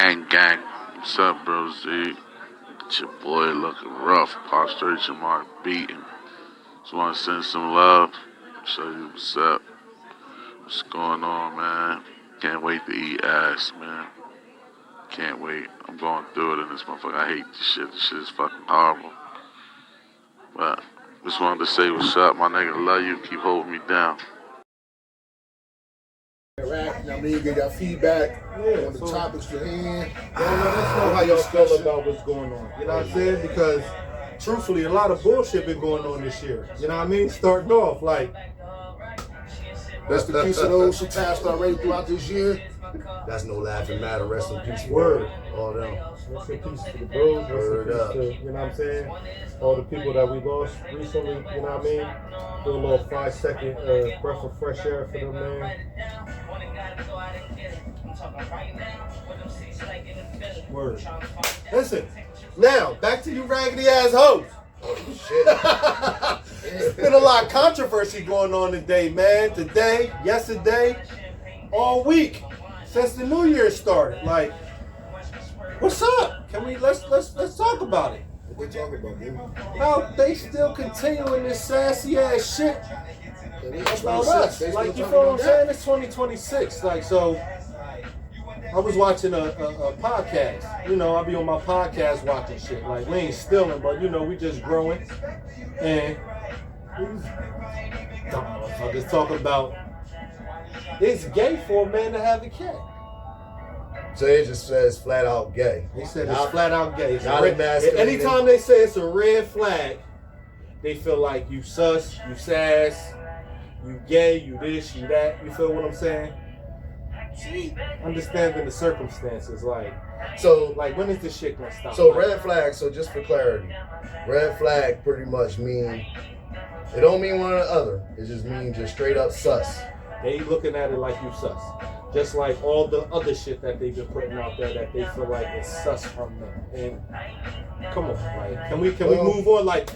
Gang. What's up, bro, Z? It's your boy looking rough. Prostration mark beating. Just want to send some love. Show you what's up. What's going on, man? Can't wait to eat ass, man. Can't wait. I'm going through it in this motherfucker. I hate this shit. This shit is fucking horrible. But just wanted to say what's up, my nigga. Love you. Keep holding me down. I mean, get your feedback on the topics you're in. Let's know how y'all feel about what's going on. You know what I'm saying? Because truthfully, a lot of bullshit been going on this year. You know what I mean? Starting off like, Rest in peace to those who passed already throughout this year. That's no laughing matter. Rest in peace. Word. All them. Rest in peace to the bros. Rest in peace to, you know what I'm saying? All the people that we lost recently, you know what I mean? Do a little 5-second breath of fresh air for them, man. Word. Listen, now, back to you raggedy ass hoes. Oh, shit. There's been a lot of controversy going on today, man. Today, yesterday, all week since the New Year started. Like, what's up? Can we let's talk about it? What we talking about, dude? How they still continuing this sassy ass shit about us? Like, you feel what I'm saying? It's 2026. Like, so I was watching a podcast. You know, I be on my podcast watching shit. Like, we ain't stealing, but you know, we just growing. And these dumb motherfuckers talking about it's gay for a man to have a cat. So it just says flat out gay. They said it's flat out gay. It's not emasculating. Anytime they say it's a red flag, they feel like you sus, you sass, you gay, you this, you that. You feel what I'm saying? See, understanding the circumstances, like when is this shit gonna stop? So red flag, so just for clarity, red flag pretty much mean, it don't mean one or the other. It just means just straight up sus. They looking at it like you sus. Just like all the other shit that they've been putting out there that they feel like is sus from them. And come on, like, can we move on? Like,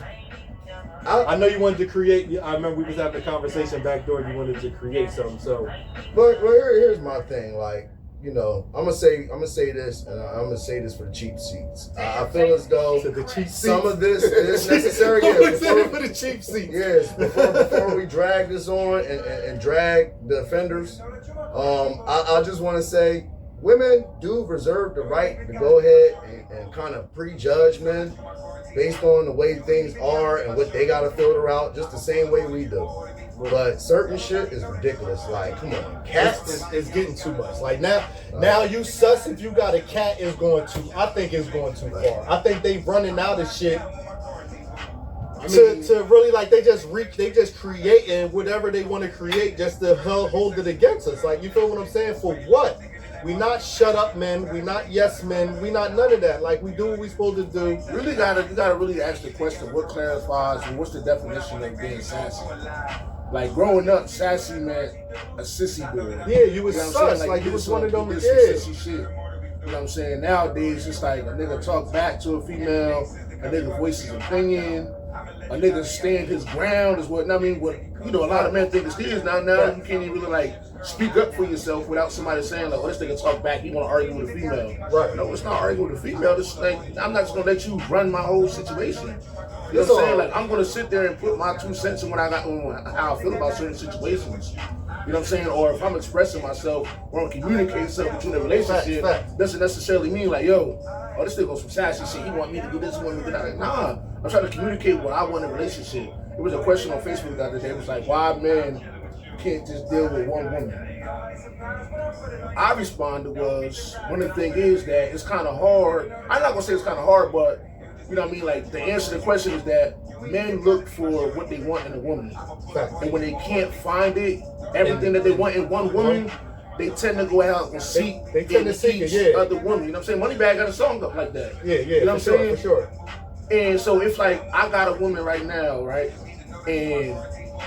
I know you wanted to create. I remember we was having a conversation back door. You wanted to create something. So, but here's my thing. Like, you know, I'm gonna say this, and I'm gonna say this for the cheap seats. I feel as though some of this is necessary. For the cheap seats. Yes, before we drag this on and drag the offenders, I just want to say, women do reserve the right to go ahead and kind of prejudge men based on the way things are and what they gotta filter out, just the same way we do. But certain shit is ridiculous. Like, come on, cats is getting too much. Like now you sus if you got a cat is going too. I think it's going too far. I think they running out of shit. To really, like, they just creating whatever they want to create just to hold it against us. Like, you feel what I'm saying? For what? We not shut up men. We not yes men. We not none of that. Like, we do what we supposed to do. You gotta really ask the question: what clarifies and what's the definition of being sassy? Like, growing up, sassy meant a sissy boy. Yeah, you was sus. Like, you was one of them kids. Sissy shit. You know what I'm saying? Nowadays, it's like a nigga talk back to a female, a nigga voice his opinion, a nigga stand his ground is what, I mean, what, you know, a lot of men think it's theirs. Now you can't even really, like, speak up for yourself without somebody saying, like, oh, this nigga talk back, he want to argue with a female. Right. No, it's not arguing with a female. It's like, I'm not just going to let you run my whole situation. You know what I'm saying? Like, I'm going to sit there and put my 2 cents in what I got on how I feel about certain situations. You know what I'm saying? Or if I'm expressing myself or I'm communicating something between a relationship, doesn't necessarily mean like, yo, oh, this nigga goes some sassy shit. He want me to do this, he want me to do that. Like, nah, I'm trying to communicate what I want in a relationship. There was a question on Facebook the other day. It was like, why men can't just deal with one woman? I responded was, one of the things is that it's kind of hard. I'm not going to say it's kind of hard, but you know what I mean? Like, the answer to the question is that men look for what they want in a woman. And when they can't find it, everything that they want in one woman, they tend to go out and seek they tend to seek other women. You know what I'm saying? Moneybagg got a song up like that. Yeah, you know what I'm saying? For sure. And so it's like, I got a woman right now, right? And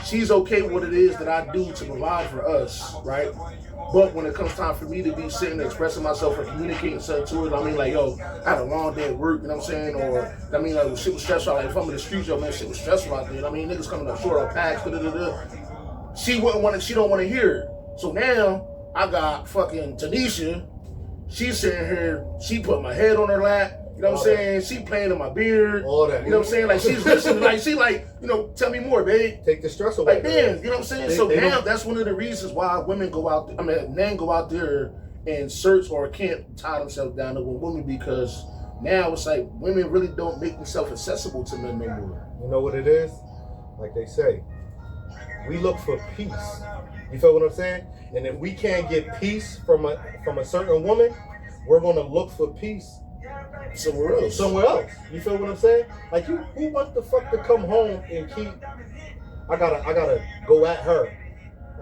she's okay with what it is that I do to provide for us, right? But when it comes time for me to be sitting there expressing myself or communicating something to her, I mean, like, yo, I had a long day at work, you know what I'm saying? Or, I mean, like, shit was stressful. Like, if I'm in the streets, yo, man, shit was stressful out there. I mean, niggas coming up short on packs, She don't want to hear it. So now, I got fucking Tanisha. she's sitting here, she put my head on her lap. You know what I'm saying? She playing in my beard. All that. You know what I'm saying? Like she's listening. Like she like, you know, tell me more, babe. Take the stress away. Like damn, you know what I'm saying? So now that's one of the reasons why women go out there, I mean, men go out there and search or can't tie themselves down to a woman, because now it's like women really don't make themselves accessible to men no more. You know what it is? Like they say, we look for peace. You feel what I'm saying? And if we can't get peace from a certain woman, we're gonna look for peace somewhere else. You feel what I'm saying? Like who wants the fuck to come home and keep? I gotta go at her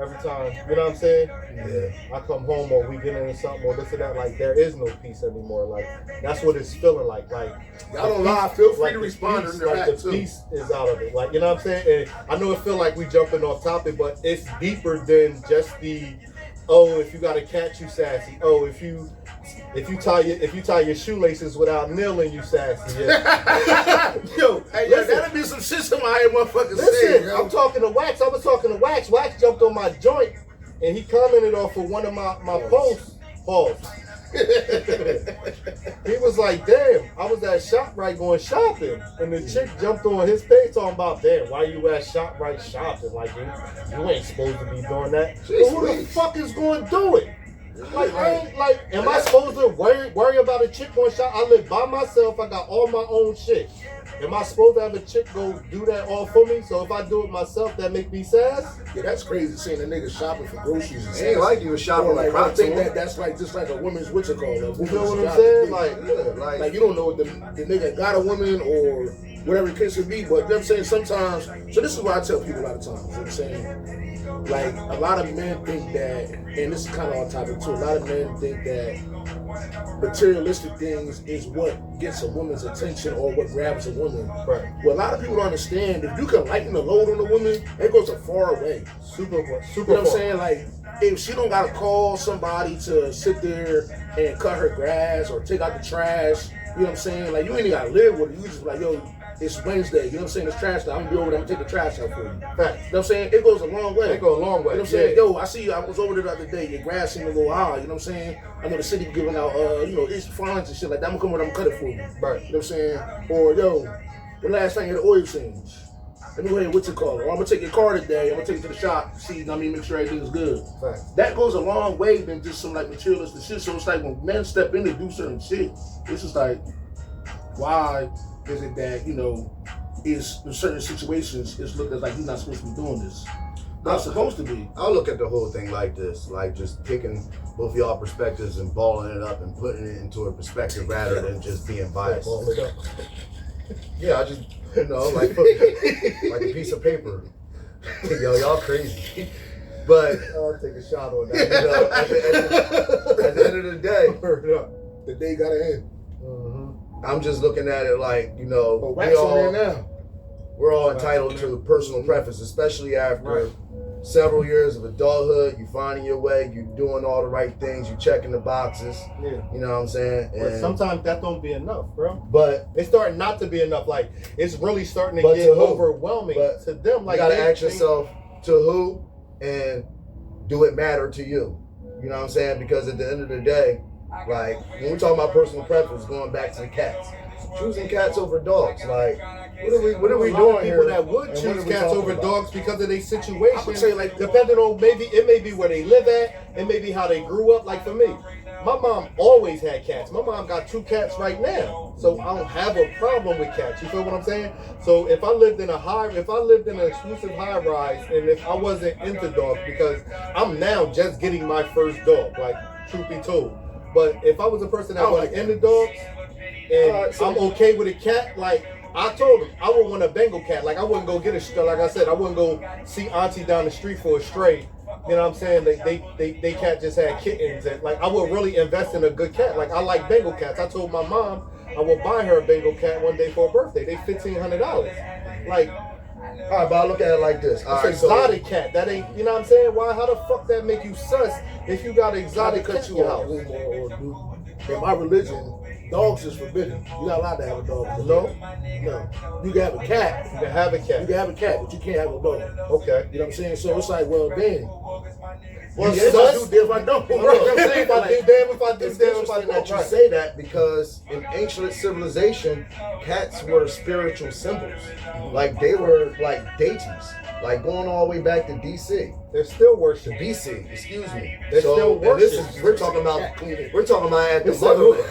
every time. You know what I'm saying? Yeah. I come home or we get into something or this or that. Like there is no peace anymore. Like that's what it's feeling like. Like y'all don't lie. Feel free like to respond peace, to that like the too. peace is out of it. Like you know what I'm saying? And I know it feel like we jumping off topic, but it's deeper than just the if you got a cat, you sassy. If you tie your shoelaces without kneeling, you sassy. Yeah. Yo, hey, listen, that'll be some shit somebody motherfuckers listen, say. I'm talking to Wax. I was talking to Wax. Wax jumped on my joint, and he commented off of one of my posts. Pause. He was like, damn, I was at ShopRite going shopping, and the chick jumped on his page talking about, damn, why you at ShopRite shopping? Like, you ain't supposed to be doing that. But who the fuck is going to do it? Like, am I supposed to worry about a chick going shop? I live by myself. I got all my own shit. Am I supposed to have a chick go do that all for me? So if I do it myself, that make me sass? Yeah, that's crazy seeing a nigga shopping for groceries. It ain't like you was shopping like I think that's like just like a woman's what's it called? You know what I'm saying? Like you don't know if the nigga got a woman or whatever the case would be. But you know what I'm saying? Sometimes, so this is what I tell people a lot of times. You know what I'm saying? Like a lot of men think that, and this is kind of on topic too. A lot of men think that materialistic things is what gets a woman's attention or what grabs a woman. Right. Well, a lot of people don't understand, if you can lighten the load on a woman, it goes a far way. Super You know what I'm saying? Like, if she don't gotta call somebody to sit there and cut her grass or take out the trash, you know what I'm saying? Like, you ain't even gotta live with her. You just like, yo, it's Wednesday, you know what I'm saying? It's trash day. I'm gonna be over there, I'm gonna take the trash out for you. Facts. You know what I'm saying? It goes a long way. It goes a long way. You know what I'm saying? Yo, I see you, I was over there the other day, your grass seemed a little high, you know what I'm saying? I know the city giving out, it's fines and shit like that. I'm gonna come over there, I'm gonna cut it for you. Right. You know what I'm saying? Or, yo, the last time you had an oil change. Let me go ahead, what's it called? Or I'm gonna take your car today, I'm gonna take it to the shop, see, make sure everything's good. Right. That goes a long way than just some like materialistic shit. So it's like when men step in to do certain shit, it's just like, why is it that, is in certain situations it's looked at like you're not supposed to be doing this? Not supposed to be. I'll look at the whole thing like this, like just picking both y'all perspectives and balling it up and putting it into a perspective rather than just being biased. Ball it up. Yeah, I just, like a piece of paper. Yo, y'all crazy. But I'll take a shot on that. At the end of the day, The day gotta end. I'm just looking at it like, But Wax on there now. we're all entitled to personal preference, especially after several years of adulthood. You finding your way, you doing all the right things, you checking the boxes. Yeah. You know what I'm saying? But sometimes that don't be enough, bro. But It's starting not to be enough. Like it's really starting to But get to who? overwhelming to them. Like you gotta ask yourself to who and do it matter to you? You know what I'm saying? Because at the end of the day, like when we're talking about personal preference, going back to the cats, choosing cats over dogs. Like what are we doing here? People that would choose cats over dogs because of their situation. I would say like depending on it may be where they live at, it may be how they grew up. Like for me, my mom always had cats. My mom got 2 cats right now, so I don't have a problem with cats. You feel what I'm saying? So if I lived in an exclusive high rise, and if I wasn't into dogs, because I'm now just getting my first dog, like truth be told. But if I was a person that was into dogs, and I'm okay with a cat, like I told him, I would want a Bengal cat. Like I wouldn't go get a, like I said, I wouldn't go see Auntie down the street for a stray. You know what I'm saying? They cat just had kittens, and like I would really invest in a good cat. Like I like Bengal cats. I told my mom I will buy her a Bengal cat one day for her birthday. They $1,500. Like, all right, but I look at it like this. It's an exotic cat. That ain't, you know what I'm saying? Why? How the fuck that make you sus if you got an exotic cat in your house? In my religion, dogs is forbidden. You're not allowed to have a dog. No? No. You can have a cat. You can have a cat. You can have a cat, but you can't have a dog. Okay. You know what I'm saying? So it's like, well, then, Well, if I do, if I don't. Right. I'm saying, if I do, damn if I do, It's damn if I interesting don't. that you say that because in ancient civilization, cats were spiritual symbols. Like they were like deities. Like going all the way back to DC. They're still worshiping. BC, excuse me. They're still worshiping. We're talking about at the motherland.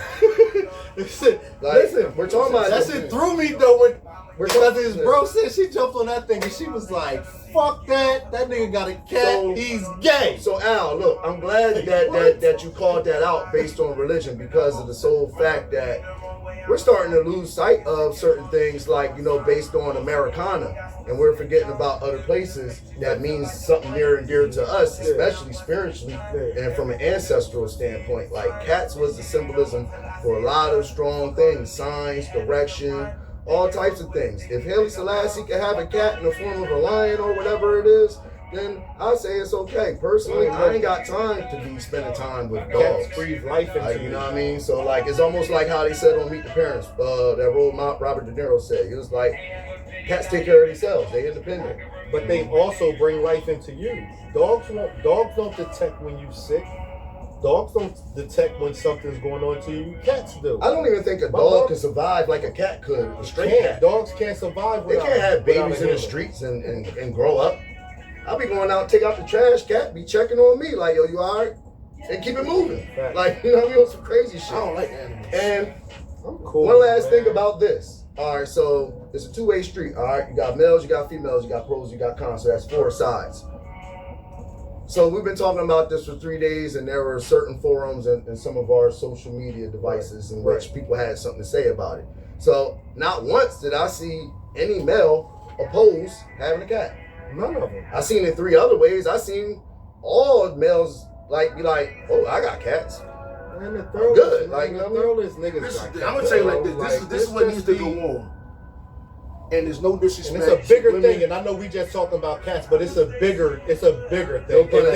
Listen, we're talking about that shit threw me though because his bro said she jumped on that thing and she was like, fuck that nigga got a cat, he's gay. So Al, look, I'm glad that you called that out based on religion because of the sole fact that we're starting to lose sight of certain things like, based on Americana. And we're forgetting about other places that means something near and dear to us, especially spiritually and from an ancestral standpoint. Like cats was the symbolism for a lot of strong things, signs, direction, all types of things. If Haile Selassie could have a cat in the form of a lion or whatever it is, then I say it's okay. Personally, I ain't got time to be spending time with dogs. Cats breathe life into you know what I mean? So like, it's almost like how they said on Meet the Parents, that role Robert De Niro said. He was like, cats take care of themselves. They independent. But they also bring life into you. Dogs don't detect when you're sick. Dogs don't detect when something's going on to you. Cats do. I don't even think a dog can survive like a cat could. A stray cat. Dogs can't survive without. They can't have babies in the streets and grow up. I'll be going out and take out the trash. Cat be checking on me like, yo, you all right? And keep it moving. Right. Like, on some crazy shit. I don't like animals. And I'm cool, one last thing about this. All right, so it's a two-way street. All right, you got males, you got females, you got pros, you got cons. So that's 4 sides. So we've been talking about this for 3 days, and there were certain forums and some of our social media devices in which people had something to say about it. So not once did I see any male oppose having a cat. None of them. I seen it 3 other ways. I seen all males be like, oh, I got cats. Man, the third good. Is, like, the third niggas. I'm gonna tell you like this. This is what needs to go on. And there's no disrespect. And it's a bigger thing, and I know we just talking about cats, but it's a bigger thing. Because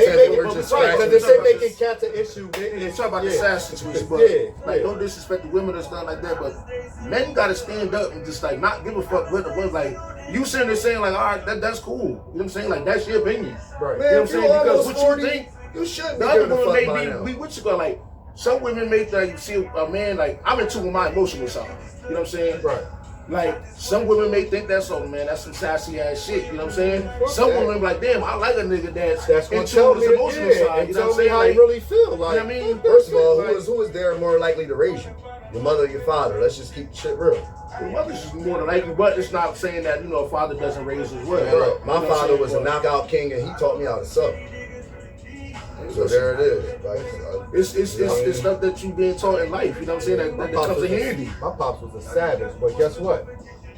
if they making cats an issue, they talk about the sass situation, but no disrespect to women and stuff like that. But men gotta stand up and just like not give a fuck what the women like. You sitting there saying like, all right, that's cool. You know what I'm saying? Like that's your opinion. Right. Man, you know what I'm saying? Because what you think, you should. The other women may be what you call like. Some women may like see a man like I'm in tune with my emotional side. You know what I'm saying? Right. Like some women may think that's something, man. That's some sassy ass shit. You know what I'm saying? Some women be like, damn, I like a nigga that's gonna in tune with his emotional side. You know what I'm saying? How you really feel. Like, you know what I mean? First of all, who is there more likely to raise you? Your mother or your father? Let's just keep shit real. Your mother's just more than likely, but it's not saying that a father doesn't raise his well. Right. My father was a knockout king, and he taught me how to suck. So there it is. Like, it's stuff that you been taught in life. You know what I'm saying? That comes in handy. My pops was a savage, but guess what?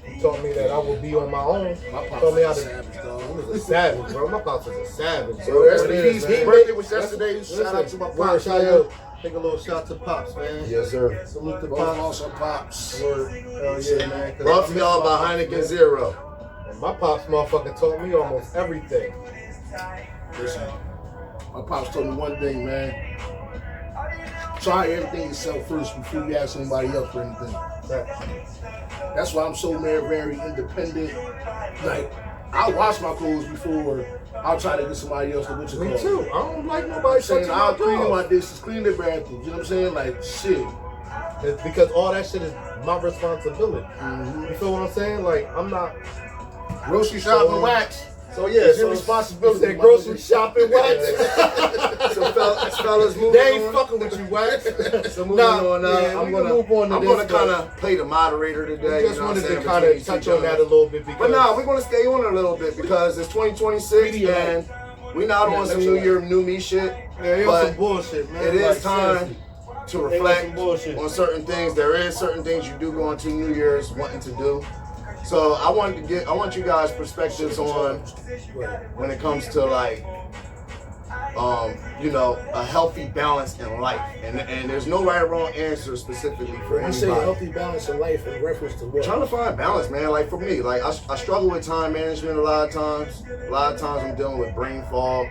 He taught me that I would be on my own. My pops taught me how was to. a savage, dog. He was a savage, bro. My pops was a savage. So Rest there in it peace. is, His man. birthday was yesterday. Shout out to my pops. Take a little shot to pops, man. Yes, sir. Salute to Both pops. also pops. Hell yeah, man. Brought to y'all by Heineken Zero. And my pops motherfucker taught me almost everything. Listen, my pops told me one thing, man. Try everything yourself first before you ask anybody else for anything. That's why I'm so very independent. Like, I'll wash my clothes before I'll try to get somebody else to do it. Me too. I don't like nobody saying I'll clean my my dishes, clean the bathrooms. You know what I'm saying? Like, shit. It's because all that shit is my responsibility. You feel what I'm saying? Like, I'm not grocery shopping wax. So yeah, it's your responsibility. That grocery shopping wax. So fellas, moving they ain't on. fucking with you, wax. So moving on. I'm gonna kind of play the moderator today. We just wanted to kind of touch on that a little bit. But now we're gonna stay on it a little bit because it's 2026 and we not on some New Year, New Me shit. Yeah, but some bullshit, man. It is time to reflect on certain things. There is certain things you do go into New Year's wanting to do. So I want you guys' perspectives on when it comes to like, a healthy balance in life. And there's no right or wrong answer specifically for anybody. anybody. You say healthy balance in life in reference to what? Trying to find balance, man. Like for me, like I struggle with time management a lot of times. A lot of times I'm dealing with brain fog.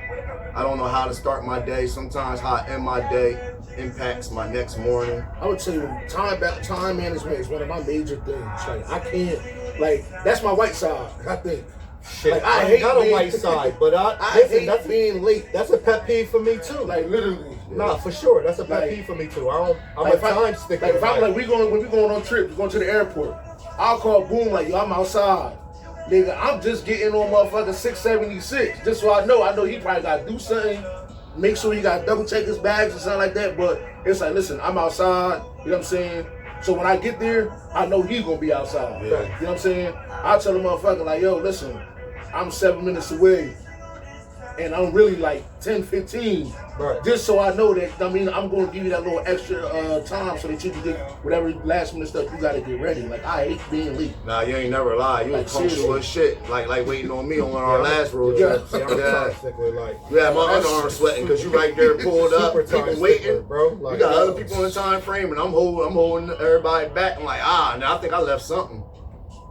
I don't know how to start my day. Sometimes how I end my day impacts my next morning. I would tell you, time management is one of my major things. Like I can't, like that's my white side. I think. Shit, Like, I ain't got a white side, but listen, that's being late. That's a pet peeve for me too. Like literally. Nah, for sure. That's a pet peeve for me too. I'm a time sticker. Like if I'm like when we going on trips, going to the airport, I'll call Boom like, yo, I'm outside. Nigga, I'm just getting on motherfucking 676. Just so I know he probably gotta do something. Make sure he gotta double check his bags or something like that. But it's like, listen, I'm outside, you know what I'm saying? So when I get there, I know he's gonna be outside. Yeah. You know what I'm saying? I'll tell the motherfucker like, yo, listen, I'm 7 minutes away. And I'm really like 10, 15. Right. Just so I know that, I mean, I'm going to give you that little extra time so that you can get whatever last minute stuff you got to get ready. Like, I hate being late. Nah, you ain't never lied. You was punctual as shit. Like waiting on me on our last road trip. Yeah, my underarm sweating because you right there pulled up, people waiting. Bro. Like, you got other people in the time frame and I'm holding everybody back. I'm like, now I think I left something.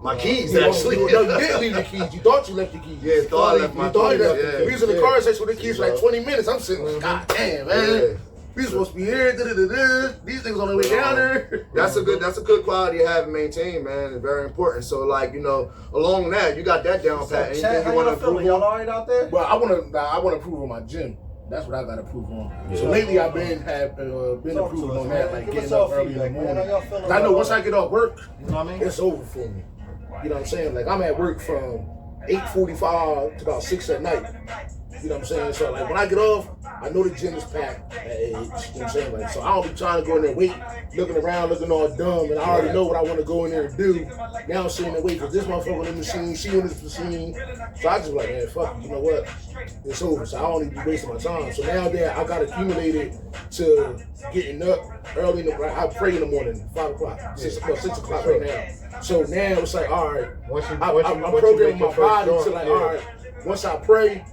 My keys, actually. No, you didn't leave your keys. You thought you left your keys. Yeah, thought I left my keys. We was in the car section with the keys for like 20 minutes. I'm sitting like, God damn, man. Yeah. We supposed to be here. These things on the way down there. That's a good quality to have and maintain, man. It's very important. So, like, you know, along that, you got that down pat. Anything you want to improve? Y'all all right out there? Well, I want to improve on my gym. That's what I got to improve on. Yeah. So lately I've been improving on that, like getting up early in the morning. I know once I get off work, you know what I mean? It's over for me. You know what I'm saying? Like, I'm at work from 8:45 to about 6 at night. You know what I'm saying? So, like, when I get off, I know the gym is packed at 8. You know what I'm saying? Like, so I don't be trying to go in there, wait, looking around, looking all dumb, and I already know what I want to go in there and do. Now I'm sitting there waiting for this motherfucker on the machine, she on this machine. So I just like, man, fuck it, you know what? It's over. So I don't need to be wasting my time. So now that I got accumulated to getting up early in the morning, I pray in the morning, 5 o'clock, 6 o'clock right now. So now it's like, all right, I'm programming my body to like, all right, once I pray,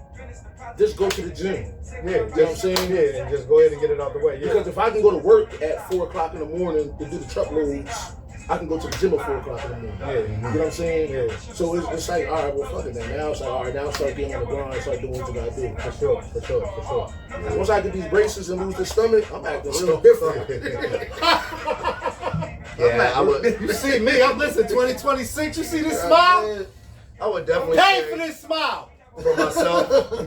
just go to the gym. Yeah, you know what I'm saying? Yeah, and just go ahead and get it out the way. Yeah. Because if I can go to work at 4 o'clock in the morning to do the truck loads, I can go to the gym at 4 o'clock in the morning. Yeah. You know what I'm saying? Yeah. So it's like, all right, well, fuck it then. Now it's like, all right, now start getting on the grind, start doing what you gotta do. For sure. Yeah. Once I get these braces and lose the stomach, I'm acting real different. Yeah, I would. You see me? I'm listening. 2026. You see this smile? I would definitely pay for this smile. For myself,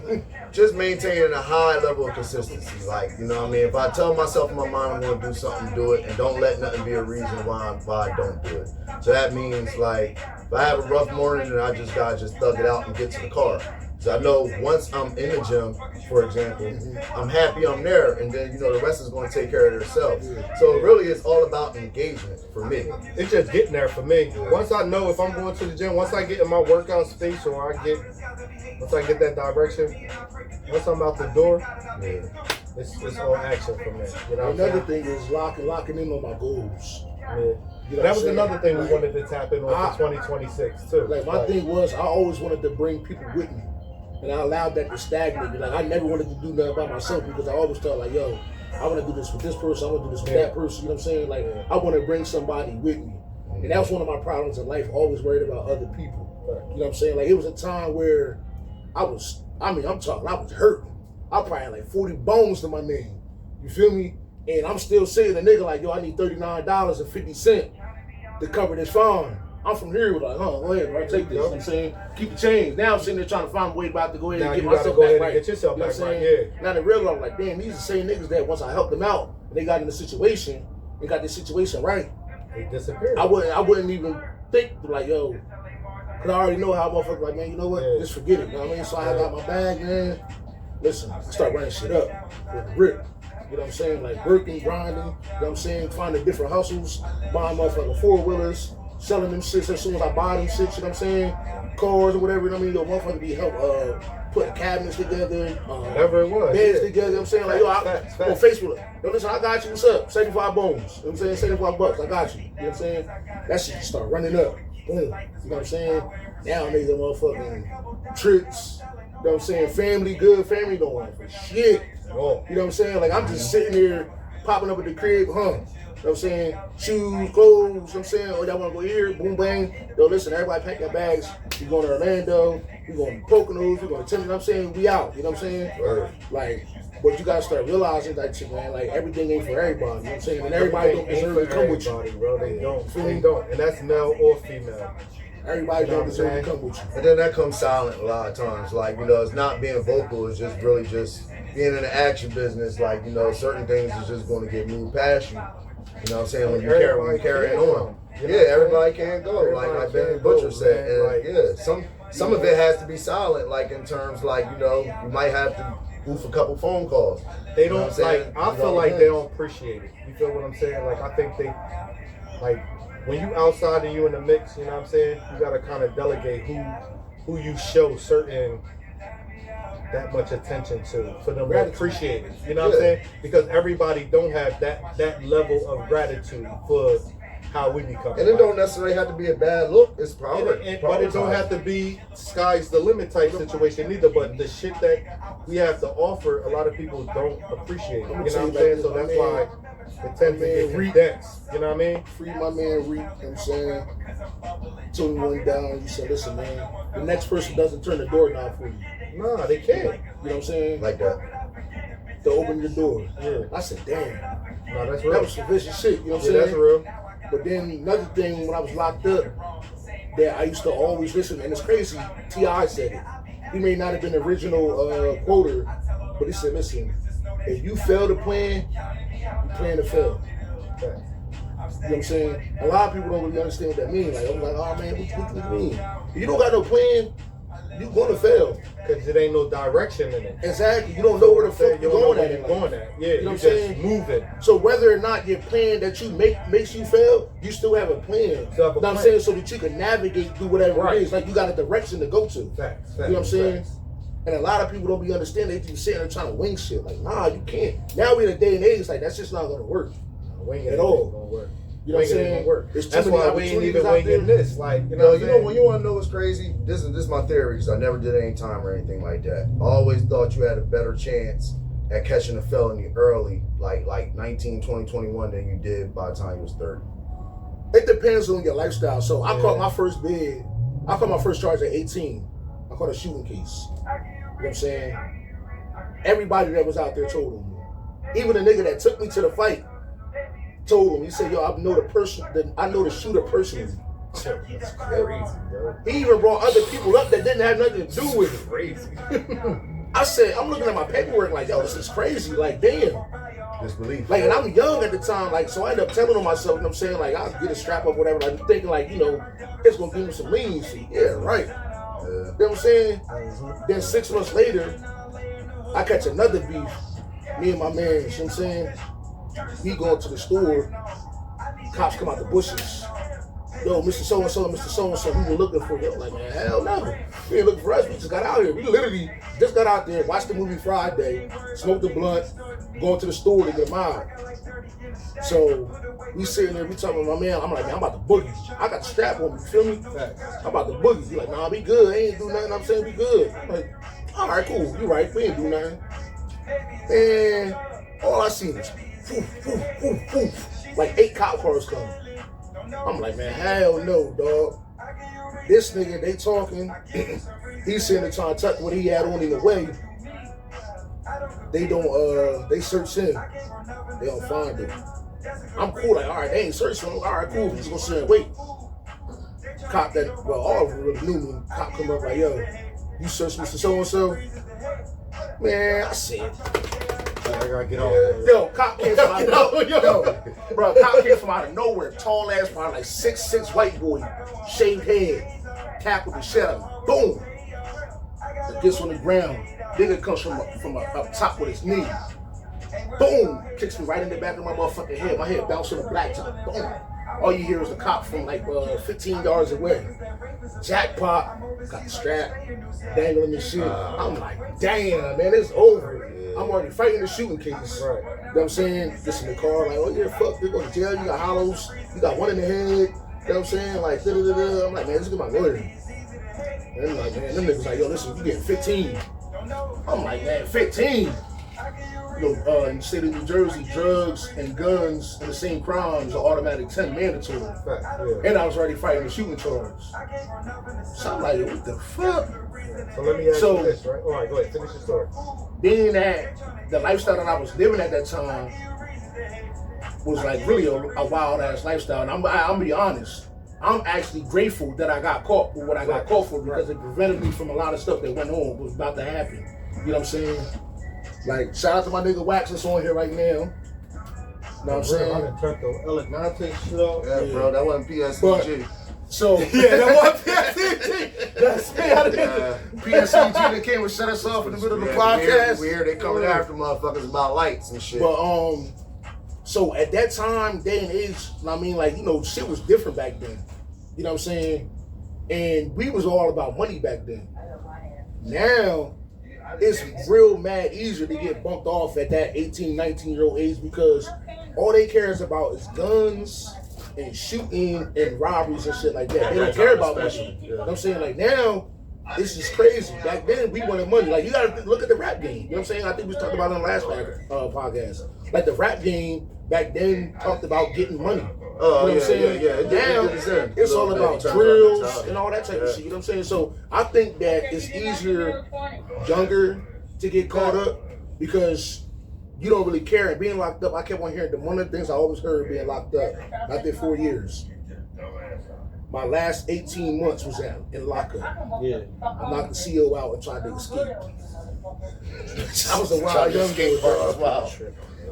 just maintaining a high level of consistency. Like, you know what I mean? If I tell myself in my mind I'm going to do something, do it, and don't let nothing be a reason why I don't do it. So that means, like, if I have a rough morning and I just gotta just thug it out and get to the car. So I know once I'm in the gym, for example, I'm happy I'm there, and then, you know, the rest is going to take care of themselves. So really it's all about engagement for me. It's just getting there for me. Once I know if I'm going to the gym, once I get in my workout space or once I get that direction, once I'm out the door, it's all action for me. You know another thing is locking in on my goals. Yeah. You know that was another thing we wanted to tap in on for 2026 too. Like my thing was I always wanted to bring people with me. And I allowed that to stagnate me. Like I never wanted to do nothing by myself because I always thought like, yo, I want to do this with this person, I want to do this with that person, you know what I'm saying? Like I want to bring somebody with me. And that was one of my problems in life, always worried about other people. You know what I'm saying? Like it was a time where I was hurting. I probably had like 40 bones to my name. You feel me? And I'm still saying a nigga like, yo, I need $39.50 to cover this fine. I'm from here with like, go ahead, bro, take this. You know what I'm saying? Keep the change. Now I'm sitting there trying to find a way about to go ahead and get myself back right. Get yourself back right. Yeah. Now they realize I'm like, damn, these are the same niggas that once I helped them out and they got in the situation, they got this situation right. They disappeared. I wouldn't even think like, yo, cause I already know how motherfuckers like, man, you know what? Just forget it. You know what I mean? So I got my bag, man. Listen, I start running shit up with the grip. You know what I'm saying? Like working, grinding, you know what I'm saying? Finding different hustles, buying motherfucking 4-wheelers, selling them shits as soon as I buy them shits, you know what I'm saying? Cars or whatever, you know what I mean? Yo, motherfucker be help putting cabinets together, whatever it was, beds together, you know what I'm saying? Like, yo, on Facebook, yo, listen, I got you, what's up? 75 bones, you know what I'm saying? 75 bucks, I got you. You know what I'm saying? That shit just start running up. Boom. You know what I'm saying? Now niggas are motherfucking tricks, you know what I'm saying? Family don't want for shit. You know what I'm saying? Like, I'm just sitting here, popping up at the crib, You know what I'm saying? Shoes, clothes, you know what I'm saying? Oh, y'all want to go here? Boom, bang. Yo, listen, everybody pack your bags. We going to Orlando. We going to Poconos. We going to Tim. You know what I'm saying? We out. You know what I'm saying? Right. Like, but you got to start realizing that shit, man. Like, everything ain't for everybody. You know what I'm saying? And everybody don't deserve to come with you. Bro. They don't. And that's male or female. Everybody don't deserve to come with you. And then that comes silent a lot of times. Like, it's not being vocal. It's just really just being in the action business. Like, certain things is just going to get moved past you. You know what I'm saying? When you carry it on. Yeah, everybody can't go. Like Benny Butcher said. And some of it has to be silent. Like in terms like, you might have to goof a couple phone calls. They don't I feel like they don't appreciate it. You feel what I'm saying? Like I think they when you outside and you in the mix, you know what I'm saying? You gotta kind of delegate who you show certain that much attention to for them to appreciate it. You know what I'm saying? Because everybody don't have that level of gratitude for how we become. And it don't necessarily have to be a bad look. It's probably, but it don't have to be sky's the limit type situation either. But the shit that we have to offer, a lot of people don't appreciate it. You know what I'm saying? So that's why it tends to get condensed. You know what I mean? Free my man Reek, you know what I'm saying? Till we went down, you said, listen, man, the next person doesn't turn the doorknob for you. Nah, they can't. You know what I'm saying? Like that. To open your door. Yeah. I said, damn. No, that's real. That was some vicious shit, you know what I'm saying? That's real. But then another thing, when I was locked up, that I used to always listen, and it's crazy, T.I. said it. He may not have been the original quoter, but he said, listen, if you fail to plan, you plan to fail. You know what I'm saying? A lot of people don't really understand what that means. Like, I'm like, oh man, what do you mean? If you don't got no plan, you're going to fail. Because it ain't no direction in it. Exactly. You don't know where the fuck you're going at. Yeah, you know what I'm just saying? Moving. So whether or not your plan that you makes you fail, you still have a plan. You know what I'm saying? So that you can navigate through whatever it is. Like you got a direction to go to. Facts. You know what I'm saying? And a lot of people don't be understanding. They just sitting there trying to wing shit. Like, nah, you can't. Now we're in a day and age like that's just not gonna work. Winging at all. Gonna work. You know what I'm saying? That's why we ain't even winging this. Like, you know when you want to know what's crazy? This is my theory because I never did any time or anything like that. I always thought you had a better chance at catching a felony early, like 19, 20, 21 than you did by the time you was 30. It depends on your lifestyle. So I caught my first bid. I caught my first charge at 18. I caught a shooting case. You know what I'm saying? Everybody that was out there told him. Even the nigga that took me to the fight told him. He said, yo, I know the shooter personally. That's crazy, bro. He even brought other people up that didn't have nothing to do with it. Crazy. I said, I'm looking at my paperwork like, yo, this is crazy. Like, damn. Disbelief. Like, and I'm young at the time, like, so I ended up telling on myself, you know what I'm saying? Like, I'll get a strap up, whatever. Like, thinking, like, you know, it's gonna give me some leniency. Yeah, right. You know what I'm saying? Then 6 months later, I catch another beef. Me and my man, you know what I'm saying? We going to the store, cops come out the bushes. Yo, Mr. So-and-so, Mr. So-and-so, we were looking for you. I'm like, man, hell no. We ain't looking for us. We just got out here. We literally just got out there, watched the movie Friday, smoked the blunt, going to the store to get a mile. So we sitting there, we talking to my man. I'm like, man, I'm about to boogie. I got the strap on me, you feel me? I'm about to boogie. He like, nah, we good. I ain't do nothing. I'm saying we good. I'm like, all right, cool. You right. We ain't do nothing. And all I seen is like 8 cop cars coming. I'm like, man, hell no, dog. This nigga, they talking. He's sitting there trying to tuck what he had on him away. They don't, they search him. They don't find him. I'm cool, like, all right, they ain't searching him. All right, cool. He's gonna sit and wait. Cop that, well, all of them really knew me. Cop come up like, yo, you search Mr. So-and-so? Man, I said, I gotta get off. Yo, cop came from out of nowhere. Bro, cop came from out of nowhere. Tall ass, probably like 6'6" white boy, shaved head, tackled the shit out of him. Boom. It gets on the ground. Nigga comes from up top with his knee. Boom. Kicks me right in the back of my motherfucking head. My head bounced on the blacktop. Boom. All you hear is the cop from like 15 yards away. Jackpot. Got the strap. Dangling this shit. I'm like, damn, man, it's over. I'm already fighting the shooting case. Right. You know what I'm saying? Just in the car, like, oh yeah, fuck, you're going to jail. You got hollows. You got one in the head. You know what I'm saying? Like, da-da-da-da. I'm like, man, just get my lawyer. And I'm like, man, them niggas like, yo, listen, you getting 15. I'm like, man, 15? You know, in the state of New Jersey, drugs and guns and the same crimes are automatic 10 mandatory. Yeah. And I was already fighting the shooting charge. So I'm like, what the fuck? So let me ask you this, right? All right, go ahead, finish your story. Being that the lifestyle that I was living at that time was like really a wild ass lifestyle. And I'm be honest, I'm actually grateful that I got caught for what I got caught for because it prevented me from a lot of stuff that went on, was about to happen. You know what I'm saying? Like, shout out to my nigga Wax that's on here right now. You know what I'm saying? I done turned the electronic shit off. Yeah, bro, that wasn't PSCG. So Yeah, that was PSCG. That's PSCG that came and shut us off in the middle of the podcast. We hear they coming after motherfuckers about lights and shit. But so at that time, day and age, I mean, like, you know, shit was different back then. You know what I'm saying? And we was all about money back then. Now, it's real mad easier to get bumped off at that 18, 19-year-old age because all they care is about is guns and shooting and robberies and shit like that. They don't care about money. You know what I'm saying? Like, now, this is crazy. Back then, we wanted money. Like, you gotta look at the rap game. You know what I'm saying? I think we talked about it on the last podcast. Like, the rap game back then talked about getting money. You know what I'm saying? Now, it's all about drills and all that type of shit. You know what I'm saying? So, I think that it's easier younger to get caught up because you don't really care. And being locked up, I kept on hearing one of the things I always heard being locked up. I did 4 years. My last 18 months was in lockup. Yeah. I knocked the CO out and tried to escape. I was a wild young boy. Wow.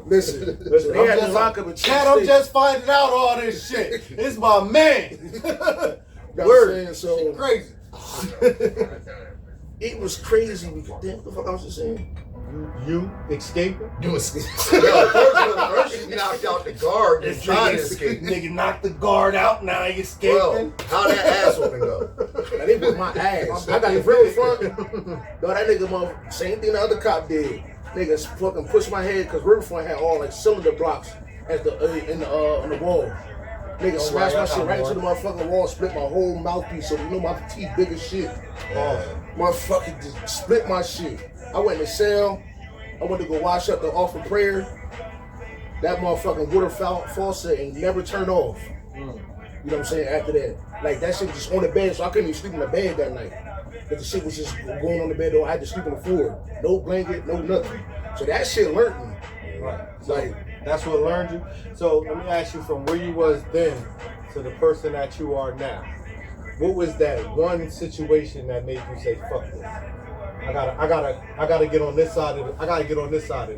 Listen, they had to lock up and Cat, I'm just finding out all this shit. It's my man. Word. So crazy. It was crazy. Damn, what the fuck I was just saying? You escaping? You escaping. First you knocked out the guard and tried to escape. Nigga knocked the guard out, now he escaping. Well, how that ass whooping go? Now, they whipped my ass. I got the real front. No, that nigga, motherfucker, same thing the other cop did. Niggas fucking pushed my head because Riverfront had all like cylinder blocks at the on the wall. Nigga smashed my shit right into the motherfucking wall, split my whole mouthpiece, so you know my teeth big as shit. Motherfucker just split my shit. I went in the cell. I went to go wash up the offer prayer. That motherfucking water faucet ain't never turned off. You know what I'm saying? After that, like that shit was just on the bed, so I couldn't even sleep in the bed that night. But the shit was just going on the bed, though. I had to sleep on the floor. No blanket, no nothing. So that shit learned me. Right. So that's what learned you. So let me ask you, from where you was then to the person that you are now, what was that one situation that made you say, fuck this? I gotta get on this side of the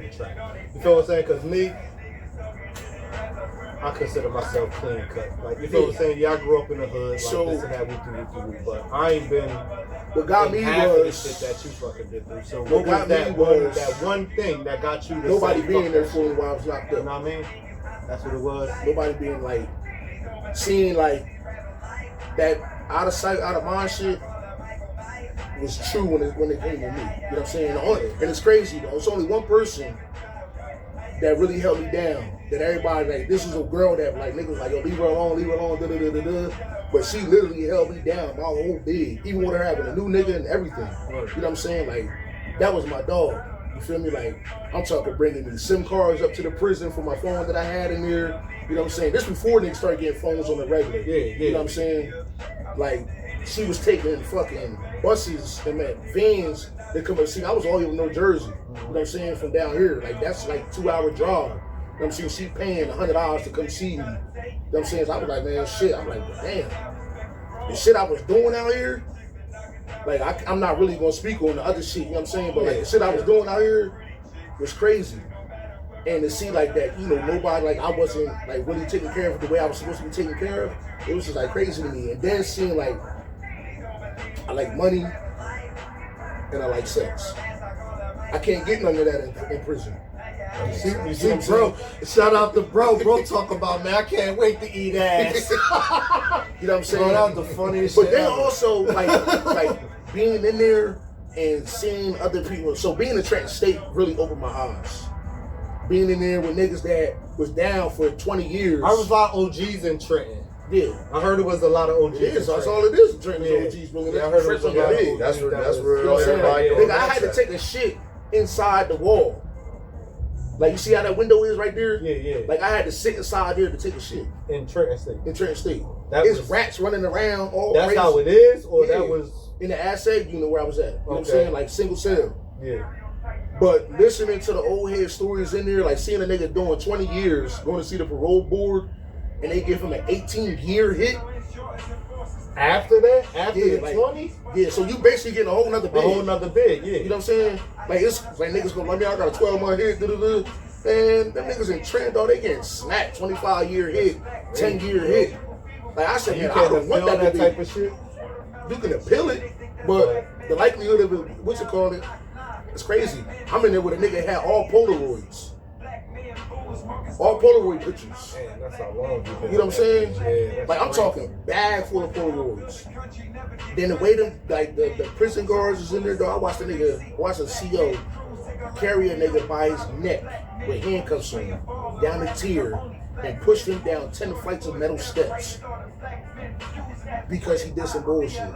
track. You feel what I'm saying? Cause me, I consider myself clean cut. Like, you feel what I'm saying? Yeah, I grew up in the hood, like this and that, woo, but I ain't been what got me half of the was shit that you fucking did through. So what was that one thing that got you to nobody say, being there for me while I was locked up. You know what I mean? That's what it was. Nobody being like, seeing like that out of sight, out of mind shit was true when it came to me. You know what I'm saying? And it's crazy though. It's only one person that really held me down. That everybody, like, this was a girl that, like, niggas was like, yo, leave her alone, da da da da da. But she literally held me down my whole bed, even with her having a new nigga and everything. You know what I'm saying? Like, that was my dog. You feel me? Like, I'm talking bringing me SIM cards up to the prison for my phone that I had in there. You know what I'm saying? This before niggas started getting phones on the regular. You know what I'm saying? Like, she was taking fucking buses and vans that come up. See, I was all over New Jersey. You know what I'm saying? From down here. Like, that's like 2-hour drive. You know what I'm saying? She paying $100 to come see me. You know what I'm saying? So I was like, man, shit. I'm like, damn. The shit I was doing out here, like, I'm not really going to speak on the other shit, you know what I'm saying? But, like, the shit I was doing out here was crazy. And to see, like, that, you know, nobody, like, I wasn't, like, really taking care of it the way I was supposed to be taken care of, it was just, like, crazy to me. And then seeing, like, I like money and I like sex. I can't get none of that in prison. You see, bro, shout out to bro. Bro talk about, man, I can't wait to eat ass. You know what I'm saying? Bro, that was the funniest but shit then ever. also, like being in there and seeing other people. So being in Trenton State really opened my eyes. Being in there with niggas that was down for 20 years. I was a lot of OGs in Trenton. Yeah. I heard it was a lot of OGs. It is. That's all it is in Trenton is OGs. Yeah, I heard it was a lot of OGs. That's where you know what I'm saying? Nigga, I had to take a shit inside the wall. Like, you see how that window is right there? Yeah. Like, I had to sit inside there to take a shit. In Trenton State. In Trenton State. It's rats running around all That's crazy. how it is? Or that was... In the assay unit where I was at. You know what I'm saying? Like, single cell. Yeah. But listening to the old head stories in there, like seeing a nigga doing 20 years, going to see the parole board, and they give him an 18-year hit. After that? After Yeah, the like, 20? Yeah, so you basically getting a whole nother bid. A whole nother bid, yeah. You know what I'm saying? Like, it's like niggas gonna like me, I got a 12-month hit, man, them niggas in trend, though, they getting snapped, 25-year hit, 10-year hit. Like, I said, you man, I can't don't want appeal that that type of shit? You can appeal it, but the likelihood of it, what you call it, it's crazy. I'm in there with a nigga that had all Polaroids. All Polaroid pictures. Man, that's how long you've been. You know what I'm saying? Yeah, like, I'm talking bag full of Polaroids. Then the way them, like, the prison guards is in there, though, I watched a CO carry a nigga by his neck with handcuffs on him down the tier and pushed him down 10 flights of metal steps because he did some bullshit.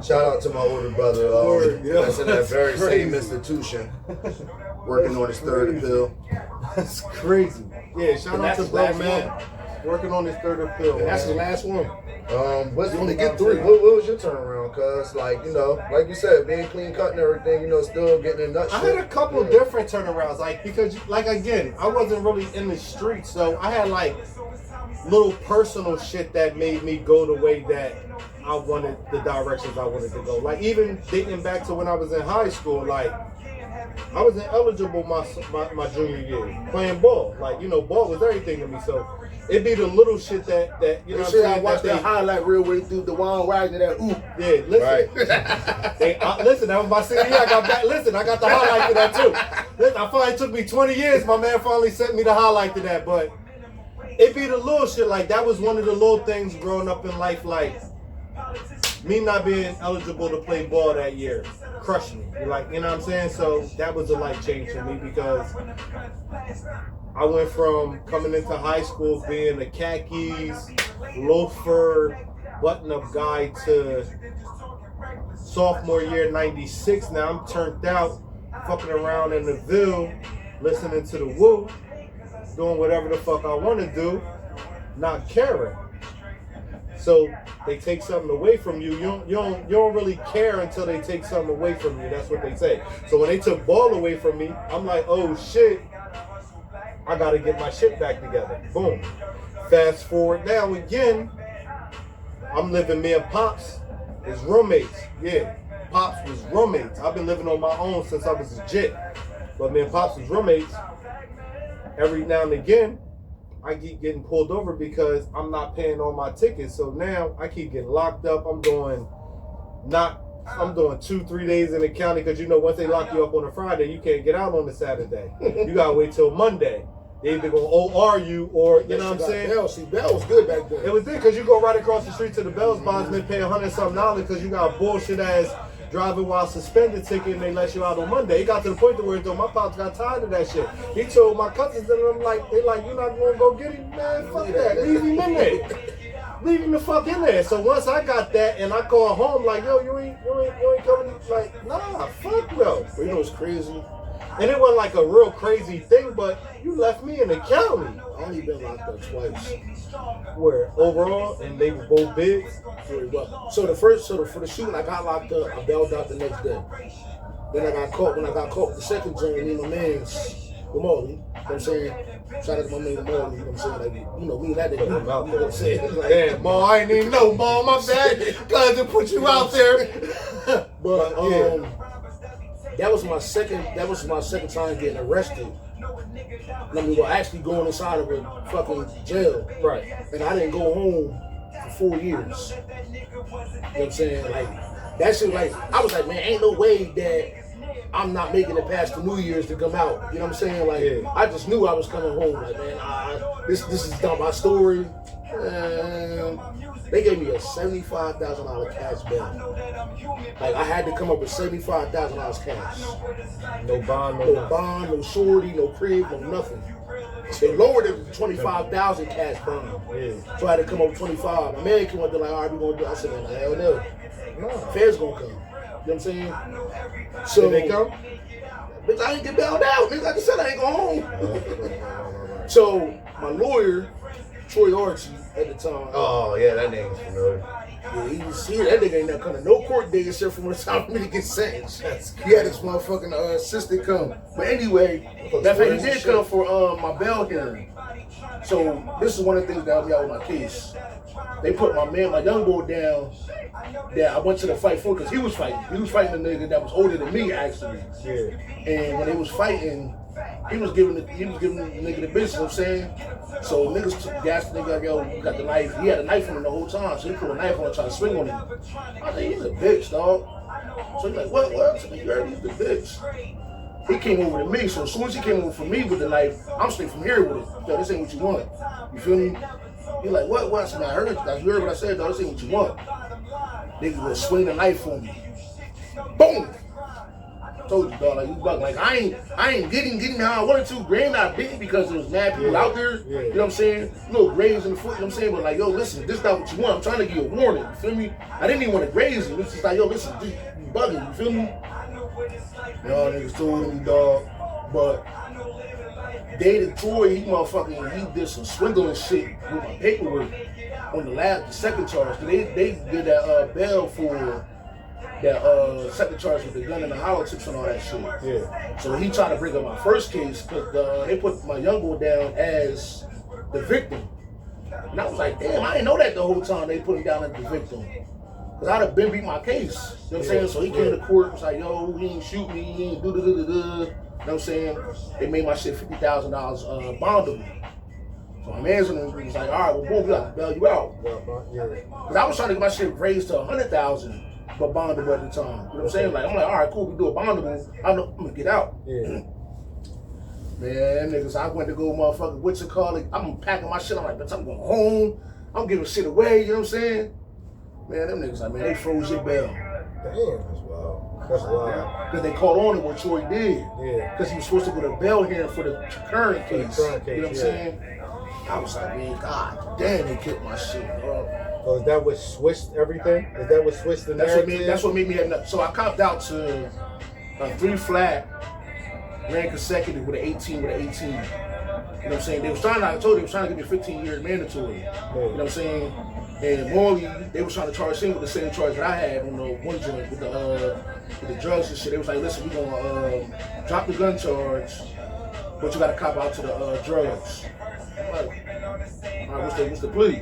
Shout out to my older brother that's in that very same institution, working on his third appeal. That's crazy. Yeah, shout out to bro, man. Working on his third appeal. And that's his last one. You only get 3. What was your turnaround? Cause like, you know, like you said, being clean cut and everything, you know, still getting in nut shit. I had a couple different turnarounds, like, because, like, again, I wasn't really in the streets, so I had like little personal shit that made me go the way that I wanted, the directions I wanted to go. Like, even dating back to when I was in high school, like, I was ineligible my junior year playing ball. Like, you know, ball was everything to me. So it'd be the little shit that you know what I'm saying. I watched that highlight reel where he threw the Wild Wagner that ooh. Yeah, listen. Right. Listen, that was my CD. I got back. Listen, I got the highlight to that too. Listen, I finally took me 20 years. My man finally sent me the highlight to that. But it'd be the little shit. Like, that was one of the little things growing up in life. Like, me not being eligible to play ball that year crushed me. Like, you know what I'm saying? So that was a life change for me, because I went from coming into high school being a khakis, loafer, button-up guy to sophomore year, 96. Now I'm turned out, fucking around in the Ville, listening to the Woo, doing whatever the fuck I want to do, not caring. So they take something away from you. You don't really care until they take something away from you. That's what they say. So when they took ball away from me, I'm like, oh shit, I gotta get my shit back together. Boom. Fast forward now again, I'm living, me and Pops is roommates. Yeah, Pops was roommates. I've been living on my own since I was a jit. But me and Pops was roommates. Every now and again, I keep getting pulled over because I'm not paying all my tickets. So now I keep getting locked up. I'm doing 2-3 days in the county, because you know, once they lock you up on a Friday, you can't get out on a Saturday. You gotta wait till Monday. They either gonna OR you, or you know what I'm saying? Bell was good back then. It was good because you go right across the street to the Bell's bondsman, pay $100-something because you got a bullshit ass driving while suspended ticket, and they let you out on Monday. It got to the point to where my pops got tired of that shit. He told my cousins, and I'm like, they like, you're not gonna go get him, man? Fuck that. Leave him in there. Leave him the fuck in there. So once I got that, and I call home like, yo, you ain't coming. Like, nah, fuck no. But you know what's crazy? And it wasn't like a real crazy thing, but you left me in the county. I only been locked up twice. Where overall, and they were both bigs. So for the shooting, I got locked up. I bailed out the next day. Then I got caught. When I got caught with the second joint, me and my man's Gamali. You know what I'm saying? Shout out to my man Gamali. You know what I'm saying? Like, you know, me and that nigga. You know what I'm saying? Like, damn, Ma, I ain't even know, Ma. My bad. Glad to put you out there. But that was my second time getting arrested. I mean, we're actually going inside of a fucking jail. Right. And I didn't go home for 4 years. You know what I'm saying? Like, that shit, like, I was like, man, ain't no way that I'm not making it past the New Year's to come out. You know what I'm saying? Like, yeah. I just knew I was coming home. Like, man, this is not my story. They gave me a $75,000 cash bail. Like, I had to come up with $75,000 cash. No bond, no bond, no shorty, no crib, no nothing. They lowered it to $25,000 cash bond. Yeah. So I had to come up with 25. My man came up there like, all right, we're gonna do it. I said, man, hell no. No, Fed's gonna come. You know what I'm saying? So did they come? Bitch, I ain't get bailed out. Nigga, like I said, I ain't going home. So my lawyer, Troy Archie, at the time. Oh yeah, that name's familiar. Yeah, he was here. That nigga ain't not coming to no court day except for when it's time for me to get sentenced. He had his motherfucking assistant come. But anyway, that fact, he did come for my bail hearing. So this is one of the things that helped me out with my case. They put my young boy down that I went to the fight for because he was fighting. He was fighting a nigga that was older than me actually. Yeah. And when they was fighting, he was giving the nigga the business, you know what I'm saying? So niggas gassed the nigga like, yo, you got the knife. He had a knife on him the whole time, so he put a knife on and tried to swing on him. I was like, he's a bitch, dog. So he's like, what? So you heard he's the bitch. He came over to me, so as soon as he came over for me with the knife, I'm straight from here with it. Yo, this ain't what you want. You feel me? He like, what? I said, I heard you. You heard what I said, dog. This ain't what you want. Nigga would swing the knife on me. Boom! Told you, dog, like you buck. Like I ain't getting how I wanted to. Grand I didn't because there was mad people out there. You know what I'm saying? Little graze in the foot, you know what I'm saying? But like, yo, listen, this is not what you want. I'm trying to give you a warning. You feel me? I didn't even want to graze him. It's just like, yo, listen, you bugging, you feel me? Y'all niggas told me, dog. But Dated Troy, he did some swindling shit with my paperwork on the second charge. They did that bail for that second charge with the gun and the hollow tips and all that shit. Yeah. So he tried to bring up my first case because they put my young boy down as the victim. And I was like, damn, I didn't know that the whole time they put him down as the victim. Because I'd have been beat my case. You know what I'm saying? So he came to court and was like, yo, he ain't shoot me, he ain't do-do-do-do-do. You know what I'm saying? They made my shit $50,000 bondable. So my man's was like, all right, well, boom, we got to bail you out. Because I was trying to get my shit raised to $100,000 for bondable at the time. You know what I'm saying? Like, I'm like, all right, cool, we do a bondable. I'm going to get out. Yeah. Man, niggas, I went to go motherfucking, what's it called? I'm packing my shit. I'm like, bitch, I'm going home. I'm giving shit away, you know what I'm saying? Man, them niggas like, man, they froze your bail. Damn, that's wild. That's wild. Because they caught on to what Troy did. Yeah. Because he was supposed to go to bail hearing for the current case. You know what I'm yeah. saying? I was like, man, god damn, they killed my shit, bro. So is that what switched everything? Is that what switched the narrative? That's what made me have nothing. So I copped out to a 3 flat, ran consecutive with an 18 with an 18. You know what I'm saying? I told you, they was trying to give me 15 years mandatory. You know what I'm saying? And morally, they was trying to charge him with the same charge that I had on the one joint with the drugs and shit. They was like, listen, we gonna drop the gun charge, but you gotta cop out to the drugs. I'm like, all right, what's the plea?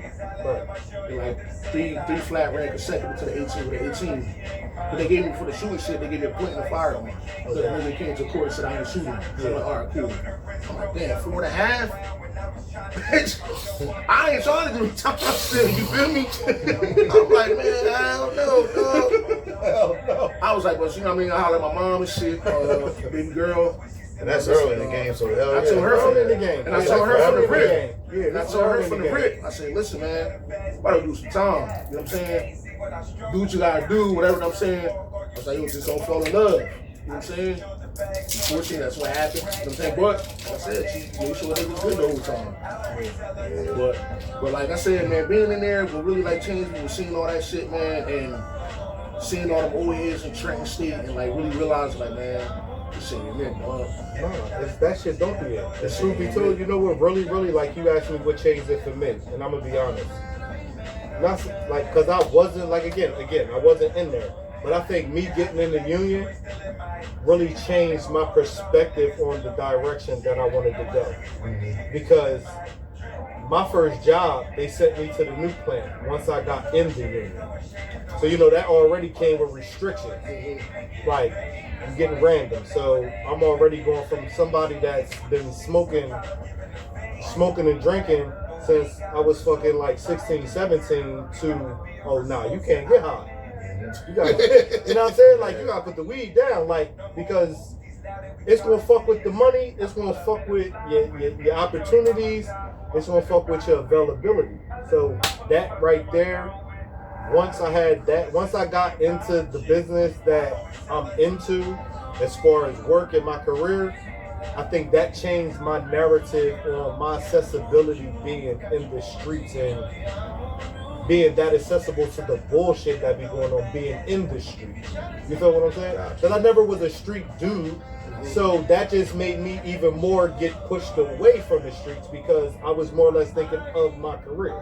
They like three flat ran consecutive to the 18 with the 18. But they gave me for the shooting shit, they gave me a point in the firearm. So when they came to court and said I ain't shooting. So I'm like, all right, cool. I'm like, damn, 4.5? Bitch, I ain't trying to do time still, you feel me? I'm like, man, I don't know, dog. Hell no. I was like, well, you know what I mean? I hollered at my mom and shit, baby girl. And that's early in the game, so hell I told her from in the game. And I told her from the rip. Yeah, and I told her from the rip. I said, listen, man, why don't do some time? You know what I'm saying? Do what you gotta do, whatever. You know what I'm saying? I was like, yo, just don't fall in love. You know what I'm saying? Unfortunately, that's what happened. You know what I'm saying? But like I said, she made sure they was good the whole time. But like I said, man, being in there will really like change me. Seeing all that shit, man, and seeing all them old heads in Trenton State, and like really realizing, like, man, this shit ain't it, dog. No, that shit don't be it. The truth be told, you know what really, like you asked me what changed it for me, and I'm gonna be honest. Not like, cause I wasn't like again, I wasn't in there. But I think me getting in the union really changed my perspective on the direction that I wanted to go. Because my first job, they sent me to the new plant once I got in the union. So, you know, that already came with restrictions. Like, I'm getting random. So I'm already going from somebody that's been smoking and drinking since I was fucking like 16, 17 to, oh, nah, you can't get high. You gotta, you know what I'm saying? Like, you gotta put the weed down, like, because it's gonna fuck with the money, it's gonna fuck with your opportunities, it's gonna fuck with your availability. So that right there, once I got into the business that I'm into, as far as work and my career, I think that changed my narrative on my accessibility being in the streets and being that accessible to the bullshit that be going on being in the streets. You feel what I'm saying? Because I never was a street dude, so that just made me even more get pushed away from the streets because I was more or less thinking of my career.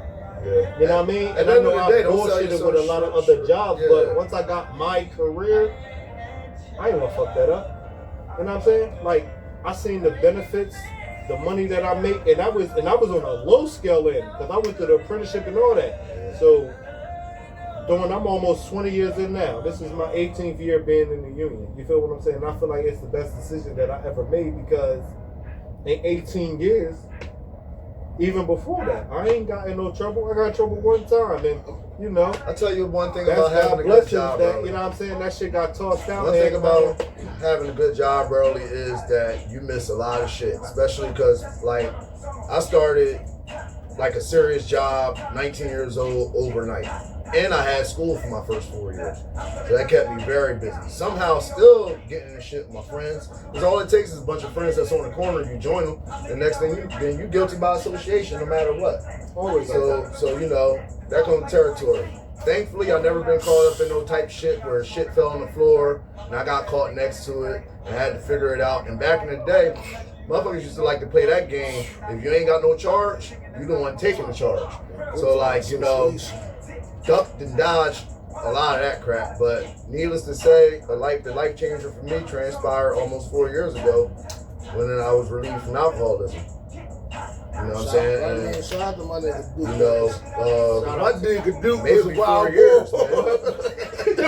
Yeah. You know what I mean? And I know I bullshitted with a lot of other jobs, but once I got my career, I ain't gonna fuck that up. You know what I'm saying? Like, I seen the benefits the money that I make, and I was on a low scale end because I went through the apprenticeship and all that. So, I'm almost 20 years in now. This is my 18th year being in the union. You feel what I'm saying? I feel like it's the best decision that I ever made because in 18 years, even before that, I ain't got in no trouble. I got in trouble one time, and you know. I tell you one thing That's about having a good job, that, bro. you know what I'm saying? That shit got tossed out. One thing about having a good job, bro, is that you miss a lot of shit. Especially because, like, I started, like, a serious job, 19 years old, overnight. And I had school for my first 4 years. So that kept me very busy. Somehow still getting in shit with my friends. Because all it takes is a bunch of friends that's on the corner. You join them. The next thing you guilty by association no matter what. Always. So you know, that comes territory. Thankfully, I've never been caught up in no type shit where shit fell on the floor and I got caught next to it and had to figure it out. And back in the day, motherfuckers used to like to play that game. If you ain't got no charge, you the one taking the charge. So like, you know, ducked and dodged a lot of that crap. But needless to say, the life changer for me transpired almost 4 years ago when I was relieved from alcoholism. You know what I'm saying? And, shout out to my nigga Duke. you know, My nigga Duke maybe was a wild 4 years, boy.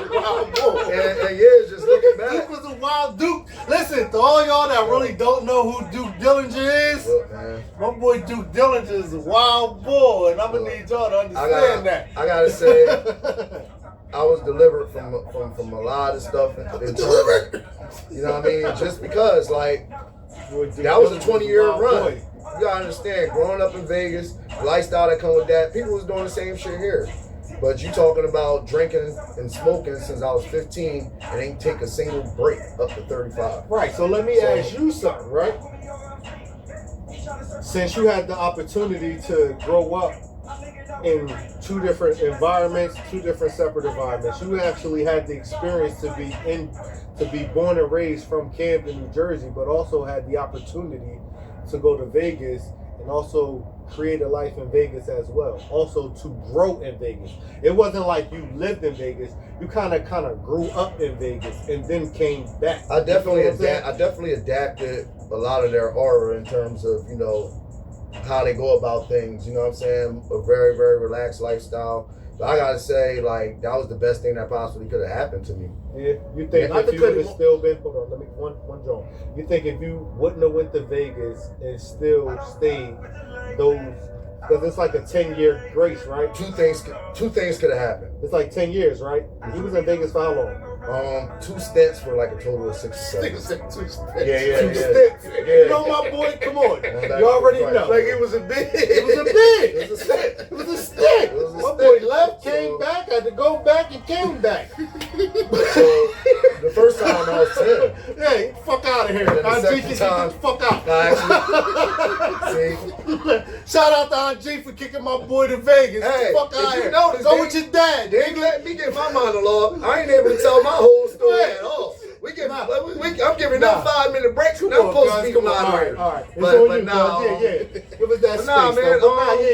and yeah, just looking back. Duke was a wild Duke. Listen, to all y'all that really don't know who Duke Dillinger is, Look, man, my boy Duke Dillinger is a wild boy, and I'm gonna need y'all to understand that. I gotta say, I was delivered from a lot of stuff in terms, you know what I mean? Just because, like, that was a 20-year run. You gotta understand, growing up in Vegas, the lifestyle that come with that, people was doing the same shit here. But you talking about drinking and smoking since I was 15 and ain't take a single break up to 35. Right, so let me ask you something, right? Since you had the opportunity to grow up in two different environments, two different separate environments, you actually had the experience to be born and raised from Camden, New Jersey, but also had the opportunity to go to Vegas and also create a life in Vegas as well. Also to grow in Vegas. It wasn't like you lived in Vegas. You kind of grew up in Vegas and then came back. I definitely adapted a lot of their aura in terms of, you know, how they go about things. You know what I'm saying? A very, very relaxed lifestyle. But I gotta say, like, that was the best thing that possibly could have happened to me. Yeah, you think if you would have still been, hold on, let me one John. You think if you wouldn't have went to Vegas and still stayed those, because it's like a 10-year grace, right? Two things could have happened. It's like 10 years, right? He was in Vegas for how long? 2 stints for like a total of 6 or 7. Two stints. Yeah. You know my boy, come on. You already know. Like it was a big. It was a big. It was a stint. It was a stick. It was a My stick. boy left, came back, had to go back, and came back. So the first time I was 10. Hey, fuck out of here. And then the Aunt G second can get time- the fuck out. See, Shout out to Aunt G for kicking my boy to Vegas. Hey, Fuck if out you here. notice, Go they- with your dad. they ain't letting me get my monologue. I ain't able to tell my whole story at all. I'm giving them 5-minute breaks when I'm supposed to be the moderator. All right. But now, Yeah. What was that But space? nah, man,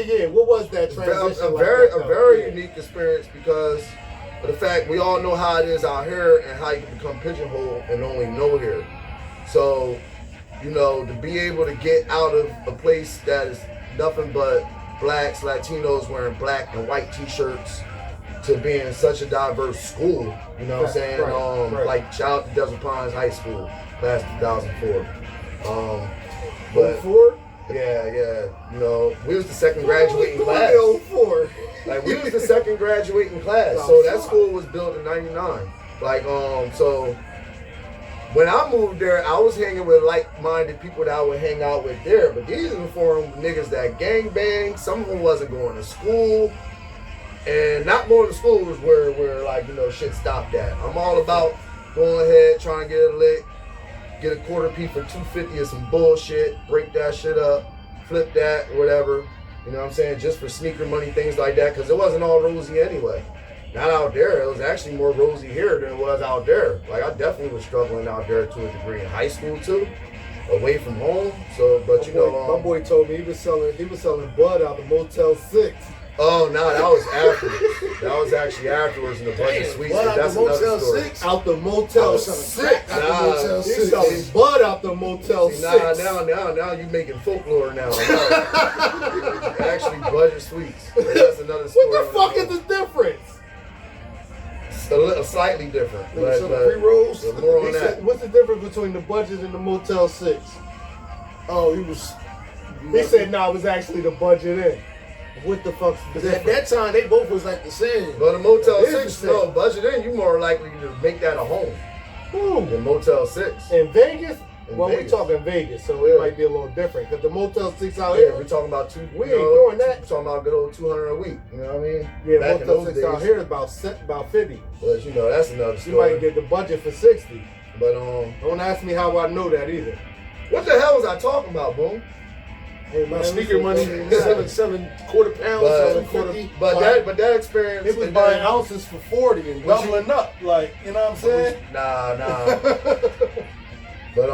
Yeah. What was that transition? a very unique experience because of the fact we all know how it is out here and how you can become pigeonholed and only know here. So, you know, to be able to get out of a place that is nothing but blacks, Latinos wearing black and white t-shirts to being such a diverse school, you know what I'm saying? Right. Like, shout out to Desert Pines High School, class 2004. But Before? yeah, you know, we was the second graduating class. Like, we was the second graduating class. So that school was built in 99. Like, so when I moved there, I was hanging with like-minded people that I would hang out with there. But these are the foreign niggas that gangbang. Some of them wasn't going to school. And not going to school was where like, you know, shit stopped at. I'm all about going ahead, trying to get a lick, get a quarter P for $2.50 or some bullshit, break that shit up, flip that, whatever. You know what I'm saying? Just for sneaker money, things like that, because it wasn't all rosy anyway. Not out there. It was actually more rosy here than it was out there. Like, I definitely was struggling out there to a degree in high school too, away from home. So, but you know, my boy told me he was selling bud out of Motel 6. Oh no, that was afterwards. That was actually afterwards in the budget suites. What, That's out the another Motel story. 6? Out the Motel 6. Out the Motel He's 6. selling bud out the Motel 6. Now you making folklore now. Actually, budget suites. That's another story. What the fuck is the difference? A slightly different. But pre-rolls. more on that. What's the difference between the budget and the Motel 6? Oh, He said no, it was actually the budget in. What the fuck's the Because at difference? that time, they both was like the same. But a Motel It is 6, the no, same. budget in, you more likely to make that a home than Motel 6. In Vegas? Well, Vegas. we talking Vegas, so Yeah. it might be a little different. Because the Motel 6 out Yeah, here, we're talking about We ain't doing that. We're talking about good old 200 a week. You know what I mean? yeah, Back in Motel those 6 out days. here is about 50. But you know, that's another You story. might get the budget for 60. But Don't ask me how I know that either. what the hell was I talking about, Boom? Hey, My man, sneaker we money, said- selling quarter pounds, But- $7.50. But that experience. It was and buying then- ounces for 40 and doubling up. Like, you know what I'm saying? Nah. But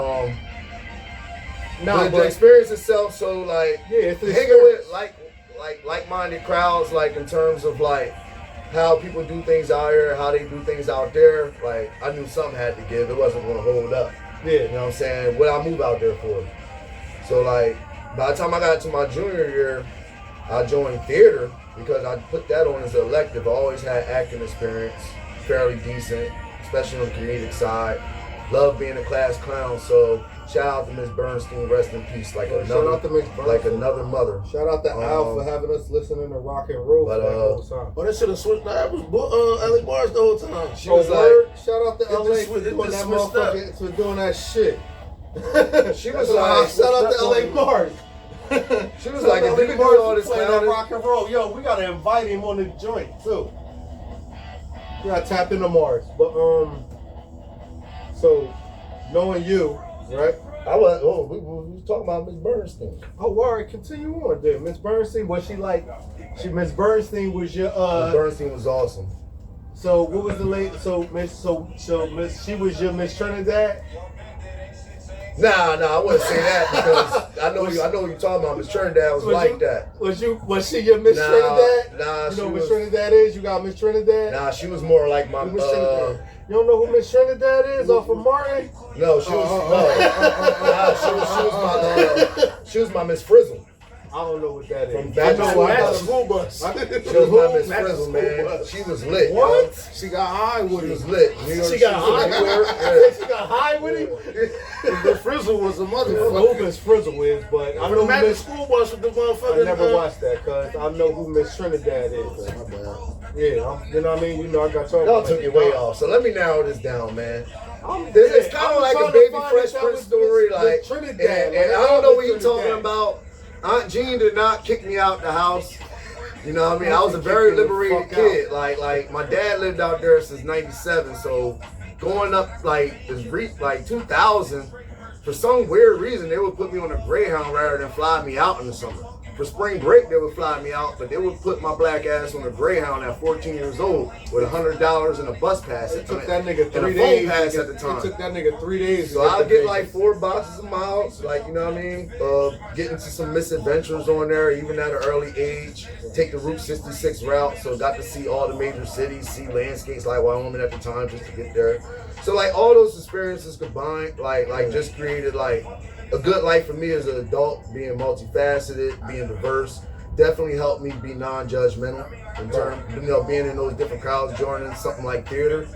Nah, the but experience itself. So like, yeah, it's an hanging experience. with like-minded crowds, like in terms of like how people do things out here, how they do things out there. Like I knew something had to give. It wasn't going to hold up. You Yeah. know what I'm saying? What I move out there for. So like, by the time I got to my junior year, I joined theater because I put that on as an elective. I always had acting experience, fairly decent, especially on the comedic side. Love being a class clown. So shout out to Miss Bernstein, rest in peace. Like Shout out to Miss Bernstein. like another mother. Shout out to Al for having us listening to rock and roll but, for that whole time. Oh, that should have switched. That was LA Bars the whole time. She was word. Shout out to it LA just- for it doing just that switched up. motherfucker, for doing that shit. She was Shout out to LA like, Mars. she was like, if you can do all this playing that clowning, rock and roll, yo, we gotta invite him on the joint too. We gotta tap into Mars, but so knowing you, right? we was talking about Miss Bernstein. Oh, all right, continue on, then. Miss Bernstein, was she like? Miss Bernstein was your Miss Bernstein was awesome. So what was the late? So Miss, she was your Miss Trinidad. Nah, I wouldn't say that because I know what you're talking about. Miss Trinidad was like that. Was she your Miss Trinidad? Nah, You know she who Miss was. Trinidad is? You got Miss Trinidad? Nah, she was more like my. Who Miss Trinidad? You don't know who Miss Trinidad is off of Martin? No, she was. She was my Miss Frizzle. I don't know what that is. From back I to know That's what a school bus. She was my Miss That's a Frizzle, school man. bus. She was lit. What? She got high with She it. was lit. New York, She got was high everywhere. with him? She got high with him? The Frizzle was a I don't know motherfucker. who Miss Frizzle is, but I know who Imagine Miss. school bus with the motherfucker. I never watched that because I know who Miss Trinidad is. My bad. Yeah, you know what I mean? You know, I got talking Y'all about took it. your way off. So let me narrow this down, man. I'm It's kind I'm of like trying a to baby find Fresh if that Prince was story, Miss like, Trinidad. and Like, I don't know what Miss you talking Trinidad. about. Aunt Jean did not kick me out the house. You know what I mean? I was a very liberated kid. Like my dad lived out there since '97, so going up like 2000, for some weird reason they would put me on a Greyhound rather than fly me out in the summer. For spring break they would fly me out, but they would put my black ass on a Greyhound at 14 years old with $100 and a bus pass. It took that nigga and a 3 phone days. pass to at the get- time. It took that nigga 3 days. So I'll get like 4 boxes of miles, like, you know what I mean? Get into some misadventures on there, even at an early age. Take the Route 66 route, so got to see all the major cities, see landscapes like Wyoming at the time just to get there. So like all those experiences combined, like just created like a good life for me as an adult, being multifaceted, being diverse. Definitely helped me be non-judgmental in terms, being in those different crowds, joining something like theater.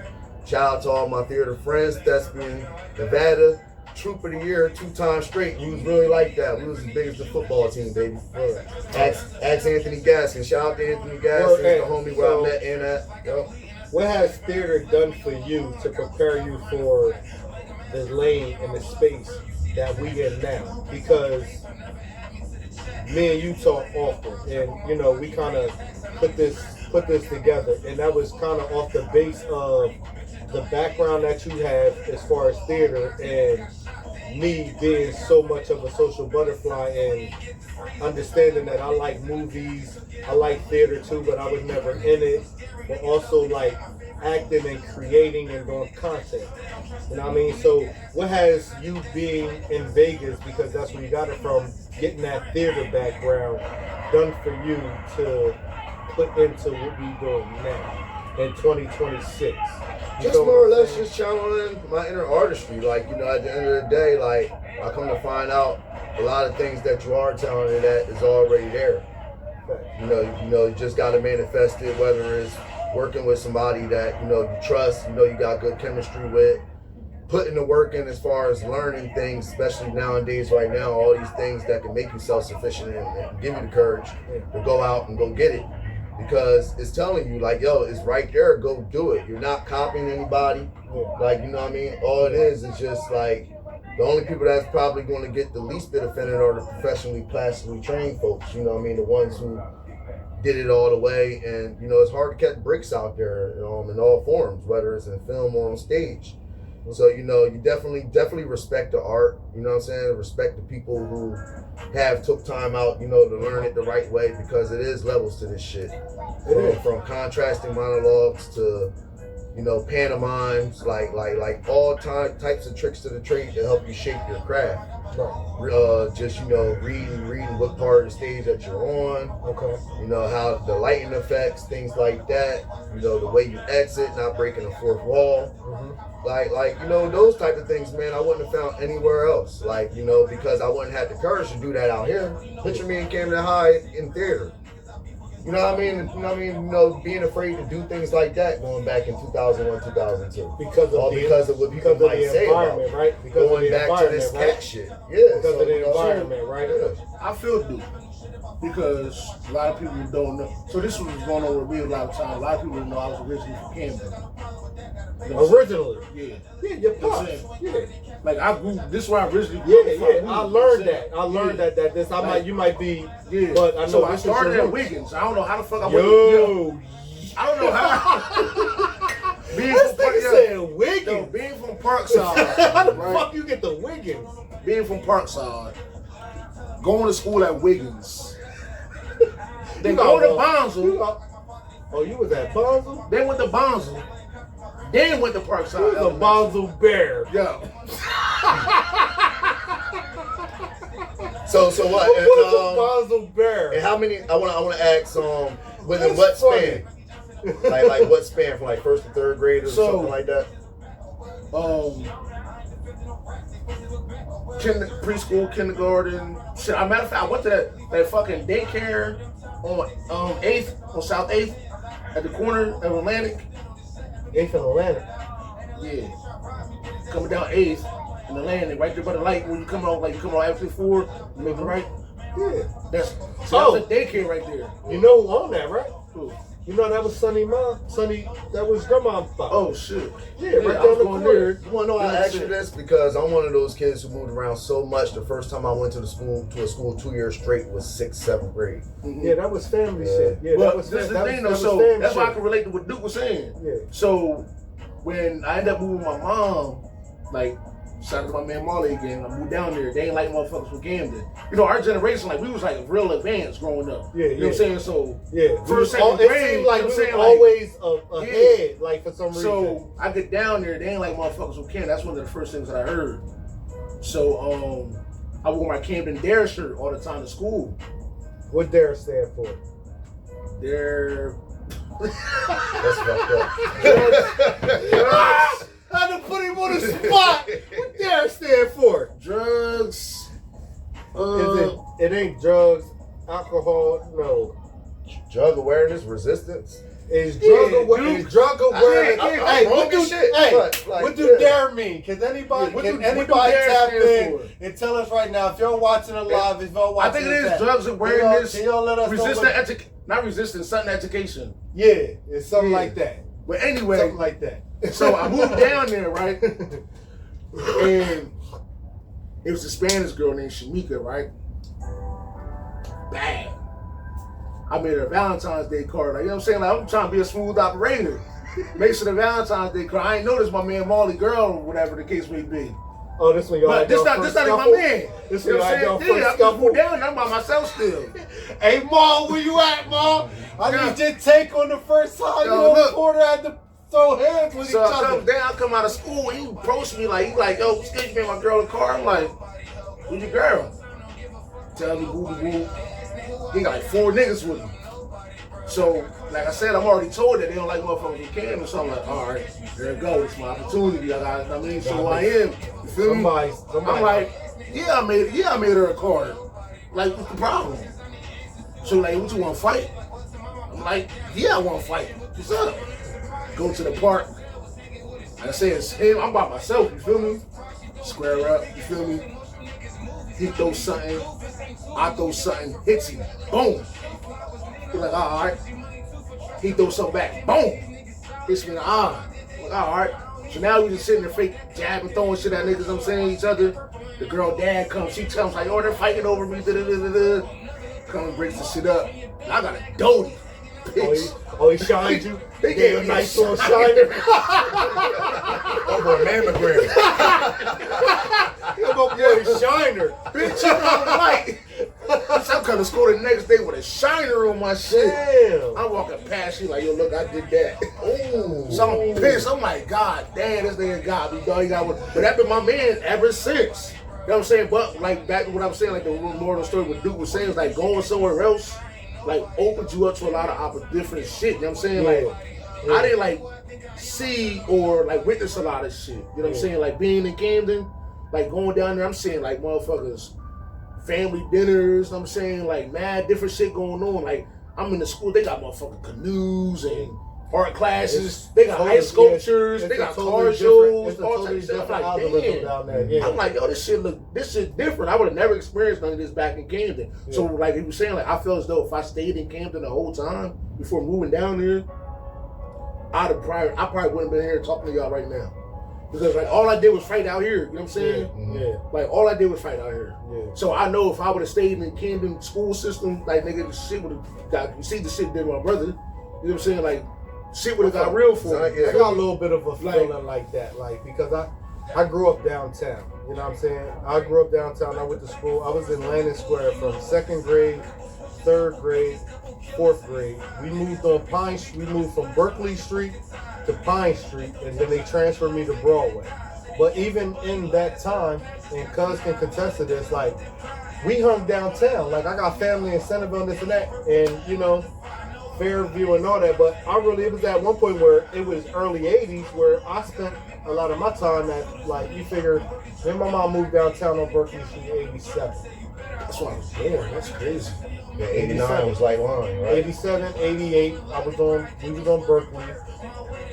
Shout out to all my theater friends, Thespian, Nevada, Troop of the Year 2 times straight. We was really like that. We was as big as the football team, baby. Ask Anthony Gaskin. Shout out to Anthony Gaskin, the homie where I met in at. Yep. What has theater done for you to prepare you for the lane and the space that we in now? Because me and you talk often, and you know we kind of put this together, and that was kind of off the base of the background that you have as far as theater, and me being so much of a social butterfly and understanding that I like movies, I like theater too, but I was never in it, but also like acting and creating and doing content. You know what I mean? So what has you being in Vegas, because that's where you got it from, getting that theater background, done for you to put into what we doing now in 2026? Just more or less just channeling my inner artistry. Like, you know, at the end of the day, like, I come to find out a lot of things that you are talented at is already there. You just got to manifest it, whether it's working with somebody that, you trust, you got good chemistry with, putting the work in as far as learning things, especially nowadays, right now, all these things that can make you self-sufficient and give you the courage to go out and go get it. Because it's telling you, like, yo, it's right there, go do it. You're not copying anybody. Like, you know what I mean? All it is just like, the only people that's probably going to get the least bit offended are the professionally, classically trained folks, you know what I mean? The ones who did it all the way. And, it's hard to catch breaks out there in all forms, whether it's in film or on stage. So, you definitely respect the art, you know what I'm saying? Respect the people who have took time out, to learn it the right way, because it is levels to this shit. From contrasting monologues to, pantomimes, like all types of tricks to the trade to help you shape your craft. Just, reading what part of the stage that you're on. Okay. How the lighting affects, things like that. The way you exit, not breaking the fourth wall. Mm-hmm. Like, those type of things, man, I wouldn't have found anywhere else. Like, because I wouldn't have the courage to do that out here. Picture me in Camden High in theater. You know what I mean? Being afraid to do things like that going back in 2001, 2002. Because of what people might say about it, right? Because going back to this cat shit. Yeah. Because of the environment, right? Yeah. I feel due. Because a lot of people don't know. So this was going on with me a lot of times. A lot of people don't know I was originally from Camden. Originally? Yeah. Yeah, your pops. Yeah. Like, I grew, this is where I originally grew from. Yeah, I learned that. I learned that you might be, but I know. So I started at Wiggins. I don't know how the fuck I went. I don't know how. Being this from nigga saying Wiggins. No, being from Parkside. How the fuck you get the Wiggins? Being from Parkside, going to school at Wiggins. Then go to Bonsall. Oh, you was at Bonsall? Then went to Bonsall. Then went to Parkside. You was a Bonsall Bear. Yeah. So what? What is a Bonsall Bear? And how many? I want to ask. Within what span? like what span from like first to third grade or something like that? Preschool, kindergarten. Shit. As a matter of fact, I went to that fucking daycare on 8th on South 8th at the corner of Atlantic. 8th and Atlantic. Yeah. Coming down 8th in Atlantic, right there by the light when you come on, like you come on after 4, you make it right. Yeah. That's a daycare right there. You know who owned that, right? Who? You know that was Sonny, that was grandma's spot. Oh shit. Yeah, right there on the corner. You wanna know I asked you this? Because I'm one of those kids who moved around so much. The first time I went to a school 2 years straight was 6th, 7th grade. Mm-hmm. Yeah, that was family shit. Yeah, well, that was this is the that thing was, though, that so that's why I can relate to what Duke was saying. Yeah. So when I ended up moving with my mom, like, shout out to my man Marley again. I moved down there. They ain't like motherfuckers from Camden. Our generation, like, we was like real advanced growing up. Yeah, you know what I'm saying? So first, second grade, it seemed like we were always ahead, like for some reason. So I get down there. They ain't like motherfuckers from Camden. That's one of the first things that I heard. So I wore my Camden Dare shirt all the time to school. What Dare stand for? Dare. That's fucked up. I had to put him on the spot. What Dare stand for? Drugs. It ain't drugs, alcohol, no. Drug awareness, resistance. It's drug awareness. It's drug awareness. Hey, what do Dare mean? Can anybody tap in and tell us right now if you're watching it live? If you're watching, I think it is drugs awareness. Can y'all let us know? Not resistance, something education. Yeah, it's something like that. But anyway, something like that. So I moved down there, right? And it was a Spanish girl named Shamika, right? Bad. I made her a Valentine's Day card. Like, you know what I'm saying? Like, I'm trying to be a smooth operator. Make sure the Valentine's Day card. I ain't noticed my man Marley girl or whatever the case may be. Oh, this one y'all. But this not even my man. This you know one y'all I'm saying? I just moved down there. I'm by myself still. Hey, Ma, where you at, Ma? I need your take on the first time you and Porter had to throw hands with each other. So I come down, I come out of school, and he approached me like, yo, excuse me, my girl in the car. I'm like, who's your girl? Tell me, boo. He got like 4 niggas with him. So, like I said, I'm already told that they don't like motherfuckers who can, so I'm like, all right, there it goes. It's my opportunity. I mean, so I am. You feel me? I'm like, yeah, I made her a card. Like, what's the problem? So, like, what, you want to fight? I'm like, yeah, I want to fight. What's up? Go to the park. Like I said, it's him. I'm by myself. You feel me? Square up. You feel me? He throws something. I throw something. Hits him. Boom. He's like, all right. He throws something back. Boom. Hits me in the eye. I'm like, all right. So now we just sitting there fake jabbing, throwing shit at niggas, I'm saying, each other. The girl dad comes. She tells like, oh, they're fighting over me. Da-da-da-da-da. Comes, breaks the shit up. I got a doty. Oh, he shined you? He gave a nice little shiner. Over a mammogram. Come on, boy, shiner. Bitch, you know I'm Bitch, I'm coming to school the next day with a shiner on my shit. Damn. I'm walking past you like, yo, look, I did that. Ooh. So I'm pissed. I'm like, God damn, this nigga got me, dog. He got one. But that been my man ever since. You know what I'm saying? But like back to what I'm saying, like the moral story what Duke was saying is like going somewhere else, like opened you up to a lot of different shit. You know what I'm saying? Like I didn't like see or like witness a lot of shit. You know what I'm saying? Like being in Camden, like going down there, I'm seeing like motherfuckers, family dinners. You know what I'm saying? Like mad different shit going on. Like I'm in the school, they got motherfucking canoes and art classes. They got ice sculptures. They got car shows. All types of stuff. Like damn. Down there. Yeah. I'm like, yo, this shit different. I would have never experienced none of this back in Camden. Yeah. So like he was saying, like I felt as though if I stayed in Camden the whole time before moving down here, I probably wouldn't been here talking to y'all right now. Because like all I did was fight out here. You know what I'm saying? Yeah. Like all I did was fight out here. Yeah. So I know if I would have stayed in the Camden school system, like nigga, the shit would have got. You see the shit did to my brother. You know what I'm saying? Like shit would have got real for me. I got a little bit of a feeling like that, like because I grew up downtown. You know what I'm saying? I grew up downtown. I went to school. I was in Landon Square from 2nd grade, 3rd grade, 4th grade. We moved on Pine. We moved from Berkeley Street to Pine Street, and then they transferred me to Broadway. But even in that time, and Cuz can contest to this, like we hung downtown. Like I got family in Centerville, and this and that, and you know. Fairview and all that, but it was at one point where it was early 80s where I spent a lot of my time at, like, you figure, when my mom moved downtown on Berkeley Street in 87. That's why I was born. That's crazy. Yeah, 89 was like line, right? 87, 88, we was on Berkeley.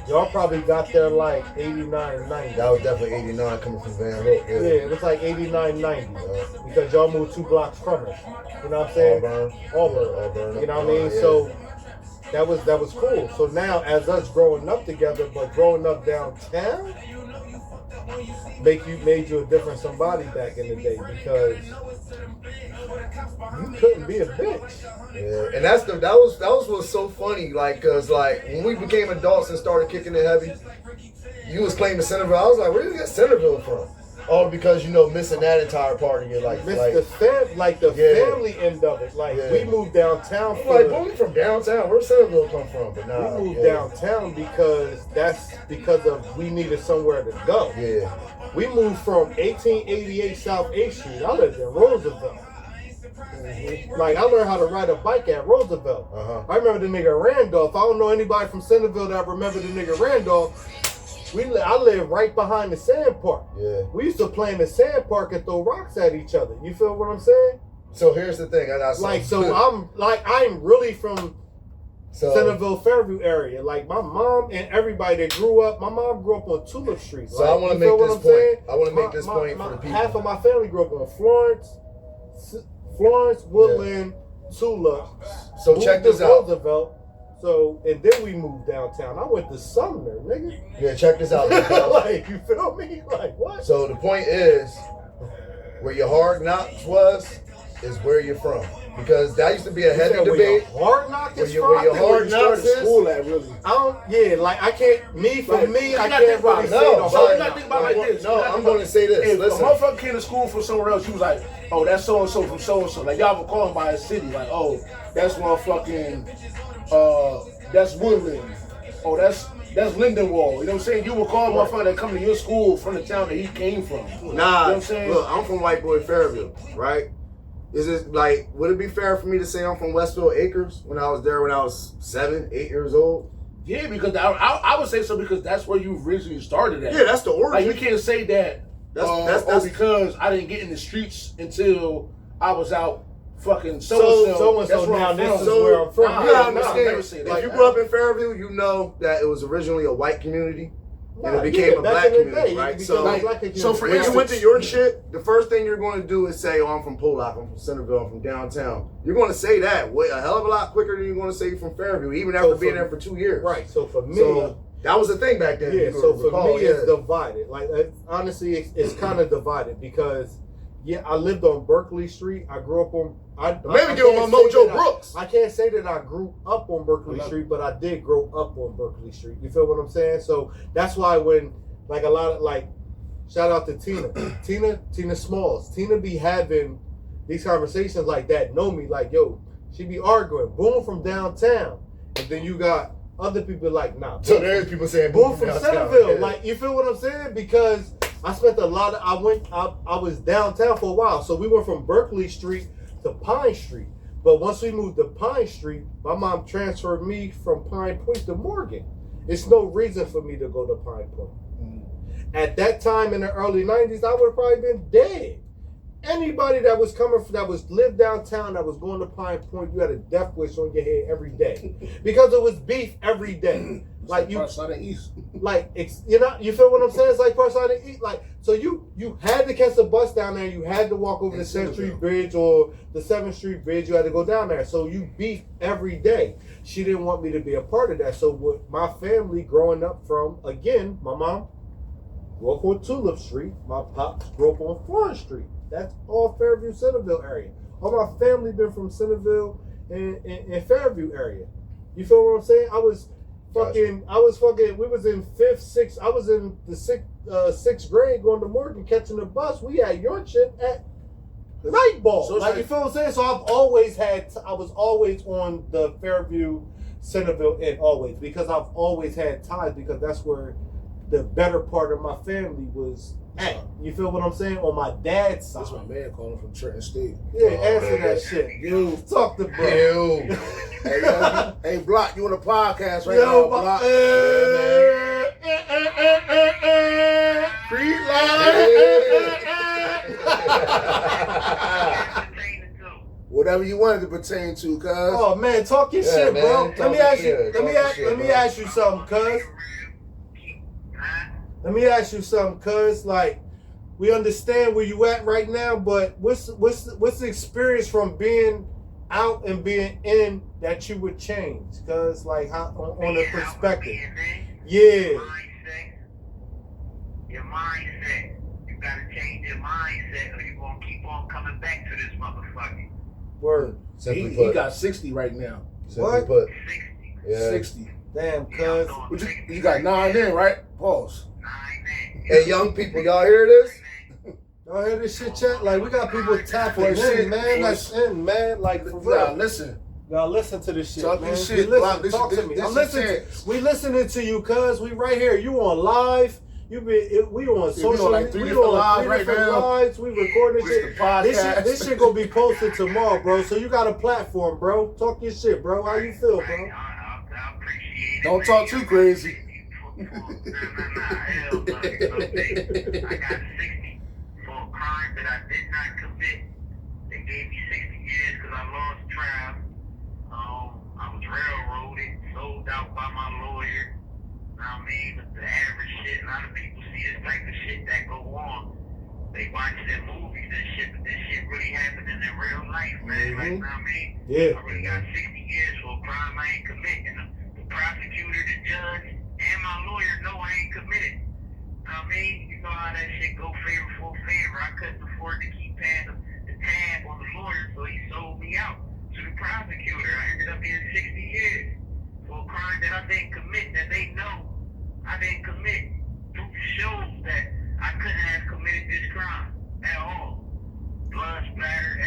Y'all probably got there like 89 or 90. That was definitely 89 coming from Van Hook. Yeah, it was like 89, 90. Because y'all moved 2 blocks from us. You know what I'm saying? Auburn. You know what I mean? Yeah. So that was cool. So now, as us growing up together, but growing up downtown, made you a different somebody back in the day because you couldn't be a bitch. Yeah, and that was what's so funny, like, cause like when we became adults and started kicking it heavy, you was claiming Centerville. I was like, where do you get Centerville from? Oh, because missing that entire part of your life. The family end of it. Like we moved downtown. Like, we from downtown. Where's Centerville come from? But nah, we moved downtown because of we needed somewhere to go. Yeah. We moved from 1888 South 8th Street. I lived in Roosevelt. Like I learned how to ride a bike at Roosevelt. I remember the nigga Randolph. I don't know anybody from Centerville that remember the nigga Randolph. I live right behind the sand park. Yeah. We used to play in the sand park and throw rocks at each other. You feel what I'm saying? So here's the thing. I'm really from Centerville, Fairview area. Like my mom and everybody that grew up. My mom grew up on Tulip Street. So I want to make this point. I want to make this point for the people. Half of my family grew up on Florence, Woodland, Tulip. So check this out. Roosevelt. So, and then we moved downtown. I went to Sumner, nigga. Yeah, check this out. Like, you feel me? Like, what? So the point is, where your hard knocks was, is where you're from. Because that used to be a heavy debate. Hard knocks is where your hard knocks is. School at really. Like I can't. I can't really say no. So you knock. gotta think about it like this. No, I'm going to say this. If Listen. a motherfucker came to school from somewhere else, you was like, oh, that's so and so from so and so. Like y'all would call him by his city. Like, oh, that's motherfucking. That's Woodland. Oh, that's Lindenwall. You know what I'm saying? You would call a motherfucker that come to your school from the town that he came from. Nah, you know what I'm saying? Look, I'm from White Boy Fairville, right? Is it like, would it be fair for me to say I'm from Westfield Acres when I was there when I was 7, 8 years old? Yeah, because I would say so because that's where you originally started at. Yeah, that's the origin. Like, we can't say that that's because I didn't get in the streets until I was out fucking so-and-so. That's where I'm from. Where I'm from. You gotta understand, never say that. if you grew up in Fairview, you know that it was originally a white community. And it became a black community, right? So for when instance, you went to your shit, the first thing you're going to do is say, oh, I'm from Pollock, I'm from Centerville, I'm from downtown. You're going to say that a hell of a lot quicker than you're going to say you're from Fairview, even after being there for 2 years. Right, so for me... that was the thing back then. Yeah, so for me, it's divided. Like, honestly, it's kind of divided because, I lived on Berkeley Street. I grew up on... Maybe give him a Mojo Brooks. I can't say that I grew up on Berkeley Street, but I did grow up on Berkeley Street. You feel what I'm saying? So that's why when, like, a lot of, like, shout out to Tina. Tina Smalls. Tina be having these conversations like that, know me, like, yo, she be arguing, boom, from downtown. And then you got other people like, nah. So there's people saying, boom, from Centerville. Yeah. Like, you feel what I'm saying? Because I spent a lot of, I was downtown for a while. So we went from Berkeley Street to Pine Street. But once we moved to Pine Street, my mom transferred me from Pine Point to Morgan. It's no reason for me to go to Pine Point. At that time in the early 90s, I would have probably been dead. Anybody that was lived downtown that was going to Pine Point, you had a death wish on your head every day. Because it was beef every day. Like you, East. Like, you feel what I'm saying? It's like Parkside and East. Like, so you had to catch the bus down there. You had to walk over the 10th Street Bridge or the 7th Street Bridge. You had to go down there. So you beef every day. She didn't want me to be a part of that. So with my family growing up from, again, my mom grew up on Tulip Street. My pops grew up on Florence Street. That's all Fairview, Centerville area. All my family been from Centerville and Fairview area. You feel what I'm saying? We was in 5th, 6th, I was in the 6th grade going to Morgan catching the bus. We had your shit at night ball. So you feel what I'm saying? So I was always on the Fairview, Centerville end always because I've always had ties because that's where the better part of my family was at. You feel what I'm saying? On my dad's side. That's my man calling from Trenton State. Yeah, answer that shit. You talk to bro. Hey, Block, you on a podcast right now, Block? Creed Whatever you wanted to pertain to, cuz. Oh man, talk your shit, man, bro. Let me ask you something, cuz. Let me ask you something, cuz. Like, we understand where you at right now, but what's the experience from being out and being in that you would change? Cuz, like, how on a perspective. Yeah. Your mindset. You gotta change your mindset or you're gonna keep on coming back to this motherfucker. Word. He got 60 right now. What? 60. Yeah. 60. Damn, cuz. You got 9 in, right? Pause. 9 in. Hey, young people, y'all hear this? Y'all hear this shit, chat? Like, we got people tapping in, shit, man. That's in, man. Like, for real. Nah, listen. Y'all listen to this shit, Talk man. your shit. Talk to me. I'm listening. We listening to you, cuz. We right here. You on live. We on social. We on like 3 different lives right now. Lives. We recording shit. This shit gonna be posted tomorrow, bro. So you got a platform, bro. Talk your shit, bro. How you feel, bro? I appreciate it. Don't talk too crazy. Hell no. I got 60 for a crime that I did not commit. They gave me 60 years because I lost trial. I was railroaded, sold out by my lawyer. I mean, the average shit, a lot of people see this type of shit that go on. They watch their movies and shit, but this shit really happening in real life, man. Like, you know what I mean? Yeah. I really got 60 years for a crime I ain't committing. The prosecutor, the judge, and my lawyer know I ain't committed. You know what I mean? You know how that shit go favor for favor. I couldn't afford to keep paying the tab on the lawyer, so he sold me out to the prosecutor. I ended up getting 60 years for a crime that I didn't commit, that they know I didn't commit. Proof shows that I couldn't have committed this crime at all. Blood splatter,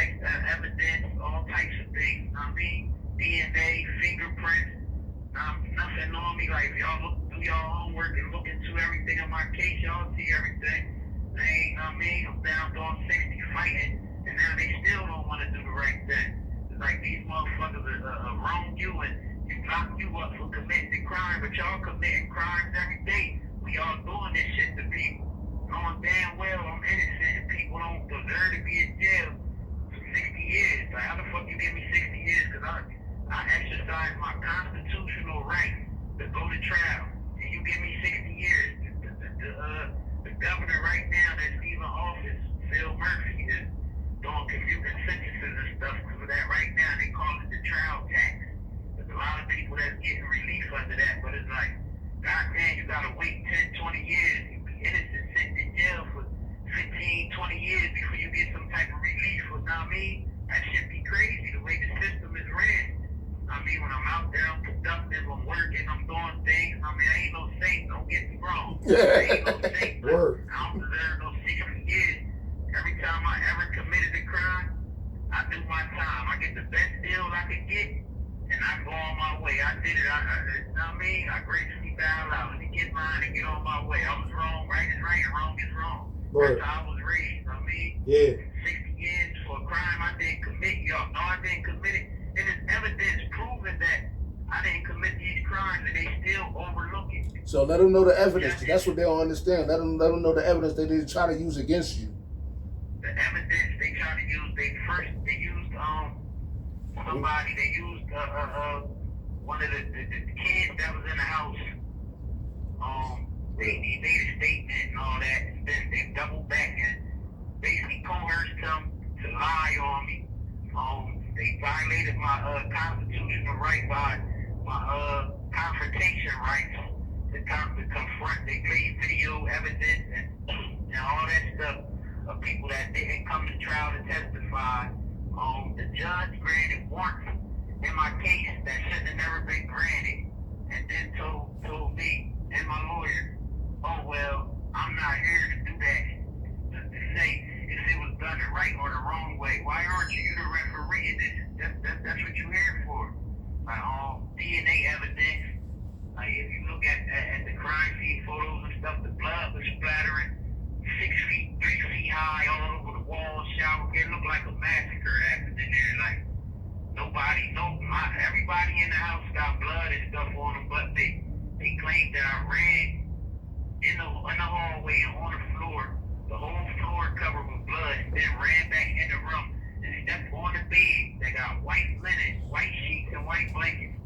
evidence, all types of things. I mean, DNA, fingerprints, nothing on me. Like, if y'all do y'all homework and look into everything in my case, y'all see everything. I mean, I'm down on 60 fighting and now they still don't want to do the right thing. It's like these motherfuckers wrong you and lock you up for committing the crime, but y'all committing crimes every day. We all doing this shit to people, knowing damn well I'm innocent and people don't deserve to be in jail for 60 years. Like, how the fuck you give me 60 years? Because I exercise my constitutional right to go to trial, and you give me 60 years. The governor right now that's leaving office, Phil Murphy, is doing commuting sentences and stuff because of that right now. They call it the trial tax. There's a lot of people that's getting relief under that, but it's like, goddamn, you gotta wait 10, 20 years. You be innocent, sitting in jail for 15, 20 years before you get some type of relief. You know what I mean? That shit be crazy, the way the system is ran. I mean, when I'm out there, I'm productive, I'm working, I'm doing things. I mean, I ain't no saint, don't get me wrong. I ain't no saint, but I don't deserve no 60 years. Every time I ever committed a crime, I do my time. I get the best deal I could get, and I go on my way. I did it. You know what I mean? I gracefully bow out. Let me get mine and get on my way. I was wrong. Right is right and wrong is wrong. That's how I was raised. You know what I mean? Yeah. 60 years for a crime I didn't commit. Y'all know I didn't commit it. And there's evidence proving that I didn't commit these crimes and they still overlook it. So let them know the evidence. That's what they don't understand. Let them know the evidence they didn't try to use against you. The evidence they try to use, they used somebody, they used one of the kids that was in the house. They made a statement and all that, and then they doubled back and basically coerced them to lie on me. They violated my constitutional right by my confrontation rights to confront. They played video evidence and all that stuff of people that didn't come to trial to testify. The judge granted warrants in my case that should have never been granted, and then told me and my lawyer, oh well, I'm not here to do that. To say if it was done the right or the wrong way. Why aren't you the referee in this? That's what you're here for. DNA evidence. Like, if you look at the crime scene photos and stuff, the blood was splattering 6 feet, 3 feet high all over the walls, shower. It looked like a massacre happened in there. Like, everybody in the house got blood and stuff on them, but they claimed that I ran in the hallway and on the floor, the whole floor covered with blood, and then ran back in the room and stepped on the bed that got white linen, white sheets, and white blankets.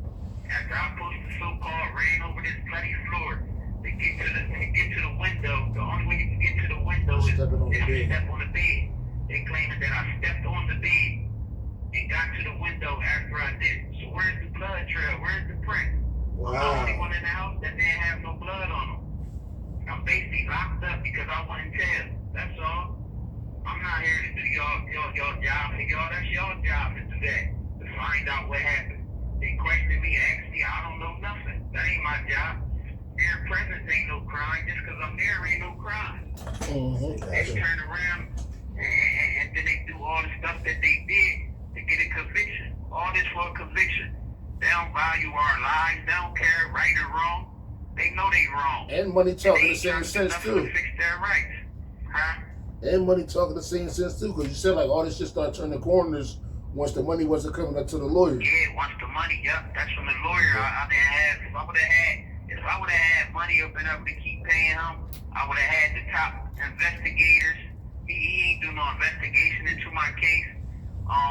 After I pushed the so-called ran over this bloody floor to get to the window, the only way you can get to the window is if you step on the bed. They claiming that I stepped on the bed and got to the window after I did. So where's the blood trail? Where's the print? Wow. I'm the only one in the house that didn't have no blood on them. I'm basically locked up because I wouldn't tell. That's all. I'm not here to do y'all job for y'all. That's y'all job to do that. To find out what happened. They question me, ask me, I don't know nothing. That ain't my job. Their presence ain't no crime. Just because I'm there ain't no crime. They turn around and then they do all the stuff that they did to get a conviction. All this for a conviction. They don't value our lives. They don't care right or wrong. They know they wrong. And money talking the same sense too. To fix their rights. Huh? And money talking the same sense too, because you said like all this shit started turning corners once the money wasn't coming up to the lawyer. Yeah, once the money, yep, that's from the lawyer. I didn't have. If I would have had money up and up to keep paying him, I would have had the top investigators. He ain't do no investigation into my case.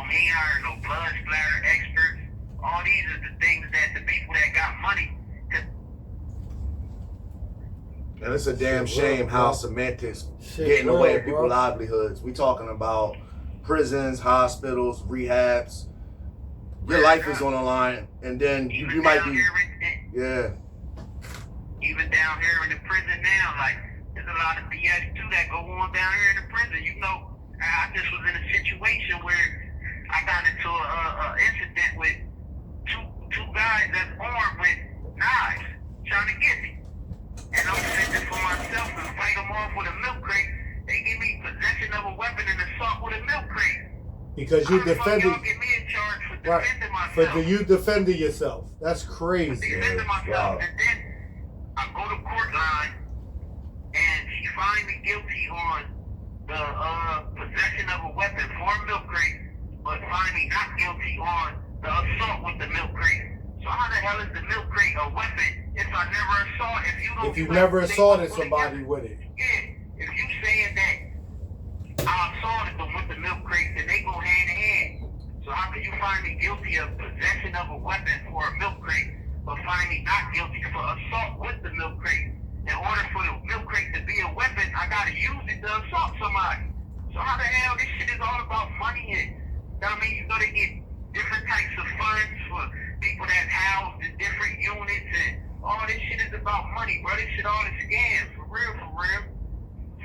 He ain't hired no blood splatter experts. All these are the things that the people that got money. And it's a damn shame how semantics getting away with people's livelihoods. We talking about prisons, hospitals, rehabs. Your life is on the line, and then you might be, Even down here in the prison now, like, there's a lot of BS too that go on down here in the prison. You know, I just was in a situation where I got into an incident with two guys that's armed with knives trying to get me. And I'm sitting for myself and fight them off with a milk crate. They give me possession of a weapon and assault with a milk crate. Because you defended. Y'all get me in charge for defending myself. But you defended yourself. That's crazy. Defending myself. And then I go to court line and she find me guilty on the possession of a weapon, for a milk crate, but find me not guilty on the assault with the milk crate. So how the hell is the milk crate a weapon if I never assault? If you never assaulted somebody with it. Yeah, if you saying that I assaulted them with the milk crate, then they go hand in hand. So how can you find me guilty of possession of a weapon for a milk crate, but find me not guilty for assault with the milk crate? In order for the milk crate to be a weapon, I gotta use it to assault somebody. So how the hell this shit is all about money? And I mean, you gotta get different types of funds for people that house in different units, and all this shit is about money, bro. This shit all is scams, for real, for real.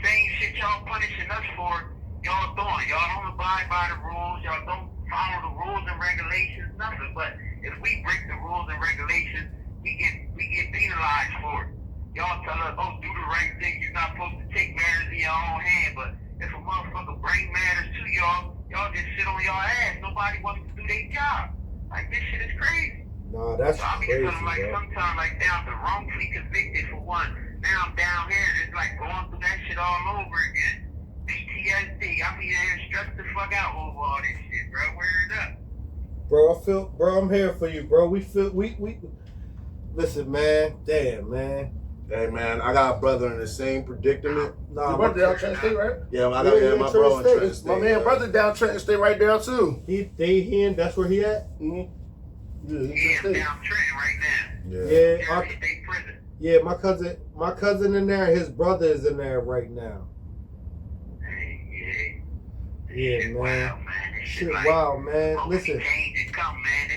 Same shit y'all punishing us for, y'all doing. Y'all don't abide by the rules, y'all don't follow the rules and regulations, nothing. But if we break the rules and regulations, we get penalized for it. Y'all tell us, oh, do the right thing. You're not supposed to take matters in your own hand. But if a motherfucker bring matters to y'all just sit on your ass. Nobody wants to do their job. Like, this shit is crazy. Nah, that's so I be crazy, feeling like bro. sometimes like down to wrongfully convicted for one. Now I'm down here. It's like going through that shit all over again. PTSD. I be here stressed the fuck out over all this shit, bro. Word up. Bro, I'm here for you, bro. We listen, man. Damn, man. Hey man, I got a brother in the same predicament. Your brother down Trenton State, right? Yeah, I got my bro in Trenton State. My man, brother down Trenton State right there too. That's where he at? Mm-hmm. Yeah, I'm down Trenton right now. Yeah. State prison. Yeah, my cousin in there, his brother is in there right now. Hey, Yeah, shit man. Wild, man. This Shit like, wild, man. Listen. Change is come, man.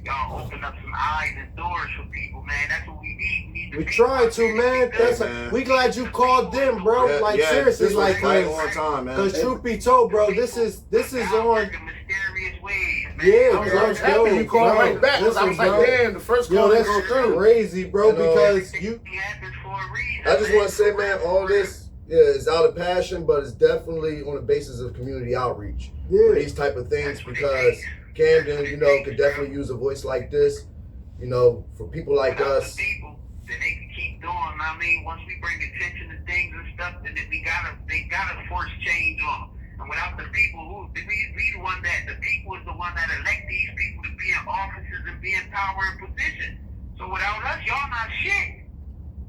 Y'all open up some eyes and doors for people, man. That's what we need. We try to, man. We glad you called them, bro. Yeah, like yeah, seriously, this like right on time, man. Because truth be told, bro, this is on. Mysterious ways, man. Yeah, I was bro. happy you called right back. Listen, I was like, bro. damn, the first Yo, call that's didn't go through. crazy, bro. You know, Because you. I just want to say, man, all this is out of passion, but it's definitely on the basis of community outreach for these type of things, because Camden, could definitely use a voice like this, for people like us. People, then they can keep doing. I mean, once we bring attention to things and stuff, then they gotta force change on them. And without the people, we the one that the people is the one that elect these people to be in offices and be in power and position. So without us, y'all not shit.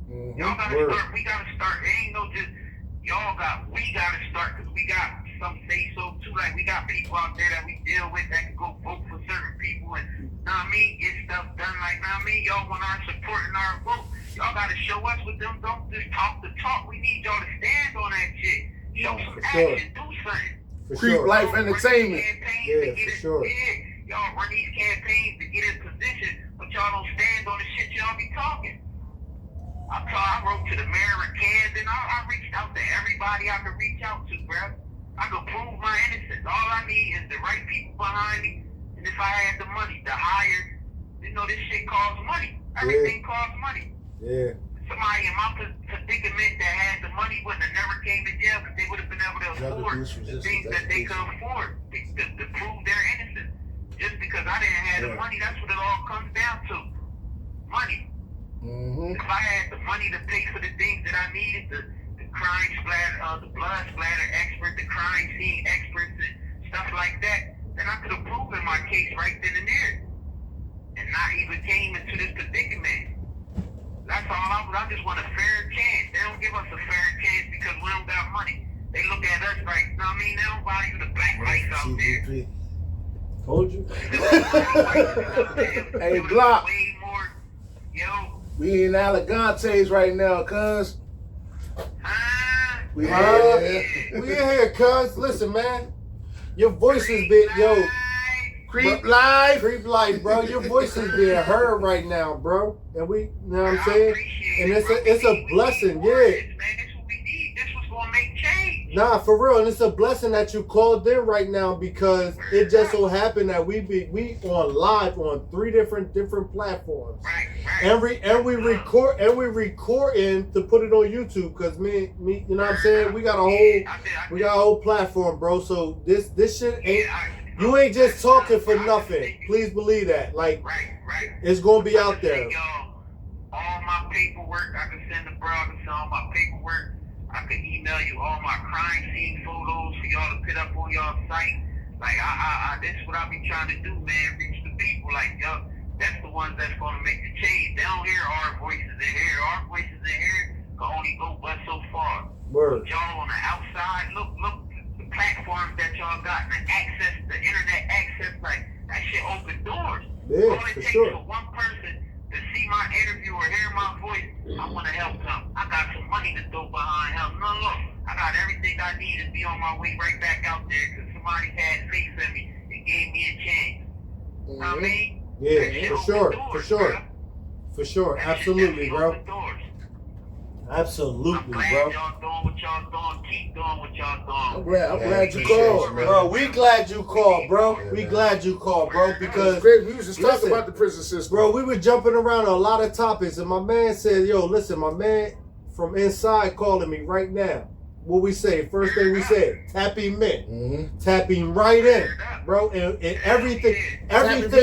Mm-hmm. Y'all gotta start. We gotta start. It ain't no just we gotta start, because we got some say so too. Like, we got people out there that we deal with that can go vote for certain people and get stuff done. Like, y'all want our support and our vote. Y'all gotta show us with them. Don't just talk the talk. We need y'all to stand on that shit. Show some action. Do something. For Creep sure. Life Entertainment. Yeah, for sure. Y'all run these campaigns to get in position, but y'all don't stand on the shit y'all be talking. I wrote to the mayor of Camden. I reached out to everybody I could reach out to, bro. I could prove my innocence. All I need is the right people behind me, and if I had the money to hire, this shit costs money. Everything costs money. Yeah. Somebody in my predicament that had the money wouldn't have never came to jail, because they would have been able to afford the things that they could afford to prove their innocence. Just because I didn't have the money, that's what it all comes down to. Money. Mm-hmm. If I had the money to pay for the things that I needed, the crime splatter, the blood splatter expert, the crime scene experts, and stuff like that, then I could have proven my case right then and there, and not even came into this predicament. That's all I just want a fair chance. They don't give us a fair chance because we don't got money. They look at us like, they don't value the black lights out there. Told you. Hey, Glock. Way more, We in Allegantes right now, cuz. We We in here, cuz. Listen, man. Your voice is big, Creep Life. Creep Life, bro. Your voice is being heard right now, bro. And we, what I'm saying? And it's a blessing, yeah. Man, that's what we need. This was gonna make change. Nah, for real. And it's a blessing that you called in right now, because it just so happened that we on live on 3 different platforms. Right. And we recording to put it on YouTube, because me, you know what I'm saying? We got a whole platform, bro. So this shit ain't, you ain't just talking for nothing. Please believe that. Like, right. it's gonna be out there. All my paperwork, I can send the blog and all my paperwork. I can email you all my crime scene photos for y'all to put up on y'all site. Like, this is what I be trying to do, man. Reach the people. Like, yo, that's the ones that's gonna make the change. They don't hear our voices in here. Our voices in here can only go but so far. Word. Y'all on the outside, look, the platforms that y'all got, the access, the internet access, like, that shit open doors. Yeah, all it for takes sure. for one person to see my interview or hear my voice, I want to help them. I got some money to throw behind help. No, look, I got everything I need to be on my way right back out there because somebody had faith in me and gave me a chance. You know what I mean? Yeah, for sure, for sure. For sure, absolutely, bro. Absolutely, I'm glad bro. y'all doing what y'all doing. Keep doing what y'all doing. I'm glad you called, Bro, we glad you called, bro. We glad you called, bro, because great. We was just talking listen, about the prison system. bro, we were jumping around on a lot of topics, and my man said, yo, listen, my man from inside calling me right now. What we say? First thing we said, tap him in. Tap him right in, bro. And everything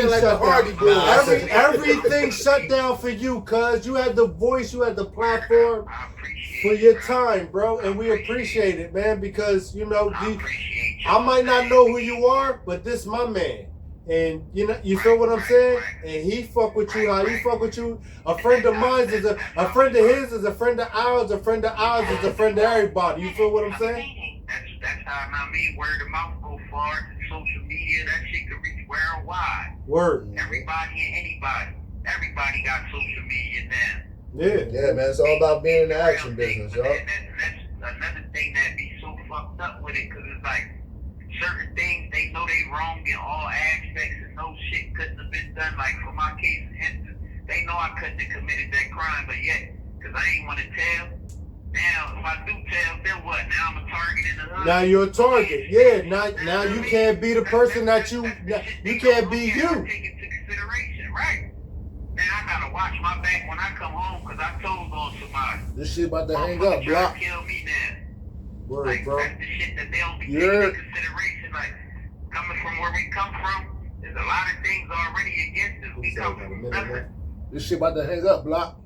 like shut the down. Everything shut down for you, cuz you had the voice, you had the platform for your time, bro. And we appreciate it, man, because, you know, I might not know who you are, but this my man. And you know, you feel what I'm saying? And he fuck with you, how he fuck with you. A friend of mine is a friend of his is a friend of ours, a friend of ours is a friend of everybody. You feel what I'm saying? That's how I mean word of mouth go far. Social media, that shit can reach worldwide. Word. Everybody and anybody. Everybody got social media now. Yeah. Yeah, man, it's all about being in the action business, y'all. That's another thing that be so fucked up with it, because it's like certain things they know they wrong in all aspects and no shit couldn't have been done. Like for my case, instance, they know I couldn't have committed that crime, but yet, because I ain't want to tell. Now, if I do tell, then what? Now I'm a target in the hood. Now you're a target. Yeah. Now you can't be the person that you can't be you. Take into consideration, right? Man, I gotta watch my back when I come home because I told on somebody. This shit about to hang up, block. Kill me now. Word, Like, bro. that's the shit that they don't be taking into consideration. Like, coming from where we come from, there's a lot of things already against us. We come from nothing. This shit about to hang up, block.